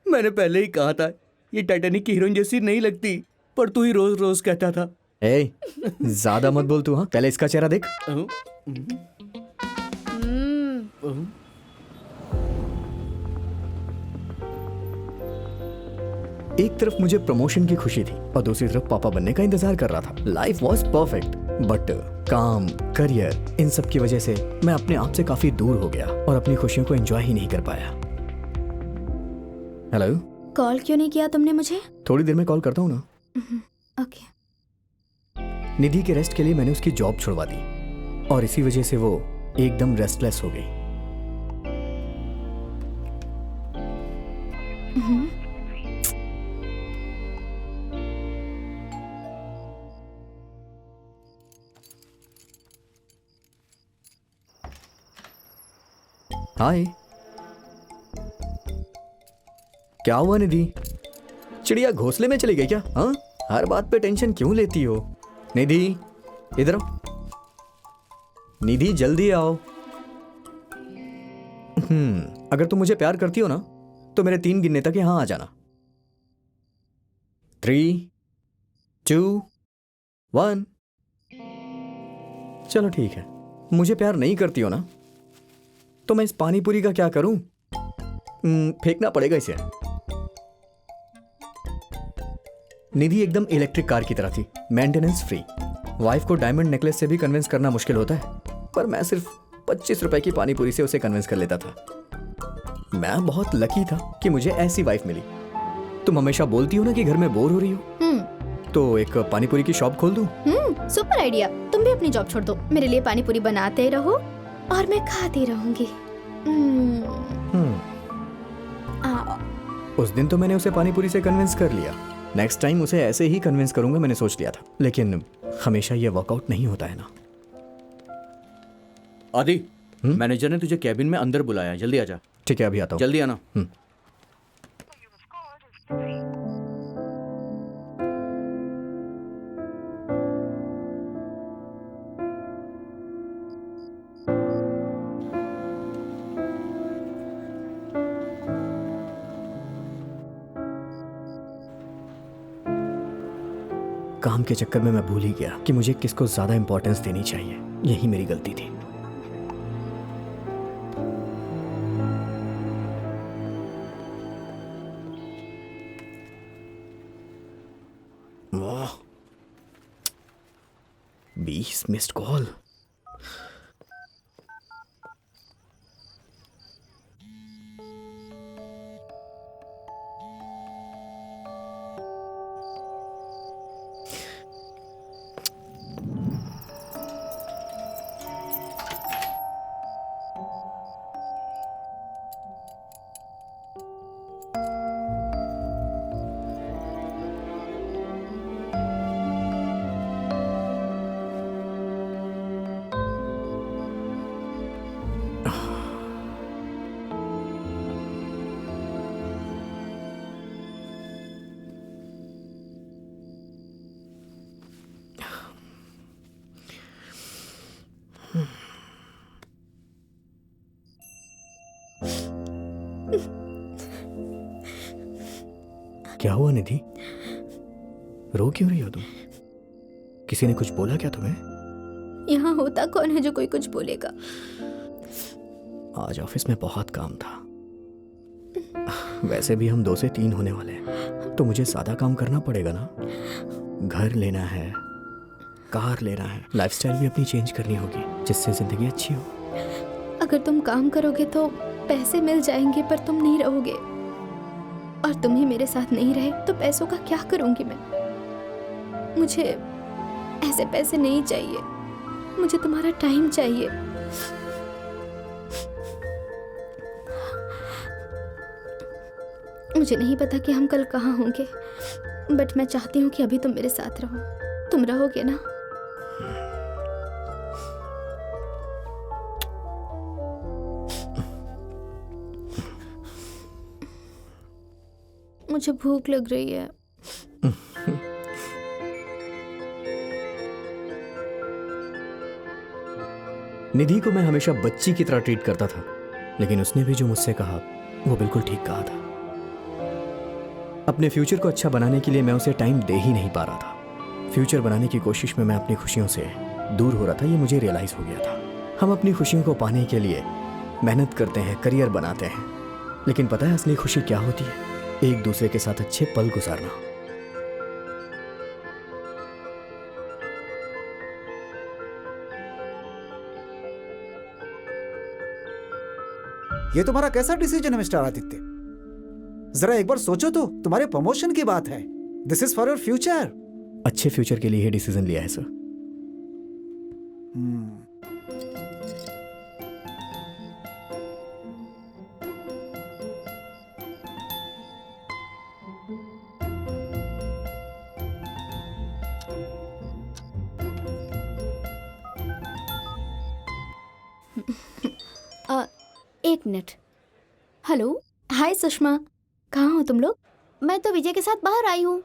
मैंने पहले ही कहा था ये टाइटैनिक की हीरोइन जैसी नहीं लगती, पर तू ही रोज रोज कहता था। ए, ज्यादा मत बोल तू। हाँ, पहले इसका चेहरा देख। एक तरफ मुझे प्रमोशन की खुशी थी और दूसरी तरफ पापा बनने का इंतजार कर रहा था। लाइफ वॉज परफेक्ट, बट काम, करियर, इन सब की वजह से मैं अपने आप से काफी दूर हो गया और अपनी खुशियों को एंजॉय ही नहीं कर पाया। हेलो, कॉल क्यों नहीं किया तुमने मुझे? थोड़ी देर में कॉल करता हूँ ना। ओके। निधि के रेस्ट के लिए मैंने उसकी जॉब छुड़वा दी और इसी वजह से वो एकदम रेस्टलेस हो गई। हाय, क्या हुआ निधि? चिड़िया घोंसले में चली गई क्या? हाँ, हर बात पे टेंशन क्यों लेती हो? निधि, इधर आओ। निधि, जल्दी आओ। अगर तुम मुझे प्यार करती हो ना तो मेरे 3 गिनने तक यहां आ जाना। 3, 2, 1। चलो ठीक है। मुझे प्यार नहीं करती हो ना तो मैं इस पानी पूरी का क्या करूं? फेंकना पड़ेगा इसे। निधि एकदम इलेक्ट्रिक कार की तरह थी, मेंटेनेंस फ्री। वाइफ को डायमंड नेकलेस से भी कन्विंस करना मुश्किल होता है, पर मैं सिर्फ 25 रुपए की पानी पूरी से उसे कन्विंस कर लेता था। मैं बहुत लकी था कि मुझे ऐसी वाइफ मिली। तुम हमेशा बोलती हो ना कि घर में बोर हो रही हो, तो एक पानी पूरी की शॉप खोल दूं? Super idea. तुम भी अपनी जॉब छोड़ दो, मेरे लिए पानी पूरी बनाते रहो और मैं खाती रहूंगी। उस दिन तो मैंने उसे पानी पूरी से कन्विंस कर लिया। नेक्स्ट टाइम उसे ऐसे ही कन्विंस करूंगा, मैंने सोच लिया था। लेकिन हमेशा ये वर्कआउट नहीं होता है ना। आदि, मैनेजर ने तुझे कैबिन में अंदर बुलाया, जल्दी आजा। ठीक है, अभी आता हूँ। जल्दी आना। काम के चक्कर में मैं भूल ही गया कि मुझे किसको ज्यादा इंपॉर्टेंस देनी चाहिए। यही मेरी गलती थी। वाह, 20 मिस्ड कॉल। क्या हुआ निधि? रो क्यों रही हो तुम? किसी ने कुछ बोला क्या तुम्हें? यहाँ होता कौन है जो कोई कुछ बोलेगा? आज ऑफिस में बहुत काम था। वैसे भी हम 2 से 3 होने वाले हैं, तो मुझे ज्यादा काम करना पड़ेगा ना। घर लेना है, कार लेना है, लाइफस्टाइल भी अपनी चेंज करनी होगी जिससे जिंदगी अच्छी हो। अगर तुम काम करोगे तो पैसे मिल जाएंगे, पर तुम नहीं रहोगे। और तुम ही मेरे साथ नहीं रहे तो पैसों का क्या करूंगी मैं? मुझे ऐसे पैसे नहीं चाहिए, मुझे तुम्हारा टाइम चाहिए। मुझे नहीं पता कि हम कल कहाँ होंगे, बट मैं चाहती हूँ कि अभी तुम मेरे साथ रहो। तुम रहोगे ना? मुझे भूख लग रही है। निधि को मैं हमेशा बच्ची की तरह ट्रीट करता था, लेकिन उसने भी जो मुझसे कहा वो बिल्कुल ठीक कहा था। अपने फ्यूचर को अच्छा बनाने के लिए मैं उसे टाइम दे ही नहीं पा रहा था। फ्यूचर बनाने की कोशिश में मैं अपनी खुशियों से दूर हो रहा था, ये मुझे रियलाइज हो गया था। हम अपनी खुशियों को पाने के लिए मेहनत करते हैं, करियर बनाते हैं, लेकिन पता है असली खुशी क्या होती है? एक दूसरे के साथ अच्छे पल गुजारना। ये तुम्हारा कैसा डिसीजन है मिस्टर आदित्य? जरा एक बार सोचो तो, तुम्हारे प्रमोशन की बात है। This is for your future. अच्छे फ्यूचर के लिए ही डिसीजन लिया है सर। एक मिनट। हेलो। हाय सुषमा, कहाँ हो तुम लोग? मैं तो विजय के साथ बाहर आई हूँ।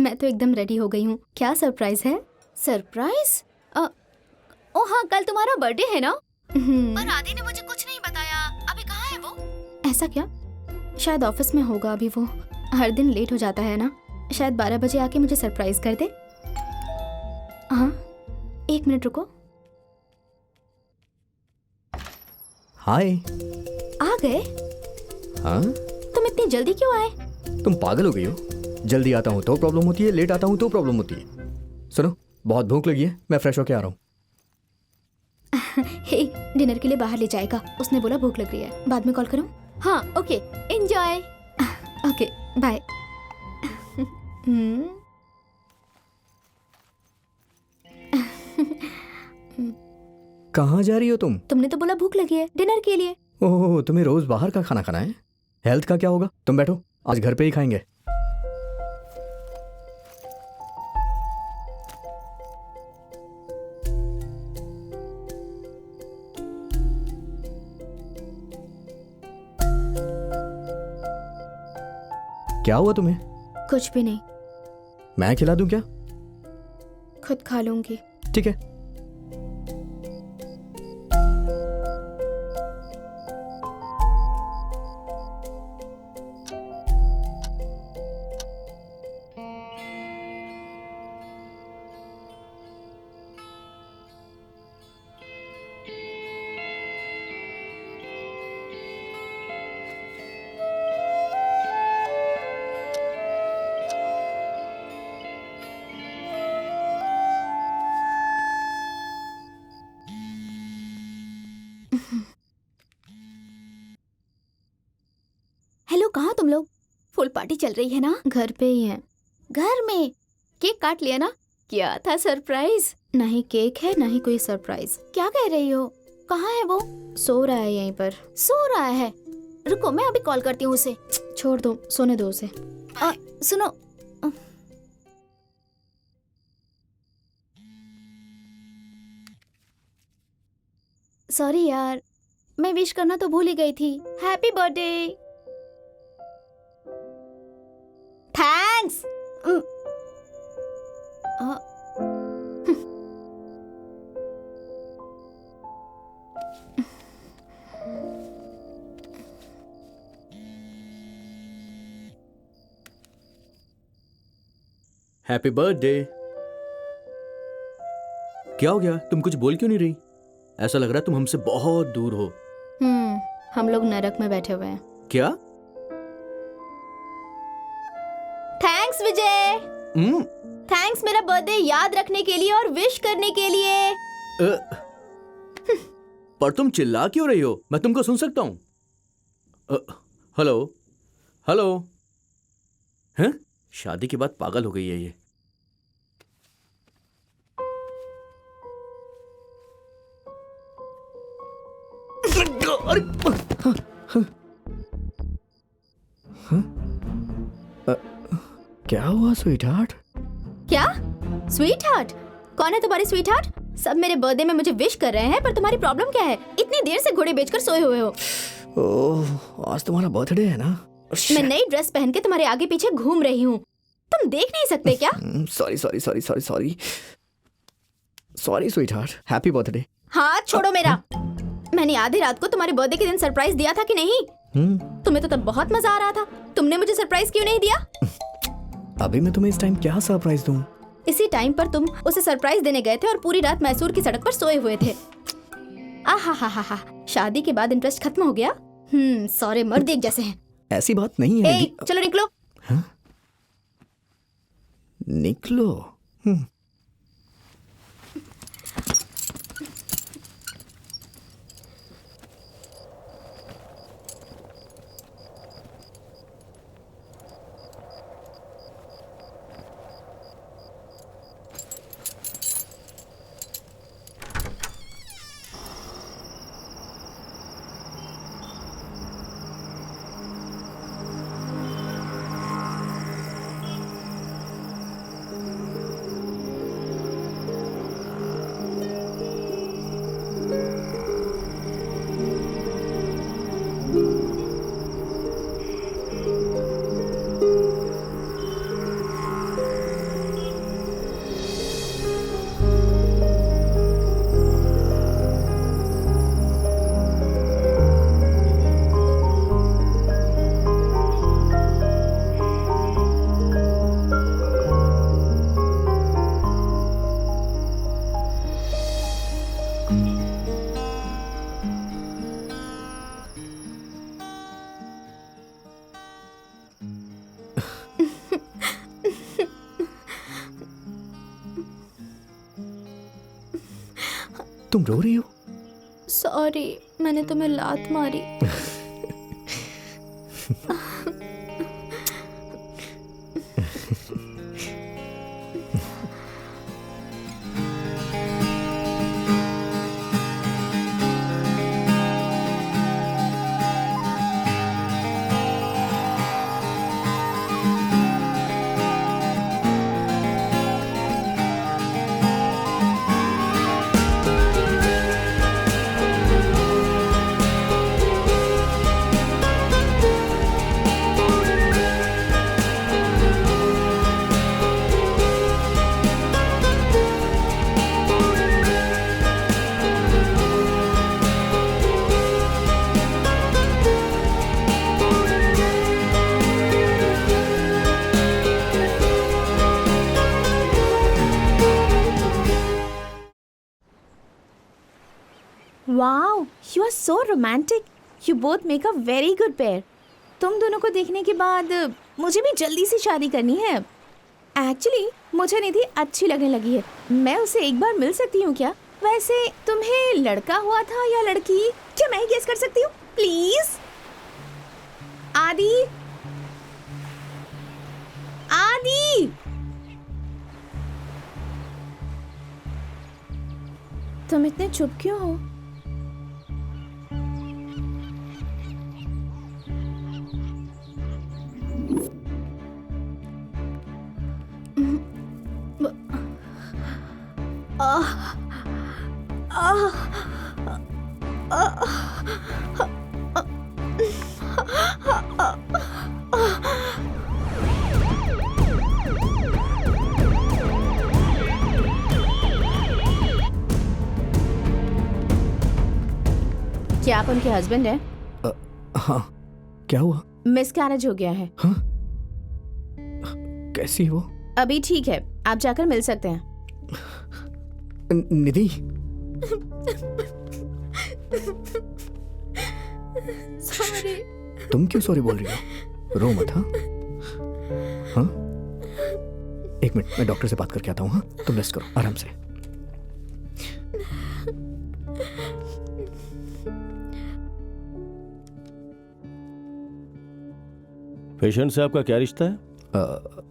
मैं तो एकदम रेडी हो गई हूँ। क्या सरप्राइज है? सरप्राइज? ओ हाँ, कल तुम्हारा बर्थडे है ना? हम्म, पर आदि ने मुझे कुछ नहीं बताया। अभी कहाँ है वो? ऐसा क्या? शायद ऑफिस में होगा अभी वो। हर दिन लेट हो जाता है ना। शायद 12 बजे आके मुझे सरप्राइज कर दे। हाँ, 1 मिनट रुको। हाय। आ गए? हाँ, तुम इतनी जल्दी क्यों आए? तुम पागल हो गई हो? जल्दी आता हूँ तो प्रॉब्लम होती है, लेट आता हूँ तो प्रॉब्लम होती है। सुनो, बहुत भूख लगी है, मैं फ्रेश होके आ रहा हूँ। हे, डिनर के लिए बाहर ले जाएगा। उसने बोला भूख लग रही है। बाद में कॉल करूं? हाँ, ओके, एंजॉय। Okay, bye. कहाँ जा रही हो तुम? तुमने तो बोला भूख लगी है, डिनर के लिए। ओह, तुम्हें रोज बाहर का खाना खाना है? हेल्थ का क्या होगा? तुम बैठो, आज घर पे ही खाएंगे। क्या हुआ तुम्हें? कुछ भी नहीं, मैं खिला दूं क्या? खुद खा लूंगी। ठीक है। हेलो, कहाँ तुम लोग? फुल पार्टी चल रही है ना? घर पे ही है। घर में? केक काट लिया ना? क्या था सरप्राइज? ना ही केक है, ना ही कोई सरप्राइज। क्या कह रही हो? कहाँ है वो? सो रहा है यहीं पर। सो रहा है? रुको, मैं अभी कॉल करती हूँ उसे। छोड़ दो, सोने दो उसे। सुनो, सॉरी यार, मैं विश करना तो भूल ही गई थी। Happy birthday. Thanks. Happy birthday. क्या हो गया? तुम कुछ बोल क्यों नहीं रही? ऐसा लग रहा है तुम हमसे बहुत दूर हो। हम लोग नरक में बैठे हुए हैं। क्या? थैंक्स विजय। हम्म, थैंक्स मेरा बर्थडे याद रखने के लिए और विश करने के लिए। पर तुम चिल्ला क्यों रही हो? मैं तुमको सुन सकता हूँ। Hello hello. हैं? शादी के बाद पागल हो गई है ये। क्या हुआ स्वीट हार्ट? क्या? Sweet heart? कौन है तुम्हारी स्वीट हार्ट? सब मेरे बर्थडे में मुझे विश कर रहे हैं, पर तुम्हारी प्रॉब्लम क्या है? इतनी देर से घोड़े बेचकर सोए हुए हो। ओह, आज तुम्हारा बर्थडे है ना? मैं नई ड्रेस पहन के तुम्हारे आगे पीछे घूम रही हूँ। तुम देख नहीं सकते क्या? Sorry sorry sorry sorry sorry sorry sweet heart. Happy birthday. हाथ छोड़ो मेरा। मैंने आधी रात को तुम्हारे बर्थडे के दिन सरप्राइज दिया था कि नहीं? तुम्हें तो तब बहुत मजा आ रहा था। तुमने मुझे सरप्राइज क्यों नहीं दिया? अभी मैं तुम्हें इस टाइम क्या सरप्राइज दूं? इसी टाइम पर तुम उसे सरप्राइज देने गए थे और पूरी रात मैसूर की सड़क पर सोए हुए थे। आहा, शादी के बाद इंटरेस्ट खत्म हो गया। सारे मर्द एक जैसे हैं। ऐसी बात नहीं है। चलो निकलो। निकलो। तुम रो रही हो? सॉरी, मैंने तुम्हें लात मारी। Wow, you are so romantic. You both make a very good pair. तुम दोनों को देखने के बाद मुझे भी जल्दी से शादी करनी है। एक्चुअली मुझे निधि अच्छी लगने लगी है। मैं उससे एक बार मिल सकती हूँ क्या? वैसे तुम्हें लड़का हुआ था या लड़की? क्या मैं ही गेस कर सकती हूँ? प्लीज आदि, आदि, तुम इतने चुप क्यों हो? क्या आप उनके हस्बैंड हैं? हाँ, क्या हुआ? मिसकैरेज हो गया है। हाँ? कैसी हो? अभी ठीक है, आप जाकर मिल सकते हैं। निधि, सॉरी। तुम क्यों सॉरी बोल रही हो? रो मत। हाँ हाँ, एक मिनट, मैं डॉक्टर से बात करके आता हूँ। हाँ, तुम रेस्ट करो आराम से। पेशेंट से आपका क्या रिश्ता है?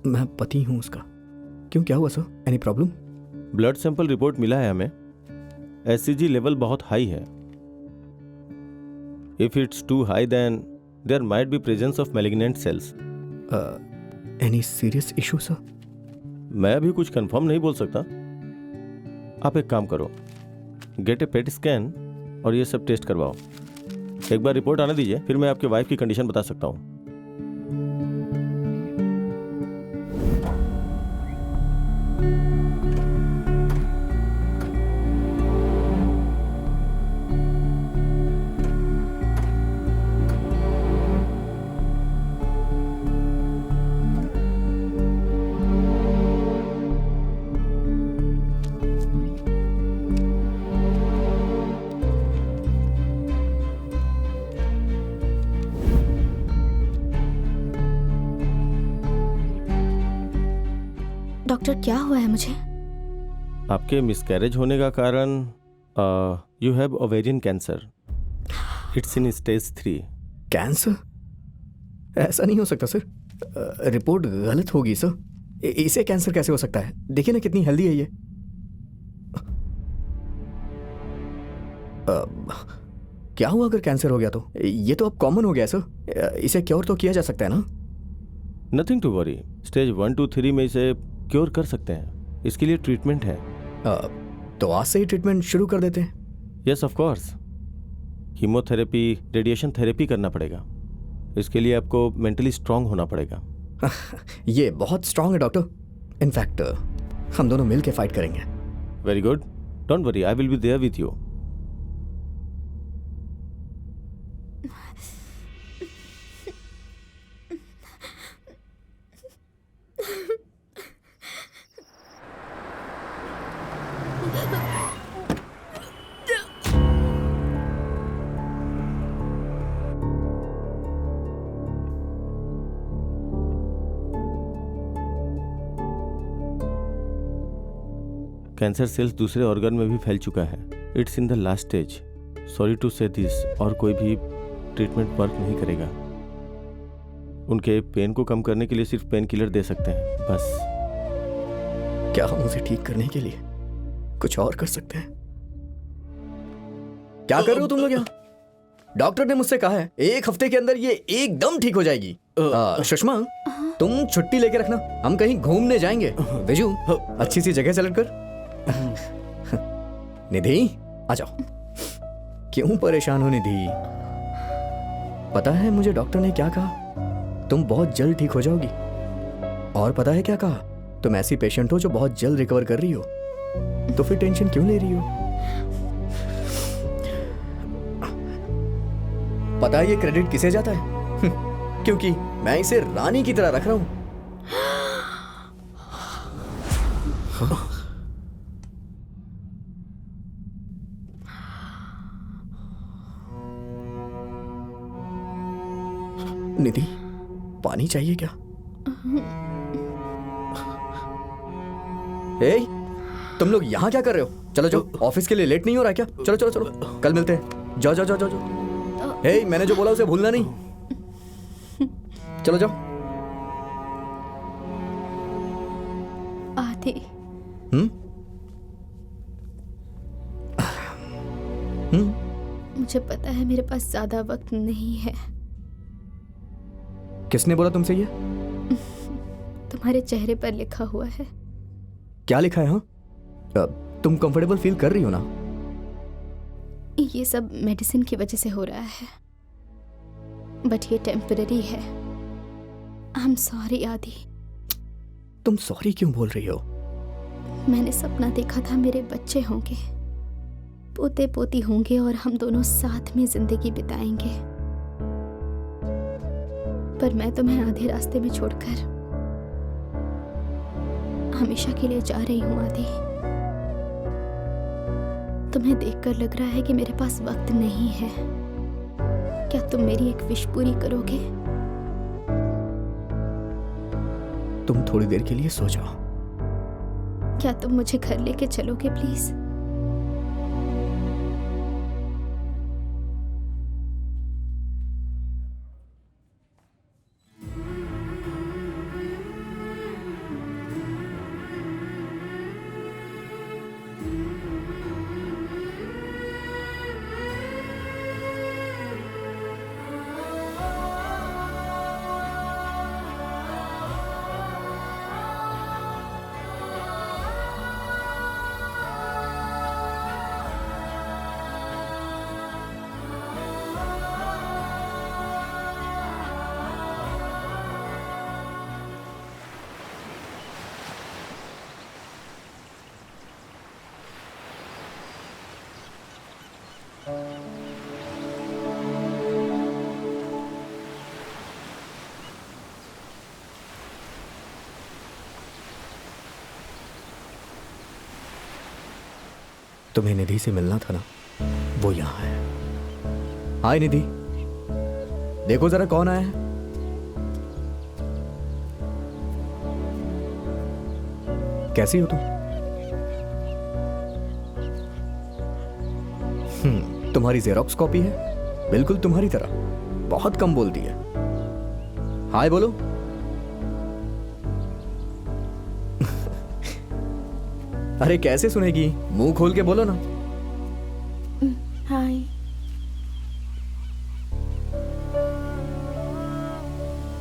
मैं पति हूँ उसका। क्यों, क्या हुआ sir? Any problem? Blood sample report मिला है हमें। एससीजी लेवल बहुत हाई है। If it's too high then there might be presence of malignant cells. Any serious issue sir? मैं अभी कुछ कंफर्म नहीं बोल सकता। आप एक काम करो, गेट ए पेट स्कैन और ये सब टेस्ट करवाओ। एक बार रिपोर्ट आने दीजिए, फिर मैं आपके वाइफ की कंडीशन बता सकता हूँ। डॉक्टर, क्या हुआ है मुझे? आपके मिसकैरेज होने का कारण you have ovarian cancer. It's in stage 3। Cancer? ऐसा नहीं हो सकता सर। रिपोर्ट गलत होगी सर। इसे कैंसर कैसे हो सकता है? देखिए ना कितनी हेल्दी है ये। क्या हुआ अगर कैंसर हो गया तो? ये तो अब कॉमन हो गया सर। इसे क्योर तो किया जा सकता है ना? Nothing to worry. Stage 1 to 3 में इसे क्योर कर सकते हैं। इसके लिए ट्रीटमेंट है। तो आज से ही ट्रीटमेंट शुरू कर देते हैं। Yes of course. Chemotherapy, radiation therapy करना पड़ेगा। इसके लिए आपको मेंटली स्ट्रांग होना पड़ेगा। ये बहुत स्ट्रांग है डॉक्टर। इनफैक्ट हम दोनों मिल के फाइट करेंगे। Very good, don't worry, I will be there with you. Cancer cells दूसरे ऑर्गन में भी फैल चुका है। It's in the last stage. Sorry to say this, और कोई भी ट्रीटमेंट वर्क नहीं करेगा। उनके पेन को कम करने के लिए सिर्फ पेन किलर दे सकते हैं, बस। क्या हम उसे ठीक करने के लिए कुछ और कर सकते हैं? क्या कर रहे हो तुम लोग यहाँ? डॉक्टर ने मुझसे कहा है 1 हफ्ते के अंदर ये एकदम ठीक हो जाएगी। सुषमा, तुम छुट्टी लेके रखना, हम कहीं घूमने जाएंगे। विजू, अच्छी सी जगह सेलेक्ट कर। निधि, आ जाओ। क्यों परेशान हो निधि? पता है मुझे डॉक्टर ने क्या कहा? तुम बहुत जल्द ठीक हो जाओगी। और पता है क्या कहा? तुम ऐसी पेशेंट हो जो बहुत जल्द रिकवर कर रही हो, तो फिर टेंशन क्यों ले रही हो? पता है ये क्रेडिट किसे जाता है? क्योंकि मैं इसे रानी की तरह रख रहा हूं। निधि, पानी चाहिए क्या? ए, तुम लोग यहाँ क्या कर रहे हो? चलो जाओ, ऑफिस के लिए लेट नहीं हो रहा है क्या? चलो चलो चलो, कल मिलते हैं। जाओ जाओ जाओ जाओ जाओ। ए, मैंने जो बोला उसे भूलना नहीं। चलो जाओ। आदि, मुझे पता है मेरे पास ज्यादा वक्त नहीं है। किसने बोला तुमसे ये? तुम्हारे चेहरे पर लिखा हुआ है। क्या लिखा है? हाँ, तुम कंफर्टेबल फील कर रही हो ना? ये सब मेडिसिन की वजह से हो रहा है, बट ये टेम्पररी है। आई एम सॉरी आदि। तुम सॉरी क्यों बोल रही हो? मैंने सपना देखा था मेरे बच्चे होंगे, पोते पोती होंगे और हम दोनों साथ में जिंदगी बिताएंगे। पर मैं तुम्हें आधे रास्ते में छोड़कर हमेशा के लिए जा रही हूँ आदि। तुम्हें देखकर लग रहा है कि मेरे पास वक्त नहीं है। क्या तुम मेरी एक विश पूरी करोगे? तुम थोड़ी देर के लिए सो जाओ। क्या तुम मुझे घर लेके चलोगे प्लीज? तुम्हें निधि से मिलना था ना, वो यहाँ है। हाय निधि, देखो जरा कौन आया है। कैसी हो तुम? तुम्हारी जेरोक्स कॉपी है, बिल्कुल तुम्हारी तरह, बहुत कम बोलती है। हाय बोलो। अरे कैसे सुनेगी, मुंह खोल के बोलो ना। हाय।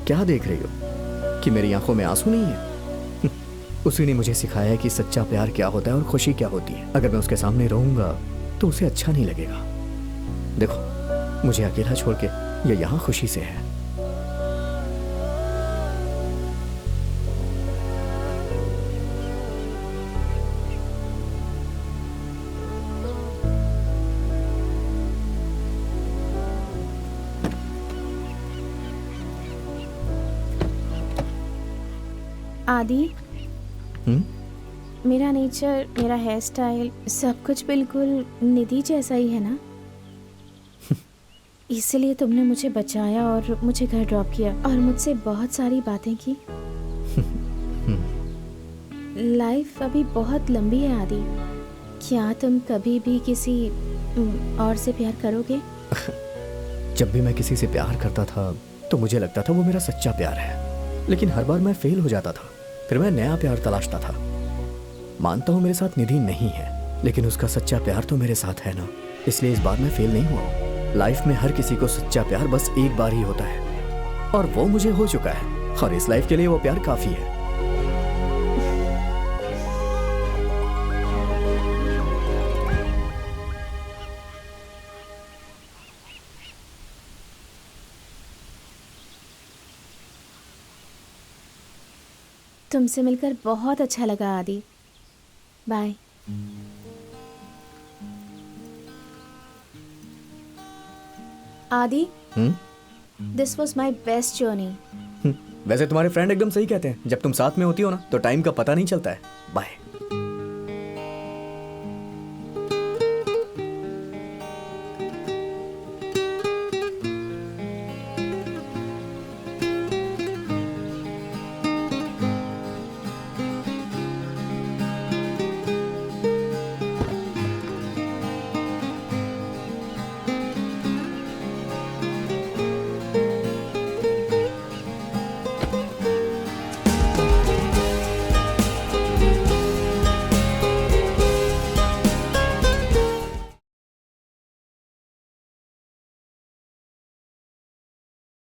क्या देख रही हो कि मेरी आंखों में आंसू नहीं है? उसी ने मुझे सिखाया है कि सच्चा प्यार क्या होता है और खुशी क्या होती है। अगर मैं उसके सामने रहूंगा तो उसे अच्छा नहीं लगेगा। देखो, मुझे अकेला छोड़ के ये यहाँ खुशी से है। आदि, मेरा नेचर, मेरा हेयर स्टाइल, सब कुछ बिल्कुल निधि जैसा ही है ना? इसलिए तुमने मुझे बचाया और मुझे घर ड्रॉप किया और मुझसे बहुत सारी बातें की। लाइफ अभी बहुत लंबी है आदि। क्या तुम कभी भी किसी और से प्यार करोगे? जब भी मैं किसी से प्यार करता था तो मुझे लगता था वो मेरा सच्चा प्यार है, लेकिन हर बार मैं फेल हो जाता था। फिर मैं नया प्यार तलाशता था। मानता हूँ मेरे साथ निधि नहीं है, लेकिन उसका सच्चा प्यार तो मेरे साथ है ना, इसलिए इस बार मैं फेल नहीं हुआ। लाइफ में हर किसी को सच्चा प्यार बस एक बार ही होता है, और वो मुझे हो चुका है, और इस लाइफ के लिए वो प्यार काफी है। तुमसे मिलकर बहुत अच्छा लगा आदि। बाय। आदि, this was my best journey. वैसे तुम्हारे फ्रेंड एकदम सही कहते हैं, जब तुम साथ में होती हो ना तो टाइम का पता नहीं चलता है। बाय।